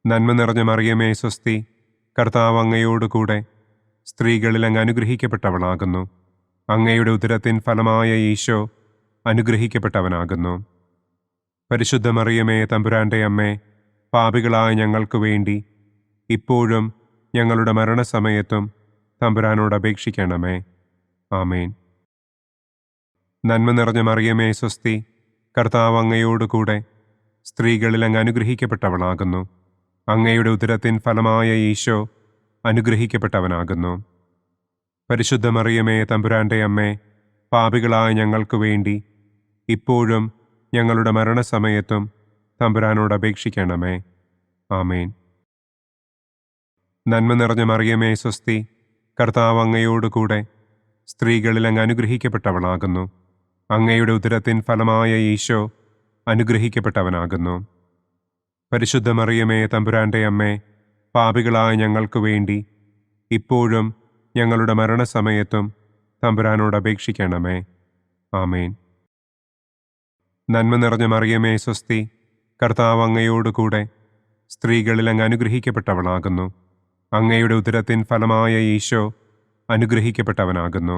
നന്മ നിറഞ്ഞ മറിയമേ സ്വസ്തി, കർത്താവ് അങ്ങയോടുകൂടെ സ്ത്രീകളിൽ അങ്ങ് അനുഗ്രഹിക്കപ്പെട്ടവളാകുന്നു. അങ്ങയുടെ ഉദരത്തിൻ ഫലമായ ഈശോ അനുഗ്രഹിക്കപ്പെട്ടവനാകുന്നു. പരിശുദ്ധ മറിയമേ തമ്പുരാന്റെ അമ്മേ, പാപികളായ ഞങ്ങൾക്ക് വേണ്ടി ഇപ്പോഴും ഞങ്ങളുടെ മരണസമയത്തും തമ്പുരാനോട് അപേക്ഷിക്കണമേ. ആമേൻ. നന്മ നിറഞ്ഞ മറിയമേ സ്വസ്തി, കർത്താവ് അങ്ങയോടുകൂടെ സ്ത്രീകളിൽ അങ്ങ് അനുഗ്രഹിക്കപ്പെട്ടവളാകുന്നു. അങ്ങയുടെ ഉദരത്തിൻ ഫലമായ ഈശോ അനുഗ്രഹിക്കപ്പെട്ടവനാകുന്നു. പരിശുദ്ധ മറിയമേ, തമ്പുരാന്റെ അമ്മേ, പാപികളായ ഞങ്ങൾക്ക് വേണ്ടി ഇപ്പോഴും ഞങ്ങളുടെ മരണസമയത്തും തമ്പുരാനോട് അപേക്ഷിക്കണമേ. ആമേൻ. നന്മ നിറഞ്ഞ മറിയമേ, സ്വസ്തി. കർത്താവ് അങ്ങയോടുകൂടെ സ്ത്രീകളിൽ അങ്ങ് അനുഗ്രഹിക്കപ്പെട്ടവളാകുന്നു. അങ്ങയുടെ ഉദരത്തിൻ ഫലമായ ഈശോ അനുഗ്രഹിക്കപ്പെട്ടവനാകുന്നു. പരിശുദ്ധ മറിയമേ, തമ്പുരാന്റെ അമ്മേ, പാപികളായ ഞങ്ങൾക്ക് വേണ്ടി ഇപ്പോഴും ഞങ്ങളുടെ മരണസമയത്തും തമ്പുരാനോട് അപേക്ഷിക്കണമേ. ആമേൻ. നന്മ നിറഞ്ഞ മറിയമേ, സ്വസ്തി. കർത്താവ് അങ്ങയോടുകൂടെ സ്ത്രീകളിൽ അങ്ങ് അനുഗ്രഹിക്കപ്പെട്ടവളാകുന്നു. അങ്ങയുടെ ഉദരത്തിൻ ഫലമായ ഈശോ അനുഗ്രഹിക്കപ്പെട്ടവനാകുന്നു.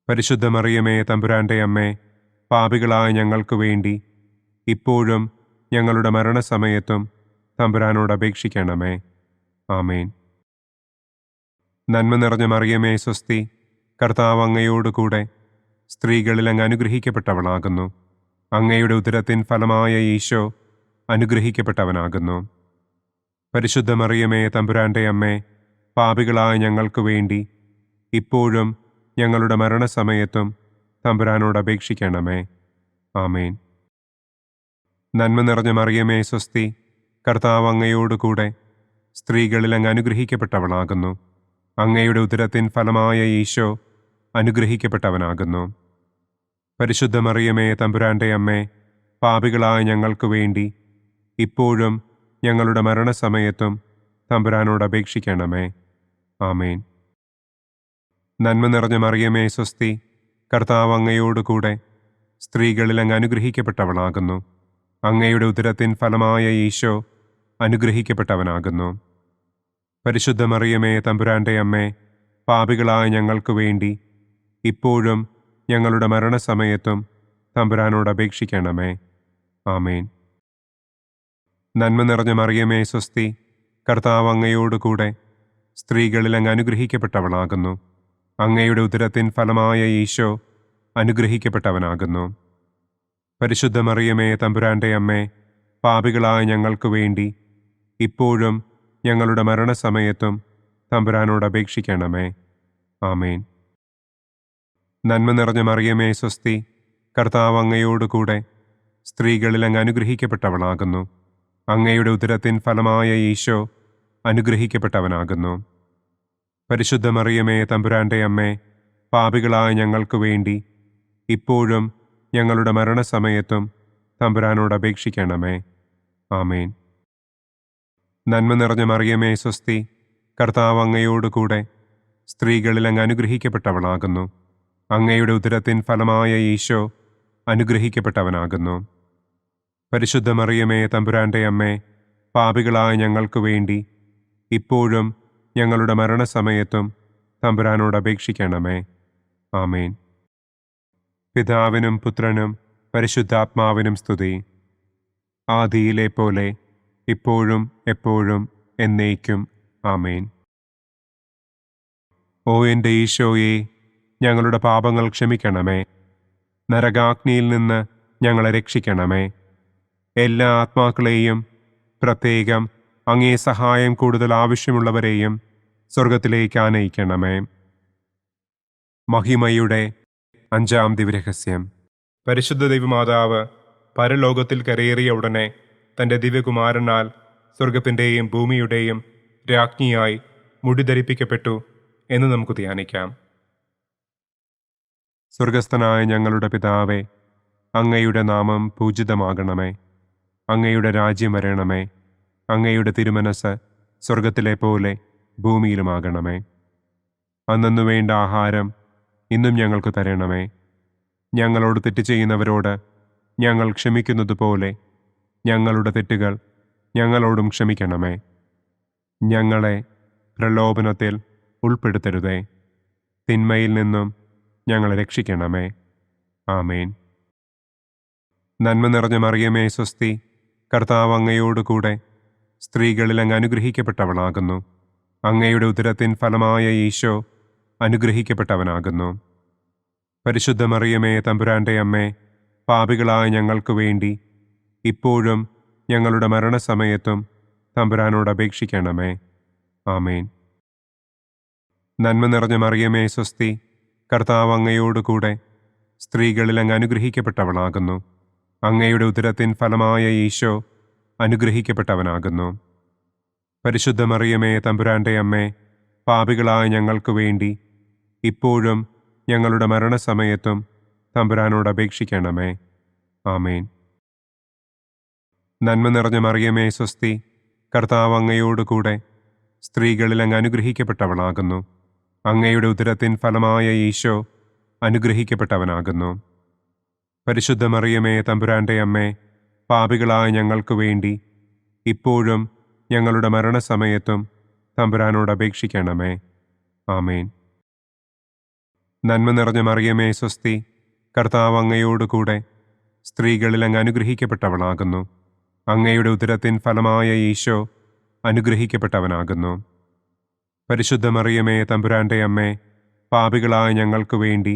പരിശുദ്ധ മറിയമേ, തമ്പുരാന്റെ അമ്മേ, പാപികളായ ഞങ്ങൾക്ക് വേണ്ടി ഇപ്പോഴും ഞങ്ങളുടെ മരണസമയത്തും തമ്പുരാനോട് അപേക്ഷിക്കണമേ. ആമേൻ. നന്മ നിറഞ്ഞ മറിയമേ, സ്വസ്തി. കർത്താവ് അങ്ങയോടുകൂടെ സ്ത്രീകളിൽ അങ്ങ് അനുഗ്രഹിക്കപ്പെട്ടവളാകുന്നു. അങ്ങയുടെ ഉദരത്തിൻ ഫലമായ ഈശോ അനുഗ്രഹിക്കപ്പെട്ടവനാകുന്നു. പരിശുദ്ധ മറിയമേ, തമ്പുരാന്റെ അമ്മേ, പാപികളായ ഞങ്ങൾക്ക് വേണ്ടി ഇപ്പോഴും ഞങ്ങളുടെ മരണസമയത്തും തമ്പുരാനോട് അപേക്ഷിക്കണമേ. ആമേൻ. നന്മ നിറഞ്ഞ മറിയമേ, സ്വസ്തി. കർത്താവ് അങ്ങയോടുകൂടെ സ്ത്രീകളിൽ അങ്ങ് അനുഗ്രഹിക്കപ്പെട്ടവളാകുന്നു. അങ്ങയുടെ ഉദരത്തിൻ ഫലമായ ഈശോ അനുഗ്രഹിക്കപ്പെട്ടവനാകുന്നു. പരിശുദ്ധ മറിയമേ, തമ്പുരാന്റെ അമ്മേ, പാപികളായ ഞങ്ങൾക്ക് വേണ്ടി ഇപ്പോഴും ഞങ്ങളുടെ മരണസമയത്തും തമ്പുരാനോട് അപേക്ഷിക്കണമേ. ആമേൻ. നന്മ നിറഞ്ഞ മറിയമേ, സ്വസ്തി. കർത്താവ് അങ്ങയോടുകൂടെ സ്ത്രീകളിൽ അങ്ങ് അനുഗ്രഹിക്കപ്പെട്ടവളാകുന്നു. അങ്ങയുടെ ഉദരത്തിൻ ഫലമായ ഈശോ അനുഗ്രഹിക്കപ്പെട്ടവനാകുന്നു. പരിശുദ്ധ മറിയമേ, തമ്പുരാന്റെ അമ്മേ, പാപികളായ ഞങ്ങൾക്ക് വേണ്ടി ഇപ്പോഴും ഞങ്ങളുടെ മരണസമയത്തും തമ്പുരാനോട് അപേക്ഷിക്കണമേ. ആമേൻ. നന്മ നിറഞ്ഞ മറിയമേ, സ്വസ്തി. കർത്താവ് അങ്ങയോടുകൂടെ സ്ത്രീകളിൽ അങ്ങ് അനുഗ്രഹിക്കപ്പെട്ടവളാകുന്നു. അങ്ങയുടെ ഉദരത്തിൻ ഫലമായ ഈശോ അനുഗ്രഹിക്കപ്പെട്ടവനാകുന്നു. പരിശുദ്ധ മറിയമേ, തമ്പുരാന്റെ അമ്മേ, പാപികളായ ഞങ്ങൾക്ക് വേണ്ടി ഇപ്പോഴും ഞങ്ങളുടെ മരണസമയത്തും തമ്പുരാനോട് അപേക്ഷിക്കണമേ. ആമേൻ. നന്മ നിറഞ്ഞ മറിയമേ, സ്വസ്തി. കർത്താവ് അങ്ങയോടുകൂടെ സ്ത്രീകളിൽ അങ്ങ് അനുഗ്രഹിക്കപ്പെട്ടവളാകുന്നു. അങ്ങയുടെ ഉദരത്തിൻ ഫലമായ ഈശോ അനുഗ്രഹിക്കപ്പെട്ടവനാകുന്നു. പരിശുദ്ധ മറിയമേ, തമ്പുരാന്റെ അമ്മേ, പാപികളായ ഞങ്ങൾക്ക് വേണ്ടി ഇപ്പോഴും ഞങ്ങളുടെ മരണസമയത്തും തമ്പുരാനോട് അപേക്ഷിക്കണമേ. ആമേൻ. നന്മ നിറഞ്ഞ മറിയമേ, സ്വസ്തി. കർത്താവ് അങ്ങയോടുകൂടെ സ്ത്രീകളിൽ അങ്ങ് അനുഗ്രഹിക്കപ്പെട്ടവളാകുന്നു. അങ്ങയുടെ ഉദരത്തിൻ ഫലമായ ഈശോ അനുഗ്രഹിക്കപ്പെട്ടവനാകുന്നു. പരിശുദ്ധ മറിയമേ, തമ്പുരാന്റെ അമ്മേ, പാപികളായ ഞങ്ങൾക്ക് വേണ്ടി ഇപ്പോഴും ഞങ്ങളുടെ മരണസമയത്തും തമ്പുരാനോട് അപേക്ഷിക്കണമേ. ആമേൻ. പിതാവിനും പുത്രനും പരിശുദ്ധാത്മാവിനും സ്തുതി. ആദിയിലെ പോലെ ഇപ്പോഴും എപ്പോഴും എന്നേക്കും. ആമേൻ. ഓ എൻ്റെ ഈശോയെ, ഞങ്ങളുടെ പാപങ്ങൾ ക്ഷമിക്കണമേ. നരകാഗ്നിയിൽ നിന്ന് ഞങ്ങളെ രക്ഷിക്കണമേ. എല്ലാ ആത്മാക്കളെയും, പ്രത്യേകം അങ്ങേ സഹായം കൂടുതൽ ആവശ്യമുള്ളവരെയും സ്വർഗത്തിലേക്ക് ആനയിക്കണമേ. മഹിമയുടെ 5-ാം ദിവ്യരഹസ്യം. പരിശുദ്ധ ദൈവമാതാവ് പരലോകത്തിൽ കരയേറിയ ഉടനെ തൻ്റെ ദിവ്യകുമാരനാൽ സ്വർഗത്തിൻ്റെയും ഭൂമിയുടെയും രാജ്ഞിയായി മുടിധരിപ്പിക്കപ്പെട്ടു എന്ന് നമുക്ക് ധ്യാനിക്കാം. സ്വർഗസ്ഥനായ ഞങ്ങളുടെ പിതാവേ, അങ്ങയുടെ നാമം പൂജിതമാകണമേ. അങ്ങയുടെ രാജ്യം വരണമേ. അങ്ങയുടെ തിരുമനസ് സ്വർഗത്തിലെ പോലെ ഭൂമിയിലുമാകണമേ. അന്നു വേണ്ട ആഹാരം ഇന്നും ഞങ്ങൾക്ക് തരണമേ. ഞങ്ങളോട് തെറ്റ് ചെയ്യുന്നവരോട് ഞങ്ങൾ ക്ഷമിക്കുന്നത് പോലെ ഞങ്ങളുടെ തെറ്റുകൾ ഞങ്ങളോടും ക്ഷമിക്കണമേ. ഞങ്ങളെ പ്രലോഭനത്തിൽ ഉൾപ്പെടുത്തരുതേ. തിന്മയിൽ നിന്നും ഞങ്ങളെ രക്ഷിക്കണമേ. ആമേൻ. നന്മ നിറഞ്ഞ മറിയമേ, സ്വസ്തി. കർത്താവ് അങ്ങയോടുകൂടെ സ്ത്രീകളിൽ അങ്ങ് അനുഗ്രഹിക്കപ്പെട്ടവളാകുന്നു. അങ്ങയുടെ ഉദരത്തിൻ ഫലമായ ഈശോ അനുഗ്രഹിക്കപ്പെട്ടവനാകുന്നു. പരിശുദ്ധ മറിയമേ, തമ്പുരാന്റെ അമ്മേ, പാപികളായ ഞങ്ങൾക്ക് വേണ്ടി ഇപ്പോഴും ഞങ്ങളുടെ മരണസമയത്തും തമ്പുരാനോട് അപേക്ഷിക്കണമേ. ആമേൻ. നന്മ നിറഞ്ഞ മറിയമേ സ്വസ്തി, കർത്താവ് അങ്ങയോടുകൂടെ സ്ത്രീകളിൽ അങ്ങ് അനുഗ്രഹിക്കപ്പെട്ടവളാകുന്നു. അങ്ങയുടെ ഉദരത്തിൻ ഫലമായ ഈശോ അനുഗ്രഹിക്കപ്പെട്ടവനാകുന്നു. പരിശുദ്ധ മറിയമേ തമ്പുരാന്റെ അമ്മേ, പാപികളായ ഞങ്ങൾക്ക് വേണ്ടി ഇപ്പോഴും ഞങ്ങളുടെ മരണസമയത്തും തമ്പുരാനോട് അപേക്ഷിക്കണമേ. ആമേൻ. നന്മ നിറഞ്ഞ മറിയമേ സ്വസ്തി, കർത്താവ് അങ്ങയോടുകൂടെ സ്ത്രീകളിൽ അങ്ങ് അനുഗ്രഹിക്കപ്പെട്ടവളാകുന്നു. അങ്ങയുടെ ഉദരത്തിൻ ഫലമായ ഈശോ അനുഗ്രഹിക്കപ്പെട്ടവനാകുന്നു. പരിശുദ്ധ മറിയമേ തമ്പുരാന്റെ അമ്മേ, പാപികളായ ഞങ്ങൾക്ക് വേണ്ടി ഇപ്പോഴും ഞങ്ങളുടെ മരണസമയത്തും തമ്പുരാനോട് അപേക്ഷിക്കണമേ. ആമേൻ. നന്മ നിറഞ്ഞ മറിയമേ സ്വസ്തി, കർത്താവ് അങ്ങയോടുകൂടെ സ്ത്രീകളിൽ അങ്ങ് അനുഗ്രഹിക്കപ്പെട്ടവളാകുന്നു. അങ്ങയുടെ ഉദരത്തിൻ ഫലമായ ഈശോ അനുഗ്രഹിക്കപ്പെട്ടവനാകുന്നു. പരിശുദ്ധ മറിയമേ തമ്പുരാന്റെ അമ്മേ, പാപികളായ ഞങ്ങൾക്ക് വേണ്ടി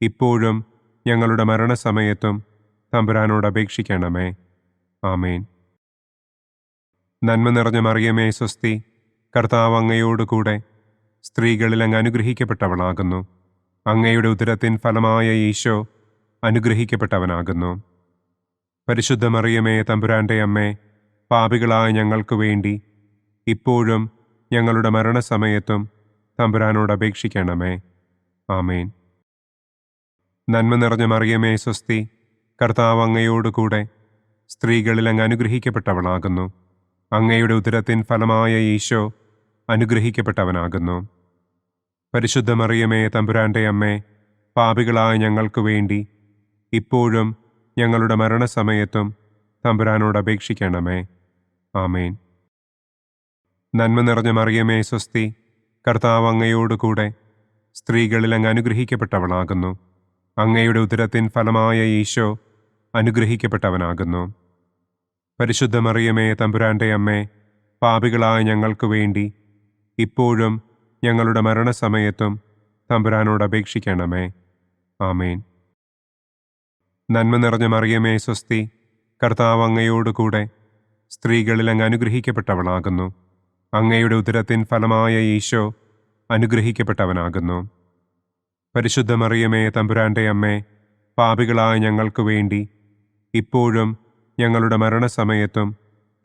ഇപ്പോഴും ഞങ്ങളുടെ മരണസമയത്തും തമ്പുരാനോട് അപേക്ഷിക്കണമേ. ആമേൻ. നന്മ നിറഞ്ഞ മറിയമേ സ്വസ്തി, കർത്താവ് അങ്ങയോടുകൂടെ സ്ത്രീകളിൽ അങ്ങ് അനുഗ്രഹിക്കപ്പെട്ടവളാകുന്നു. അങ്ങയുടെ ഉദരത്തിൻ ഫലമായ ഈശോ അനുഗ്രഹിക്കപ്പെട്ടവനാകുന്നു. പരിശുദ്ധ മറിയമേ തമ്പുരാന്റെ അമ്മേ, പാപികളായ ഞങ്ങൾക്ക് വേണ്ടി ഇപ്പോഴും ഞങ്ങളുടെ മരണസമയത്തും തമ്പുരാനോട് അപേക്ഷിക്കണമേ. ആമേൻ. നന്മ നിറഞ്ഞ മറിയമേ സ്വസ്തി, കർത്താവ് അങ്ങയോടുകൂടെ സ്ത്രീകളിൽ അങ്ങ് അനുഗ്രഹിക്കപ്പെട്ടവളാകുന്നു. അങ്ങയുടെ ഉദരത്തിൻ ഫലമായ ഈശോ അനുഗ്രഹിക്കപ്പെട്ടവനാകുന്നു. പരിശുദ്ധ മറിയമേ തമ്പുരാന്റെ അമ്മേ, പാപികളായ ഞങ്ങൾക്ക് വേണ്ടി ഇപ്പോഴും ഞങ്ങളുടെ മരണസമയത്തും തമ്പുരാനോട് അപേക്ഷിക്കണമേ. ആമേൻ. നന്മ നിറഞ്ഞ മറിയമേ സ്വസ്തി, കർത്താവ് അങ്ങയോടുകൂടെ സ്ത്രീകളിൽ അങ്ങ് അനുഗ്രഹിക്കപ്പെട്ടവളാകുന്നു. അങ്ങയുടെ ഉദരത്തിൻ ഫലമായ ഈശോ അനുഗ്രഹിക്കപ്പെട്ടവനാകുന്നു. പരിശുദ്ധ മറിയമേ തമ്പുരാന്റെ അമ്മേ, പാപികളായ ഞങ്ങൾക്ക് വേണ്ടി ഇപ്പോഴും ഞങ്ങളുടെ മരണസമയത്തും തമ്പുരാനോട് അപേക്ഷിക്കണമേ. ആമേൻ. നന്മ നിറഞ്ഞ മറിയമേ സ്വസ്തി, കർത്താവ് അങ്ങയോടുകൂടെ സ്ത്രീകളിൽ അങ്ങ് അനുഗ്രഹിക്കപ്പെട്ടവളാകുന്നു. അങ്ങയുടെ ഉദരത്തിൻ ഫലമായ ഈശോ അനുഗ്രഹിക്കപ്പെട്ടവനാകുന്നു. പരിശുദ്ധ മറിയമേ തമ്പുരാന്റെ അമ്മേ, പാപികളായ ഞങ്ങൾക്ക് വേണ്ടി ഇപ്പോഴും ഞങ്ങളുടെ മരണസമയത്തും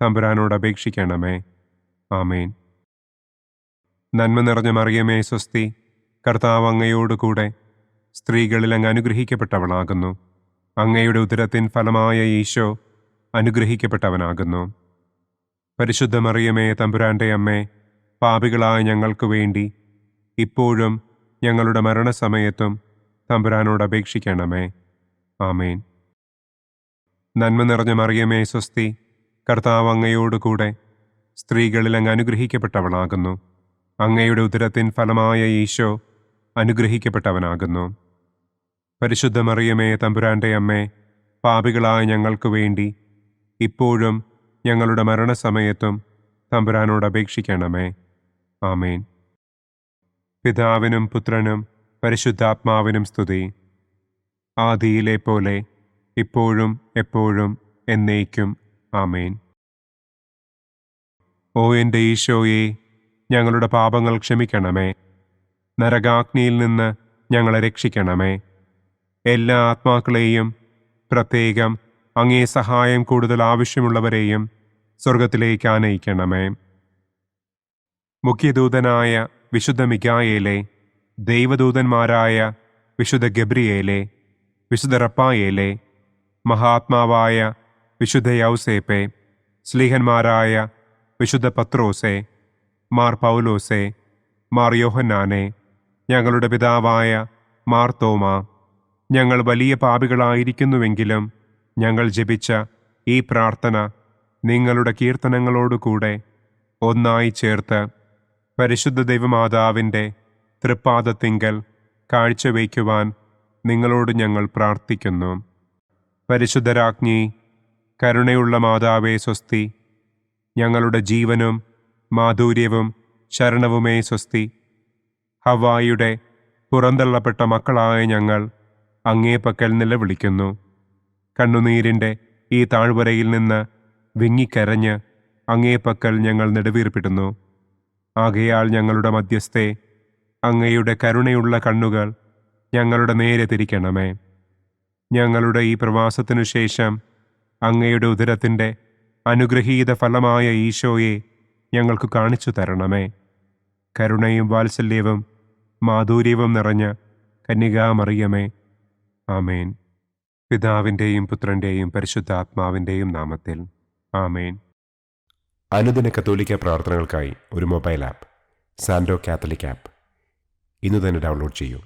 തമ്പുരാനോട് അപേക്ഷിക്കണമേ. ആമേൻ. നന്മ നിറഞ്ഞ മറിയമേ സ്വസ്തി, കർത്താവ് അങ്ങയോടുകൂടെ സ്ത്രീകളിൽ അങ്ങ് അനുഗ്രഹിക്കപ്പെട്ടവളാകുന്നു. അങ്ങയുടെ ഉദരത്തിൻ ഫലമായ ഈശോ അനുഗ്രഹിക്കപ്പെട്ടവനാകുന്നു. പരിശുദ്ധ മറിയമേ തമ്പുരാന്റെ അമ്മേ, പാപികളായ ഞങ്ങൾക്ക് വേണ്ടി ഇപ്പോഴും ഞങ്ങളുടെ മരണസമയത്തും തമ്പുരാനോട് അപേക്ഷിക്കണമേ. ആമേൻ. നന്മ നിറഞ്ഞ മറിയമേ സ്വസ്തി, കർത്താവ് അങ്ങയോടുകൂടെ സ്ത്രീകളിൽ അങ്ങ് അനുഗ്രഹിക്കപ്പെട്ടവളാകുന്നു. അങ്ങയുടെ ഉദരത്തിൻ ഫലമായ ഈശോ അനുഗ്രഹിക്കപ്പെട്ടവനാകുന്നു. പരിശുദ്ധ മറിയമേ തമ്പുരാന്റെ അമ്മേ, പാപികളായ ഞങ്ങൾക്ക് വേണ്ടി ഇപ്പോഴും ഞങ്ങളുടെ മരണസമയത്തും തമ്പുരാനോട് അപേക്ഷിക്കണമേ. ആമേൻ. പിതാവിനും പുത്രനും പരിശുദ്ധാത്മാവിനും സ്തുതി. ആദിയിലെ പോലെ ഇപ്പോഴും എപ്പോഴും എന്നേക്കും. ആമേൻ. ഓ എൻ്റെ ഈശോയെ, ഞങ്ങളുടെ പാപങ്ങൾ ക്ഷമിക്കണമേ. നരകാഗ്നിയിൽ നിന്ന് ഞങ്ങളെ രക്ഷിക്കണമേ. എല്ലാ ആത്മാക്കളെയും, പ്രത്യേകം അങ്ങേ സഹായം കൂടുതൽ ആവശ്യമുള്ളവരെയും സ്വർഗത്തിലേക്ക് ആനയിക്കണമേ. മുഖ്യദൂതനായ വിശുദ്ധ മിഖായേലേ, ദൈവദൂതന്മാരായ വിശുദ്ധ ഗബ്രിയേലേ, വിശുദ്ധ റപ്പായേലേ, മഹാത്മാവായ വിശുദ്ധ യൗസേപ്പേ, സ്ലീഹന്മാരായ വിശുദ്ധ പത്രോസേ, മാർ പൗലോസേ, മാർ യോഹന്നാനെ, ഞങ്ങളുടെ പിതാവായ മാർ തോമാ, ഞങ്ങൾ വലിയ പാപികളായിരിക്കുന്നുവെങ്കിലും ഞങ്ങൾ ജപിച്ച ഈ പ്രാർത്ഥന നിങ്ങളുടെ കീർത്തനങ്ങളോടുകൂടെ ഒന്നായി ചേർത്ത് പരിശുദ്ധ ദൈവമാതാവിൻ്റെ തൃപ്പാദത്തിങ്കൽ കാഴ്ചവയ്ക്കുവാൻ നിങ്ങളോട് ഞങ്ങൾ പ്രാർത്ഥിക്കുന്നു. പരിശുദ്ധരാജ്ഞി, കരുണയുള്ള മാതാവേ സ്വസ്തി. ഞങ്ങളുടെ ജീവനും മാധുര്യവും ശരണവുമേ സ്വസ്തി. ഹവ്വായുടെ പുറന്തള്ളപ്പെട്ട മക്കളായ ഞങ്ങൾ അങ്ങേ പക്കൽ നിലവിളിക്കുന്നു. കണ്ണുനീരിൻ്റെ ഈ താഴ്വരയിൽ നിന്ന് വിങ്ങിക്കരഞ്ഞ് അങ്ങേ പക്കൽ ഞങ്ങൾ നെടുവീർപ്പിടുന്നു. ആകയാൽ ഞങ്ങളുടെ മധ്യസ്ഥെ, അങ്ങയുടെ കരുണയുള്ള കണ്ണുകൾ ഞങ്ങളുടെ നേരെ തിരിക്കണമേ. ഞങ്ങളുടെ ഈ പ്രവാസത്തിനു ശേഷം അങ്ങയുടെ ഉദരത്തിൻ്റെ അനുഗ്രഹീത ഫലമായ ഈശോയെ ഞങ്ങൾക്ക് കാണിച്ചു തരണമേ. കരുണയും വാത്സല്യവും മാധുര്യവും നിറഞ്ഞ കന്യകാമറിയമേ, ആമേൻ. പിതാവിൻ്റെയും പുത്രൻ്റെയും പരിശുദ്ധാത്മാവിൻ്റെയും നാമത്തിൽ, ആമേൻ. അനുദിന കത്തോലിക്ക പ്രാർത്ഥനകൾക്കായി ഒരു മൊബൈൽ ആപ്പ്, സാൻഡോ കാത്തലിക് ആപ്പ്, ഇന്ന് തന്നെ ഡൗൺലോഡ് ചെയ്യൂ.